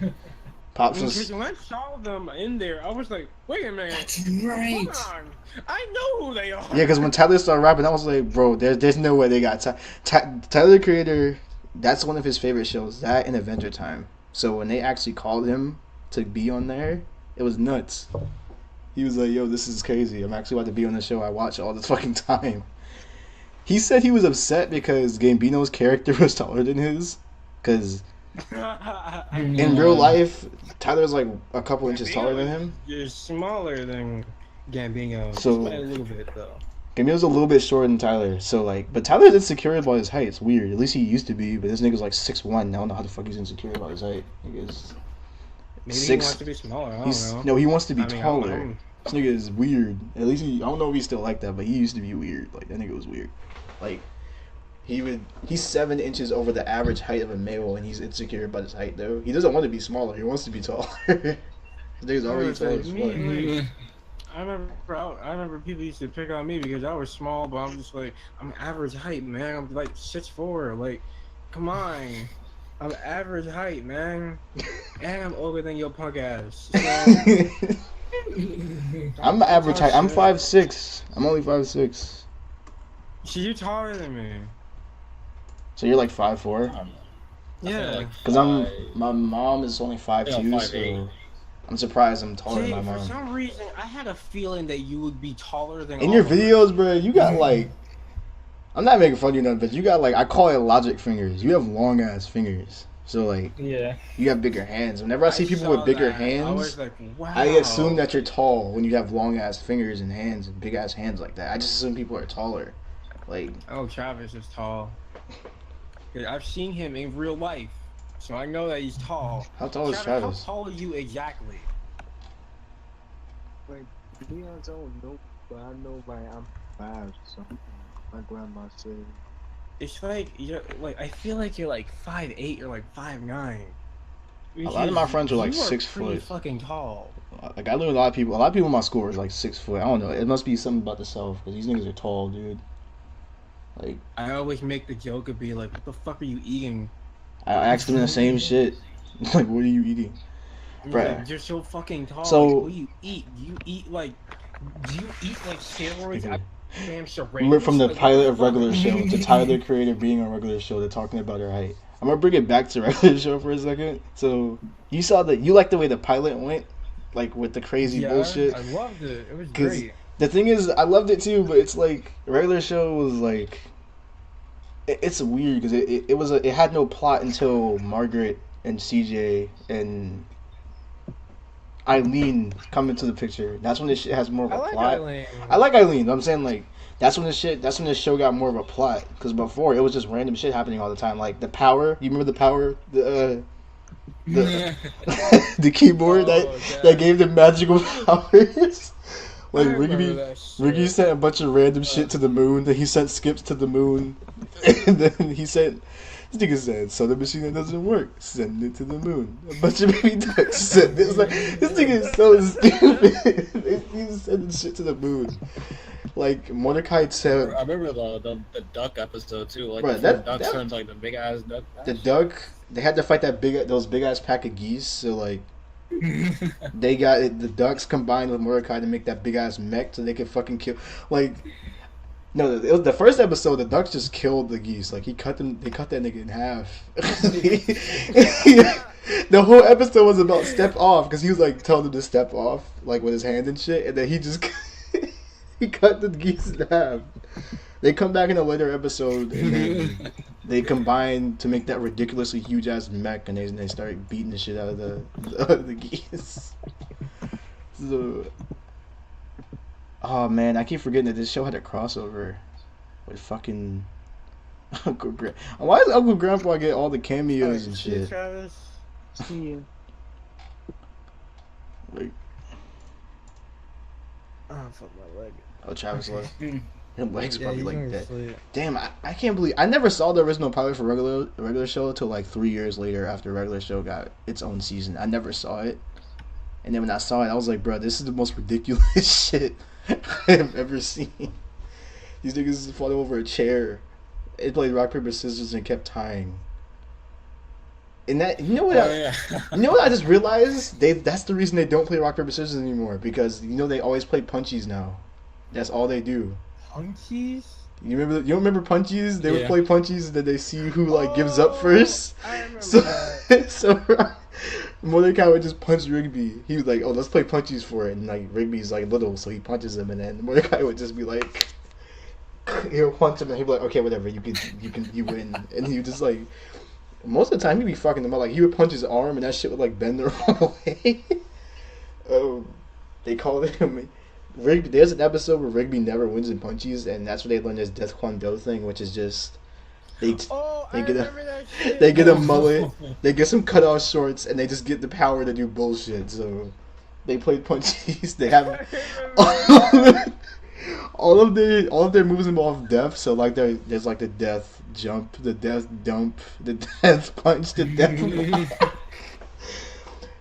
Speaker 1: Pops was.
Speaker 2: Because when I saw them in there, I was like, wait a minute,
Speaker 3: That's right.
Speaker 2: hold on, I know who they are.
Speaker 1: Yeah, because when Tyler started rapping, I was like, bro, there's no way they got Tyler the Creator. That's one of his favorite shows. That and Adventure Time. So when they actually called him to be on there, it was nuts. He was like, yo, this is crazy. I'm actually about to be on the show I watch all the fucking time. He said he was upset because Gambino's character was taller than his. Because in real life, Tyler's like a couple inches taller than him.
Speaker 2: You're smaller than Gambino.
Speaker 1: So-
Speaker 2: Just by a little bit though.
Speaker 1: Gambino's a little bit shorter than Tyler. So like, but Tyler's insecure about his height. It's weird. At least he used to be. But this nigga's like 6'1". I don't know how the fuck he's insecure about his height. Nigga's
Speaker 2: Maybe he
Speaker 1: six-
Speaker 2: wants to be smaller. I don't know.
Speaker 1: No, he wants to be
Speaker 2: I mean,
Speaker 1: taller.
Speaker 2: I'm-
Speaker 1: This nigga is weird. At least I don't know if he's still like that, but he used to be weird. Like that nigga was weird. Like he's 7 inches over the average height of a male, and he's insecure about his height though. He doesn't want to be smaller. He wants to be taller. This nigga's already tall as fuck.
Speaker 2: I remember people used to pick on me because I was small, but I'm just like, I'm average height, man. I'm like 6'4". Like, come on. I'm average height, man. And I'm older than your punk ass. So,
Speaker 1: I'm average height. I'm 5'6". I'm only 5'6".
Speaker 2: so you're taller than me.
Speaker 1: So you're like 5'4".
Speaker 2: Yeah.
Speaker 1: Cause my mom is only 5'2",
Speaker 3: Yeah,
Speaker 1: so
Speaker 3: 5'8".
Speaker 1: I'm surprised I'm taller
Speaker 2: See,
Speaker 1: than my
Speaker 2: for
Speaker 1: mom.
Speaker 2: some reason, I had a feeling that you would be taller than
Speaker 1: In
Speaker 2: all
Speaker 1: your
Speaker 2: of us.
Speaker 1: videos, bro, you got like, I'm not making fun of you nothing, but you got like, I call it logic fingers. You have long ass fingers, so like,
Speaker 3: Yeah.
Speaker 1: you have bigger hands. Whenever I see people
Speaker 2: saw
Speaker 1: with bigger
Speaker 2: that. I
Speaker 1: hands,
Speaker 2: was like, wow.
Speaker 1: I assume that you're tall when you have long ass fingers and hands and big ass hands like that. I just assume people are taller. Like,
Speaker 2: Oh, Travis is tall. 'Cause I've seen him in real life, so I know that he's tall.
Speaker 1: how tall is
Speaker 2: How
Speaker 1: Travis?
Speaker 2: tall are you exactly?
Speaker 4: To be honest, I don't know, but I know I'm 5 or something. My grandma said.
Speaker 2: It's like you're like I feel like you're like 5'8" or like 5'9".
Speaker 1: A lot of my friends are like
Speaker 2: You are
Speaker 1: 6
Speaker 2: pretty
Speaker 1: foot.
Speaker 2: fucking tall.
Speaker 1: Like I knew a lot of people. A lot of people in my school are like 6 foot. I don't know. It must be something about the South because these niggas are tall, dude. Like
Speaker 2: I always make the joke of being like, "What the fuck are you eating?"
Speaker 1: I asked them the same shit. Like, what are you eating? Bruh.
Speaker 2: Like, you're so fucking tall.
Speaker 1: So-
Speaker 2: like, what do you eat? Do you eat like steroids?
Speaker 1: Okay.
Speaker 2: Damn,
Speaker 1: We went from the
Speaker 2: Like, what
Speaker 1: pilot of
Speaker 2: fuck?
Speaker 1: regular show to Tyler the Creator being on regular show to talking about her height. I'm gonna bring it back to regular show for a second. So you saw that you liked the way the pilot went, like with the crazy
Speaker 2: Yeah,
Speaker 1: bullshit.
Speaker 2: I loved it. It was
Speaker 1: 'Cause-
Speaker 2: great.
Speaker 1: The thing is, I loved it too, but it's like regular show was like, it's weird because it had no plot until Margaret and CJ and Eileen come into the picture. That's when this shit has more of a
Speaker 2: I like
Speaker 1: plot.
Speaker 2: Eileen.
Speaker 1: I like Eileen. I'm saying like that's when the show got more of a plot because before it was just random shit happening all the time. Like the power. You remember the power? The the keyboard that gave them magical powers. Like
Speaker 2: I remember
Speaker 1: Rigby
Speaker 2: that shit.
Speaker 1: Ricky sent a bunch of random shit to the moon. Then he sent Skips to the moon. And then he sent. This nigga said, "So the machine that doesn't work, send it to the moon." A bunch of baby ducks said, "It's like this nigga is so stupid." He's sending shit to the moon. Like Mordecai said,
Speaker 3: I remember the duck episode too. Like
Speaker 1: Bruh,
Speaker 3: the ducks turns like the big ass duck.
Speaker 1: the duck. They had to fight those big ass pack of geese. So like they got it, the ducks combined with Mordecai to make that big ass mech, so they could fucking kill. Like no, it was the first episode. The ducks just killed the geese. Like he cut them. They cut that nigga in half. The whole episode was about step off because he was like telling them to step off, like with his hand and shit, and then he just he cut the geese in half. They come back in a later episode and then they combine to make that ridiculously huge ass mech, and they start beating the shit out of the geese. So, oh man, I keep forgetting that this show had a crossover with fucking Uncle Grandpa. Why does Uncle Grandpa get all the cameos and shit?
Speaker 2: Travis.
Speaker 4: Yeah.
Speaker 1: Like,
Speaker 2: Oh, fuck my leg.
Speaker 1: oh, Travis left. Your legs
Speaker 2: Yeah,
Speaker 1: probably
Speaker 2: he's
Speaker 1: like
Speaker 2: going to
Speaker 1: that.
Speaker 2: sleep.
Speaker 1: Damn, I can't believe I never saw the original pilot for regular show till like 3 years later after regular show got its own season. I never saw it, and then when I saw it, I was like, bro, this is the most ridiculous shit I have ever seen. These niggas fought over a chair. It played rock paper scissors and kept tying. And that you know what you know what I just realized? That's the reason they don't play rock paper scissors anymore because you know they always play punchies now. That's all they do.
Speaker 2: Punchies?
Speaker 1: You don't remember punchies? They would
Speaker 3: Yeah.
Speaker 1: play punchies and then they see who like gives up first.
Speaker 2: I remember
Speaker 1: So
Speaker 2: that.
Speaker 1: so Mordecai would just punch Rigby. He was like, "Oh, let's play punchies for it." And like Rigby's like little, so he punches him, and then Mordecai would just be like, he'll punch him, and he'd be like, "Okay, whatever, you win." And he would just like, most of the time he'd be fucking them up. Like he would punch his arm, and that shit would like bend the wrong way. They called him. Rigby, there's an episode where Rigby never wins in punchies, and that's where they learn this Death Kwon Do thing, which is just they
Speaker 2: Oh,
Speaker 1: they
Speaker 2: I
Speaker 1: get a-
Speaker 2: remember that shit.
Speaker 1: they get a mullet, they get some cut off shorts, and they just get the power to do bullshit. So they played punchies. They have all of their moves involve death. So like there's like the death jump, the death dump, the death punch, the death.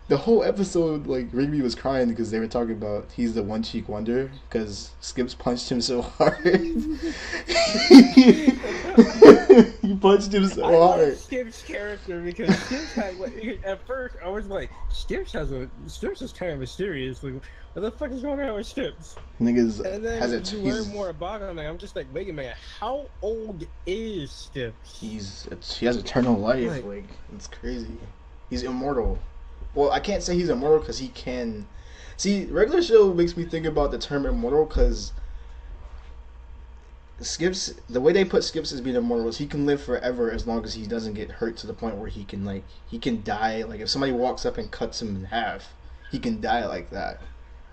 Speaker 1: The whole episode, like Rigby was crying because they were talking about he's the one cheek wonder because Skips punched him so hard. He punched him so
Speaker 2: I love
Speaker 1: hard.
Speaker 2: Skip's character because Skips had like, at first I was like Skips is kind of mysterious. Like, what the fuck is going on with Skips?
Speaker 1: Niggas
Speaker 2: And then
Speaker 1: has it.
Speaker 2: you learn more about him. Like, I'm just like, wait a minute, how old is Skips?
Speaker 1: He has eternal life.
Speaker 2: Like-
Speaker 1: Like it's crazy. He's immortal. Well, I can't say he's immortal because he can. See, regular show makes me think about the term immortal because Skips, the way they put Skips as being immortal is he can live forever as long as he doesn't get hurt to the point where he can die. Like if somebody walks up and cuts him in half, he can die like that.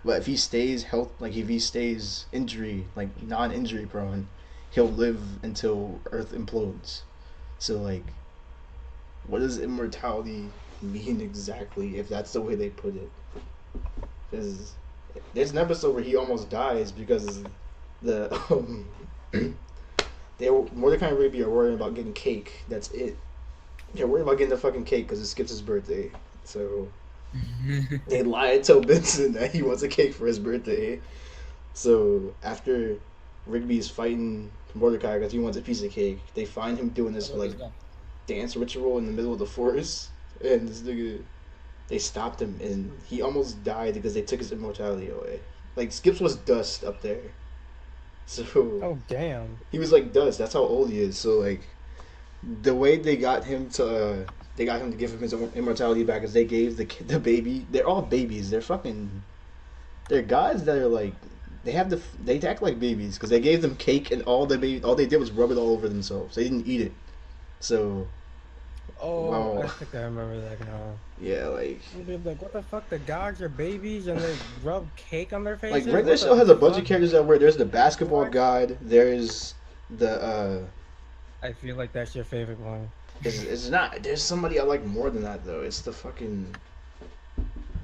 Speaker 1: But if he stays if he stays non-injury prone, he'll live until Earth implodes. So like, what does immortality mean exactly if that's the way they put it? Because there's an episode where he almost dies because the Mordecai and Rigby are worried about getting cake. That's it. They're worried about getting the fucking cake because it skips his birthday. So they lie and tell Benson that he wants a cake for his birthday. So after Rigby's fighting Mordecai because he wants a piece of cake, they find him doing this like dance ritual in the middle of the forest, and this nigga, they stopped him and he almost died because they took his immortality away. Like Skips was dust up there. So
Speaker 2: Oh damn.
Speaker 1: he was like dust. That's how old he is. So like the way they got him to give him his immortality back is they gave the baby. They're all babies. They're guys that are like they act like babies because they gave them cake and all they did was rub it all over themselves. They didn't eat it. So
Speaker 2: Oh,
Speaker 1: wow.
Speaker 2: I think I remember that now.
Speaker 1: Yeah, like
Speaker 2: They're like, what the fuck? The gods are babies and they rub cake on their faces?
Speaker 1: regular
Speaker 2: What
Speaker 1: show
Speaker 2: the
Speaker 1: has a bunch of
Speaker 2: fuck?
Speaker 1: characters that where there's the basketball
Speaker 2: What?
Speaker 1: god. There's the
Speaker 2: I feel like that's your favorite one.
Speaker 1: it's not. There's somebody I like more than that though. It's the fucking.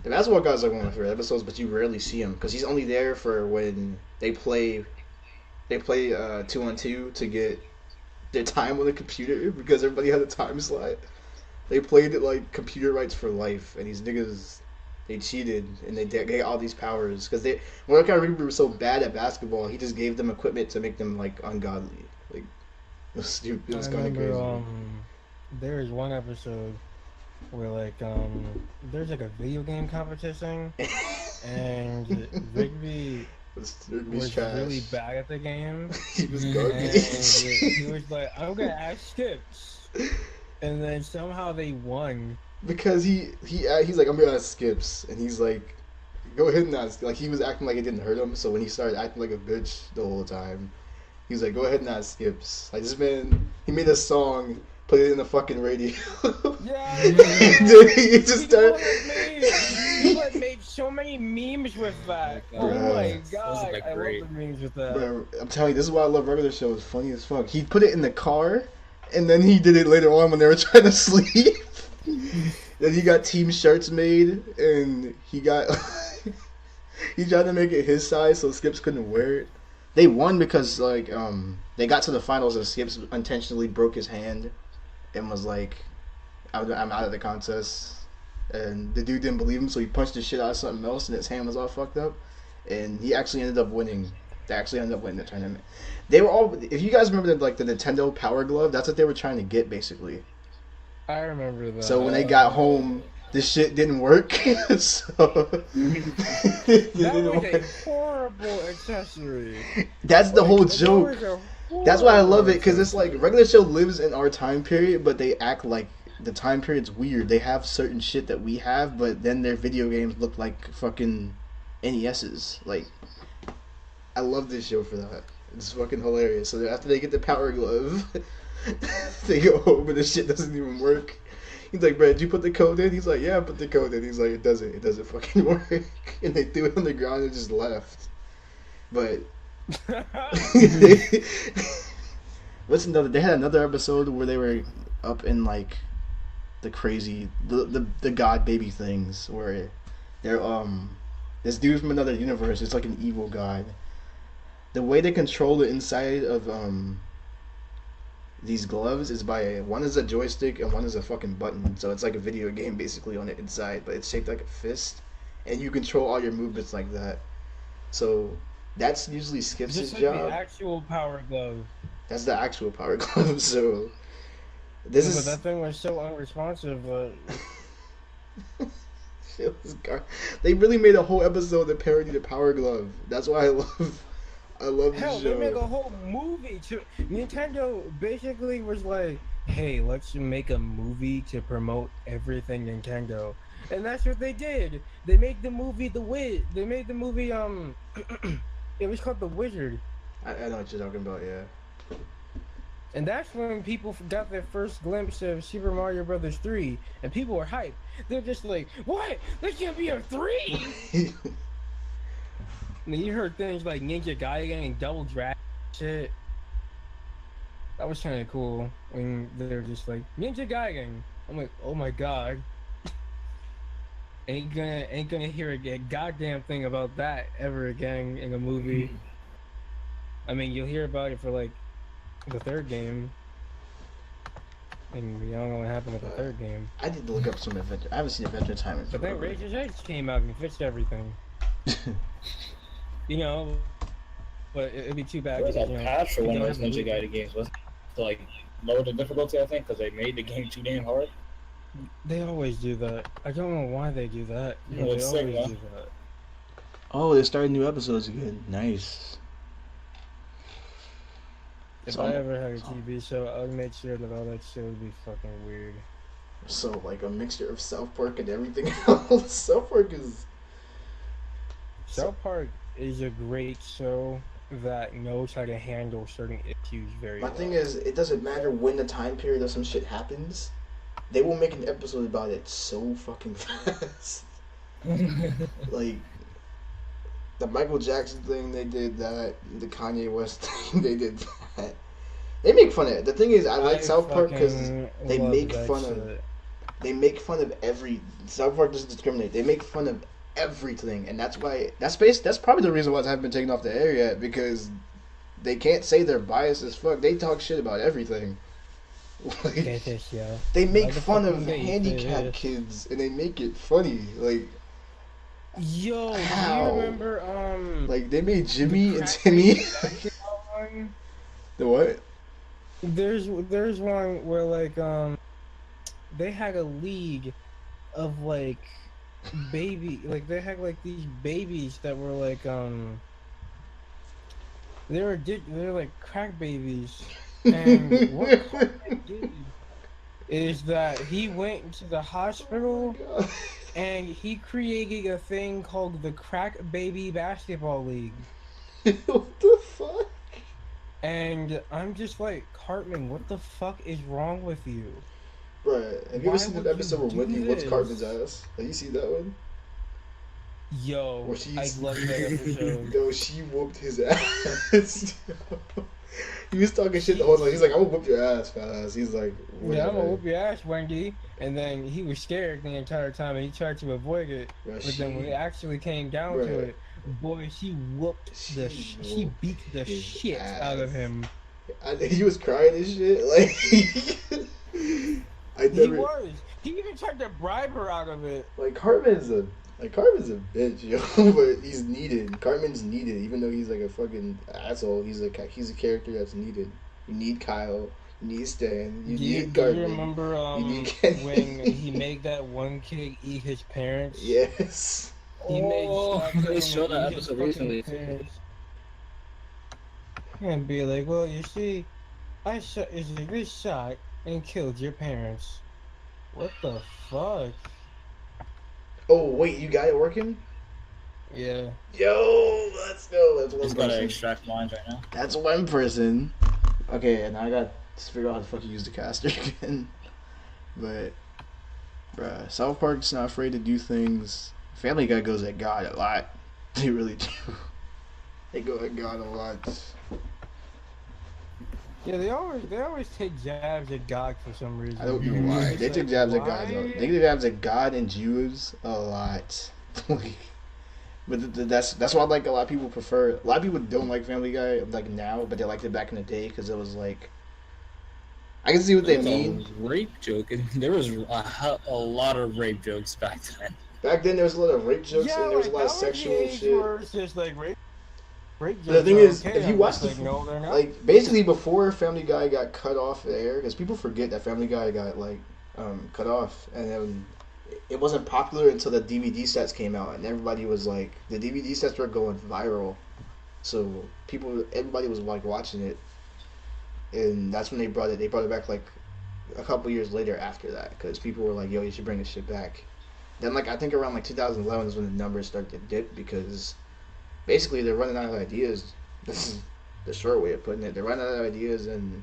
Speaker 1: The basketball guy's like one of my favorite episodes, but you rarely see him because he's only there for when they play 2-on-2 to get their time on the computer because everybody had a time slot. They played it like computer rights for life, and these niggas they cheated and they got all these powers because Mordecai Rigby was so bad at basketball. He just gave them equipment to make them like ungodly. Like it was stupid. It was
Speaker 2: I
Speaker 1: kind of
Speaker 2: remember,
Speaker 1: crazy.
Speaker 2: there is one episode where like there's like a video game competition and Rigby
Speaker 1: Rigby's
Speaker 2: was
Speaker 1: trash.
Speaker 2: really bad at the game.
Speaker 1: He was
Speaker 2: And
Speaker 1: garbage.
Speaker 2: he was like, I'm gonna ask Skips. And then somehow they won.
Speaker 1: Because he's like, I'm gonna ask Skips, and he's like, go ahead and ask. Like he was acting like it didn't hurt him, so when he started acting like a bitch the whole time, he was like, go ahead and ask Skips. Like this man, he made a song, put it in the fucking radio.
Speaker 2: Yeah,
Speaker 1: And then he just started.
Speaker 2: He like made so many memes with that.
Speaker 3: Oh
Speaker 2: Oh
Speaker 1: my
Speaker 2: my
Speaker 3: God.
Speaker 2: god,
Speaker 3: Those are, like,
Speaker 2: I
Speaker 3: great.
Speaker 2: love the memes with that.
Speaker 1: Bro, I'm telling you, this is why I love regular shows. It's funny as fuck. He put it in the car, and then he did it later on when they were trying to sleep. Then he got team shirts made, and he got he tried to make it his size so Skips couldn't wear it. They won because like they got to the finals and Skips intentionally broke his hand and was like, I'm out of the contest. And the dude didn't believe him, so he punched the shit out of something else, and his hand was all fucked up. And he actually ended up winning. They actually ended up winning the tournament. They were all. If you guys remember the Nintendo Power Glove, that's what they were trying to get basically.
Speaker 2: I remember that.
Speaker 1: So when they got home, this shit didn't work. So it
Speaker 2: that
Speaker 1: didn't
Speaker 2: was a
Speaker 1: work.
Speaker 2: horrible accessory.
Speaker 1: That's the whole
Speaker 2: That
Speaker 1: joke.
Speaker 2: was a
Speaker 1: That's why I love it
Speaker 2: horrible
Speaker 1: because it's like regular show lives in our time period, but they act like the time period's weird. They have certain shit that we have, but then their video games look like fucking NES's. Like, I love this show for that. It's fucking hilarious. So after they get the Power Glove, they go home and the shit doesn't even work. He's like, "Bro, did you put the code in?" He's like, "Yeah, I put the code in." He's like, It doesn't fucking work." And they threw it on the ground and just left. But what's another? They had another episode where they were up in like the crazy the god baby things where they're this dude from another universe. It's like an evil god. The way they control the inside of these gloves is by one is a joystick and one is a fucking button. So it's like a video game basically on the inside, but it's shaped like a fist, and you control all your movements like that. So that's usually Skips'
Speaker 2: Just like
Speaker 1: job.
Speaker 2: the actual Power Glove.
Speaker 1: That's the actual Power Glove. So this
Speaker 2: But
Speaker 1: is
Speaker 2: that thing was so unresponsive, but
Speaker 1: it was they really made a whole episode that parodied the Power Glove. That's why I love
Speaker 2: hell,
Speaker 1: this
Speaker 2: they
Speaker 1: show.
Speaker 2: make a whole movie to Nintendo. Basically, was like, "Hey, let's make a movie to promote everything Nintendo," and that's what they did. They made the movie They made the movie it was called The Wizard,
Speaker 1: I know what you're talking about. Yeah.
Speaker 2: and that's when people got their first glimpse of Super Mario Brothers 3, and people were hyped. They're just like, "What? There can't be a 3!" And then you heard things like Ninja Gaiden and Double Dragon shit. That was kind of cool when they're just like Ninja Gaiden. I'm like, oh my god. ain't gonna hear a goddamn thing about that ever again in a movie. I mean, you'll hear about it for like the third game, and we don't know what happened with the third game.
Speaker 1: I need to look up some Adventure. I haven't seen Adventure Time in
Speaker 2: But then
Speaker 1: forever.
Speaker 2: Razor's Edge came out and fixed everything. You know, but it'd be too bad.
Speaker 3: There was a
Speaker 2: because, you know,
Speaker 3: patch for
Speaker 2: you
Speaker 3: one of
Speaker 2: don't
Speaker 3: those
Speaker 2: have to
Speaker 3: Ninja Gaiden games, was to like lower the difficulty, I think, because they made the game too damn hard.
Speaker 2: They always do that. I don't know why they do that.
Speaker 3: Yeah,
Speaker 2: But
Speaker 3: it's
Speaker 2: they
Speaker 3: sick,
Speaker 2: always
Speaker 3: huh?
Speaker 2: do that.
Speaker 1: Oh, they started new episodes again. Nice.
Speaker 2: If
Speaker 1: So
Speaker 2: I
Speaker 1: I'm-
Speaker 2: ever had a TV show, I would make sure that all that shit would be fucking weird.
Speaker 1: So like a mixture of South Park and everything else. South Park is.
Speaker 2: South Park is a great show that knows how to handle certain issues very
Speaker 1: My
Speaker 2: well.
Speaker 1: thing is, it doesn't matter when the time period of some shit happens. They will make an episode about it so fucking fast. Like the Michael Jackson thing, they did that. The Kanye West thing, they did that. They make fun of it. The thing is, I like South Park because
Speaker 2: fucking
Speaker 1: they
Speaker 2: love
Speaker 1: make
Speaker 2: that
Speaker 1: fun of.
Speaker 2: shit.
Speaker 1: They make fun of every. South Park doesn't discriminate. They make fun of everything, and that's why that's probably the reason why it hasn't been taken off the air yet, because they can't say they're biased as fuck. They talk shit about everything. Like,
Speaker 2: Catfish, yeah.
Speaker 1: they make
Speaker 2: Like the
Speaker 1: fun of
Speaker 2: fucking
Speaker 1: handicapped
Speaker 2: babyfish.
Speaker 1: kids, and they make it funny.
Speaker 2: Yo, do
Speaker 1: How?
Speaker 2: you remember
Speaker 1: Like they made Jimmy and
Speaker 2: crack
Speaker 1: Timmy.
Speaker 2: baby basketball one?
Speaker 1: The what?
Speaker 2: There's one where like they had a league of like like they had like these babies that were like they're like crack babies, and what Cartman did is that he went to the hospital and he created a thing called the Crack Baby Basketball League.
Speaker 1: What the fuck?
Speaker 2: And I'm just like, Cartman, what the fuck is wrong with you?
Speaker 1: Bruh, have you
Speaker 2: Why
Speaker 1: ever seen
Speaker 2: would
Speaker 1: the
Speaker 2: you
Speaker 1: episode where
Speaker 2: do
Speaker 1: Whitney whoops
Speaker 2: this?
Speaker 1: Cartman's ass? Have you seen that one?
Speaker 2: Yo,
Speaker 1: Where
Speaker 2: I love that episode.
Speaker 1: Yo, she whooped his ass. He was talking shit the whole time. He's like, I'm gonna whoop your ass, fast. He's like,
Speaker 2: Yeah, I'm gonna
Speaker 1: whatever.
Speaker 2: whoop your ass, Wendy. And then he was scared the entire time and he tried to avoid it.
Speaker 1: Bruh,
Speaker 2: But then when it actually came down to
Speaker 1: Bruh.
Speaker 2: it, boy, she whooped she
Speaker 1: whooped
Speaker 2: beat the
Speaker 1: his
Speaker 2: shit out of
Speaker 1: ass.
Speaker 2: him.
Speaker 1: He was crying and shit. Like, I
Speaker 2: He
Speaker 1: never.
Speaker 2: was. He even tried to bribe her out of it.
Speaker 1: Like Cartman's a bitch, yo. But he's needed. Cartman's needed, even though he's like a fucking asshole. He's a character that's needed. You need Kyle. You need Stan. You
Speaker 2: Do
Speaker 1: need
Speaker 2: you
Speaker 1: Cartman.
Speaker 2: remember
Speaker 1: You need Kenny.
Speaker 2: when he made that one kid eat his parents?
Speaker 1: Yes.
Speaker 2: He made
Speaker 3: Oh,
Speaker 2: Scott
Speaker 3: they
Speaker 2: Pilgrim
Speaker 3: showed that
Speaker 2: eat his
Speaker 3: episode
Speaker 2: fucking
Speaker 3: recently.
Speaker 2: parents. And be like, well, you see, this shot and killed your parents. What the fuck?
Speaker 1: Oh wait, you got it working?
Speaker 2: Yeah.
Speaker 1: Yo, let's go. That's one
Speaker 3: Just gotta
Speaker 1: person.
Speaker 3: extract lines right now.
Speaker 1: That's one person. Okay, and I got to figure out how to fucking use the caster again. But, bruh, South Park's not afraid to do things. Family Guy goes at God a lot. They really do. They go at God a lot.
Speaker 2: Yeah, they always take jabs at God for some reason.
Speaker 1: I don't know why.
Speaker 2: It's
Speaker 1: They
Speaker 2: like,
Speaker 1: take jabs at God.
Speaker 2: why?
Speaker 1: They take jabs at God and Jews a lot. But that's why like a lot of people prefer. A lot of people don't like Family Guy like now, but they liked it back in the day because it was like. I can see what they
Speaker 3: There was
Speaker 1: mean.
Speaker 3: a rape joke. There was a lot of rape jokes back then.
Speaker 1: Back then, there was a lot of rape jokes
Speaker 2: Yeah,
Speaker 1: and there was a
Speaker 2: like,
Speaker 1: lot of
Speaker 2: that was the
Speaker 1: sexual
Speaker 2: age
Speaker 1: shit.
Speaker 2: where it's just like rape
Speaker 1: The
Speaker 2: jokes
Speaker 1: thing
Speaker 2: are
Speaker 1: is,
Speaker 2: okay.
Speaker 1: if you
Speaker 2: I'm
Speaker 1: watch
Speaker 2: just
Speaker 1: the
Speaker 2: like, no, they're not.
Speaker 1: like basically before Family Guy got cut off the air, because people forget that Family Guy got like cut off, and then it wasn't popular until the DVD sets came out, and everybody was like, the DVD sets were going viral, so everybody was like watching it, and that's when they brought it. They brought it back like a couple years later after that, because people were like, yo, you should bring this shit back. Then like I think around like 2011 is when the numbers started to dip, because basically they're running out of ideas. This is the short way of putting it. They're running out of ideas, and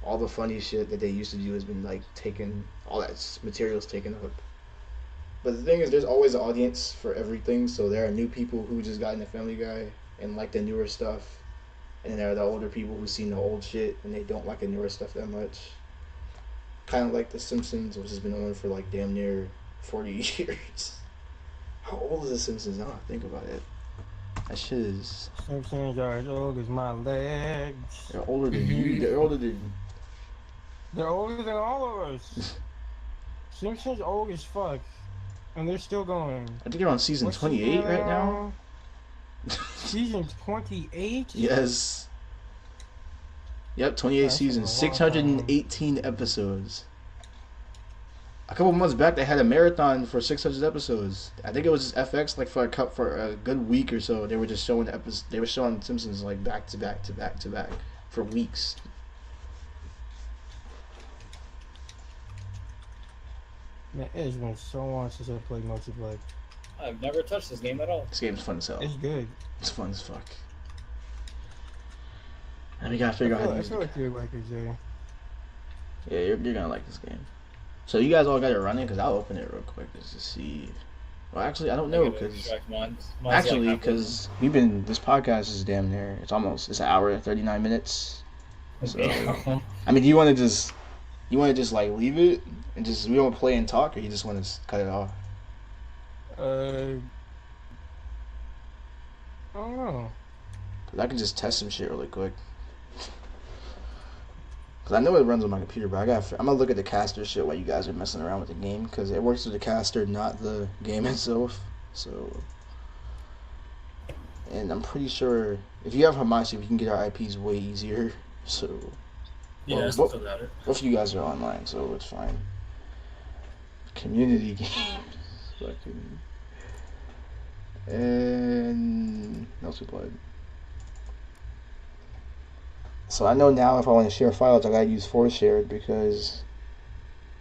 Speaker 1: all the funny shit that they used to do has been like taken. All that material's taken up. But the thing is, there's always an audience for everything. So there are new people who just got into Family Guy and like the newer stuff, and then there are the older people who've seen the old shit and they don't like the newer stuff that much. Kind of like The Simpsons, which has been on for like damn near 40 years. How old is The Simpsons now? Think about it. That shit is.
Speaker 2: Simpsons are as old as my legs.
Speaker 1: They're older than you. They're older than.
Speaker 2: They're older than all of us. Simpsons old as fuck, and they're still going.
Speaker 1: I think they're on season
Speaker 2: What's
Speaker 1: 28 right now.
Speaker 2: Season 28?
Speaker 1: Yes. Yep, 28
Speaker 2: That's
Speaker 1: seasons,
Speaker 2: a long time.
Speaker 1: 618 episodes. A couple months back, they had a marathon for 600 episodes. I think it was just FX, like for a good week or so. They were just showing episodes. They were showing Simpsons like back to back to back to back for weeks.
Speaker 2: Man, it's been so long since I played multiplayer.
Speaker 3: I've never touched this game at all.
Speaker 1: This game's fun as hell.
Speaker 2: It's good.
Speaker 1: It's fun as fuck. And we gotta figure out how to
Speaker 2: I
Speaker 1: use
Speaker 2: feel
Speaker 1: it.
Speaker 2: like you like it, Jay.
Speaker 1: Yeah, you're gonna like this game. So you guys all got it running? Because I'll open it real quick just to see. Well, actually, I don't know because actually because this podcast is damn near. It's an hour and 39 minutes. So I mean, do you want to just like leave it and just we don't play and talk, or you just want to cut it off?
Speaker 2: I don't know.
Speaker 1: Cause I can just test some shit really quick. Cause I know it runs on my computer, but I'm gonna look at the caster shit while you guys are messing around with the game, cause it works with the caster, not the game itself. So, and I'm pretty sure if you have Hamashi, we can get our IPs way easier. So,
Speaker 3: Yeah,
Speaker 1: well,
Speaker 3: it's still got it.
Speaker 1: both of you guys are online, so it's fine. Community games, fucking, and what else we played? So I know now if I want to share files, I gotta use ForShared because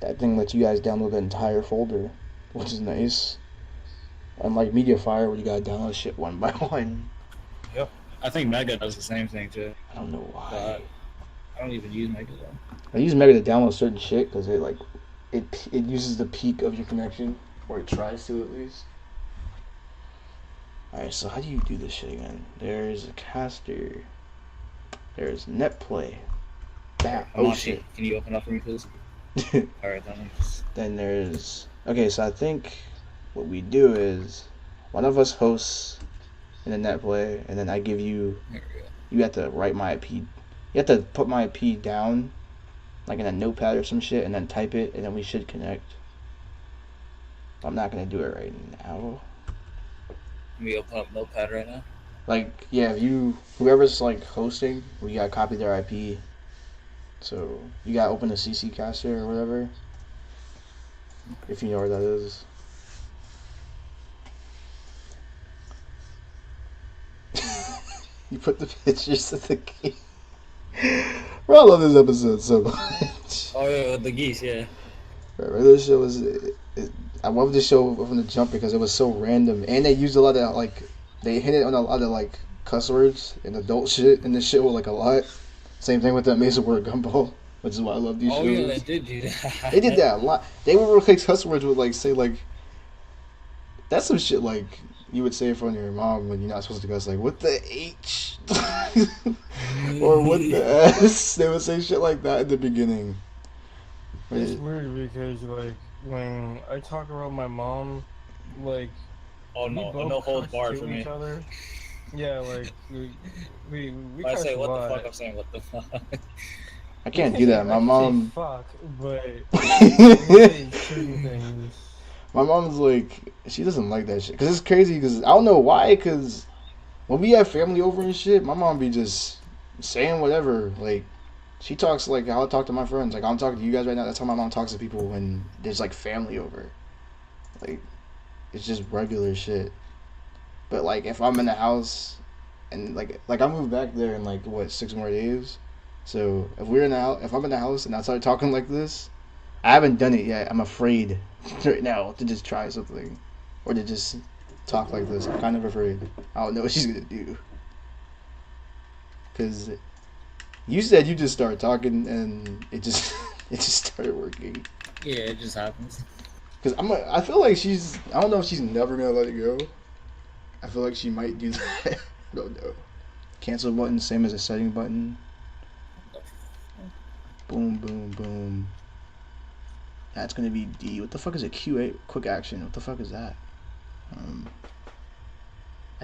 Speaker 1: that thing lets you guys download the entire folder, which is nice. Unlike MediaFire, where you gotta download shit one by one.
Speaker 3: Yep. I think Mega does the same thing too.
Speaker 1: I don't know why.
Speaker 3: But I don't even use Mega though.
Speaker 1: I use Mega to download certain shit because it uses the peak of your connection, or it tries to at least. Alright, so how do you do this shit again? There's a caster. There's NetPlay. That shit.
Speaker 3: Can you open up for me, please? Alright, then.
Speaker 1: Then there's so I think what we do is one of us hosts in the NetPlay, and then I give you.
Speaker 3: There we go.
Speaker 1: You have to write my IP. You have to put my IP down, like in a notepad or some shit, and then type it, and then we should connect. I'm not gonna do it right now.
Speaker 3: Can we open up Notepad right now?
Speaker 1: Like, yeah, if whoever's like hosting, we gotta copy their IP. So you gotta open a CC caster or whatever. If you know where that is. You put the pictures of the game. Bro, I love this episode so much.
Speaker 3: Oh yeah, with the geese, yeah.
Speaker 1: Bro, this show was. I love this show from the jump because it was so random, and they used a lot of like. They hit it on a lot of like cuss words and adult shit in the show like a lot. Same thing with that Amazing Word Gumball, which is why I love these shows.
Speaker 3: Oh yeah, they did do that.
Speaker 1: They did that a lot. They would replace cuss words with like say like. That's some shit like you would say in front of your mom when you're not supposed to cuss, like what the H, or what the S. They would say shit like that at the beginning.
Speaker 2: It's weird because like when I talk about my mom, like.
Speaker 3: Oh no, no holds barred for me.
Speaker 2: Each other. Yeah, like we
Speaker 3: When I say what the fuck, I'm saying what the fuck.
Speaker 1: I can't do that. My mom.
Speaker 2: Fuck, but certain things.
Speaker 1: My mom's like, she doesn't like that shit. Cause it's crazy. Cause I don't know why. Cause when we have family over and shit, my mom be just saying whatever. Like, she talks like how I talk to my friends. Like I'm talking to you guys right now. That's how my mom talks to people when there's like family over. Like. It's just regular shit. But like if I'm in the house and like I moved back there in like what 6 more days. So if I'm in the house and I start talking like this, I haven't done it yet. I'm afraid right now to just try something or to just talk like this. I'm kind of afraid. I don't know what she's gonna do. Cause you said you just started talking and it just started working.
Speaker 3: Yeah, it just happens.
Speaker 1: Cause I feel like I don't know if she's never gonna let it go. I feel like she might do that. I don't know. Cancel button, same as a setting button. Boom, boom, boom. That's gonna be D. What the fuck is a Q8 quick action? What the fuck is that?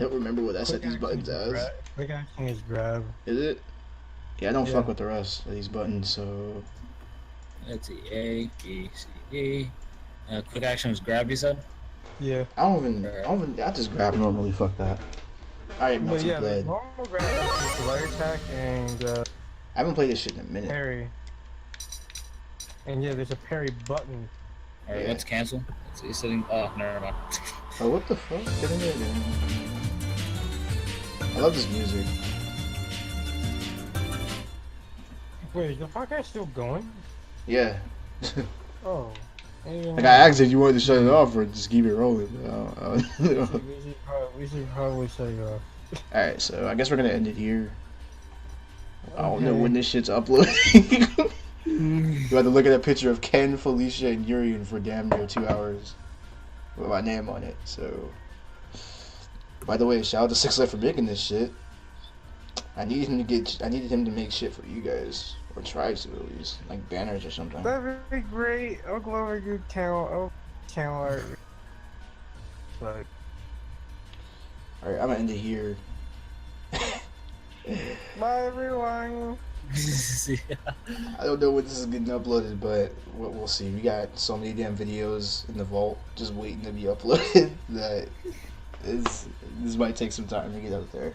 Speaker 1: I don't remember what I set these
Speaker 2: Quick
Speaker 1: buttons
Speaker 2: action is
Speaker 1: as.
Speaker 2: grab. Quick action is grab.
Speaker 1: Is it? Yeah, I don't
Speaker 2: Yeah.
Speaker 1: fuck with the rest of these buttons, so
Speaker 3: Let's see. A, B, C, D. Quick action was grab, you said?
Speaker 2: Yeah.
Speaker 1: I just grab normally, fuck that. Alright,
Speaker 2: But
Speaker 1: Melty
Speaker 2: yeah, the
Speaker 1: Blade.
Speaker 2: normal grab is light attack and
Speaker 1: I haven't played this shit in a minute.
Speaker 2: parry. And yeah, there's a parry button.
Speaker 3: Alright,
Speaker 1: Yeah.
Speaker 3: let's cancel. It's sitting. Oh, never mind.
Speaker 1: Oh, what the fuck? Get in there, man. I love this music.
Speaker 2: Wait, is the podcast still going?
Speaker 1: Yeah.
Speaker 2: Oh.
Speaker 1: Like, I asked if you wanted to shut it off or just keep it rolling.
Speaker 2: We should probably shut it off.
Speaker 1: Alright, so I guess we're gonna end it here. I don't know
Speaker 2: Okay.
Speaker 1: when this shit's uploading. You have to look at a picture of Ken, Felicia, and Urian for damn near 2 hours with my name on it. So, by the way, shout out to Six Life for making this shit. I needed him to make shit for you guys, or try to at least, like banners or something.
Speaker 2: That'd be great. I'll go over good channel art. But
Speaker 1: All right, I'm gonna end it here.
Speaker 2: bye everyone.
Speaker 1: I don't know when this is getting uploaded, but we'll see. We got so many damn videos in the vault just waiting to be uploaded that this might take some time to get out there.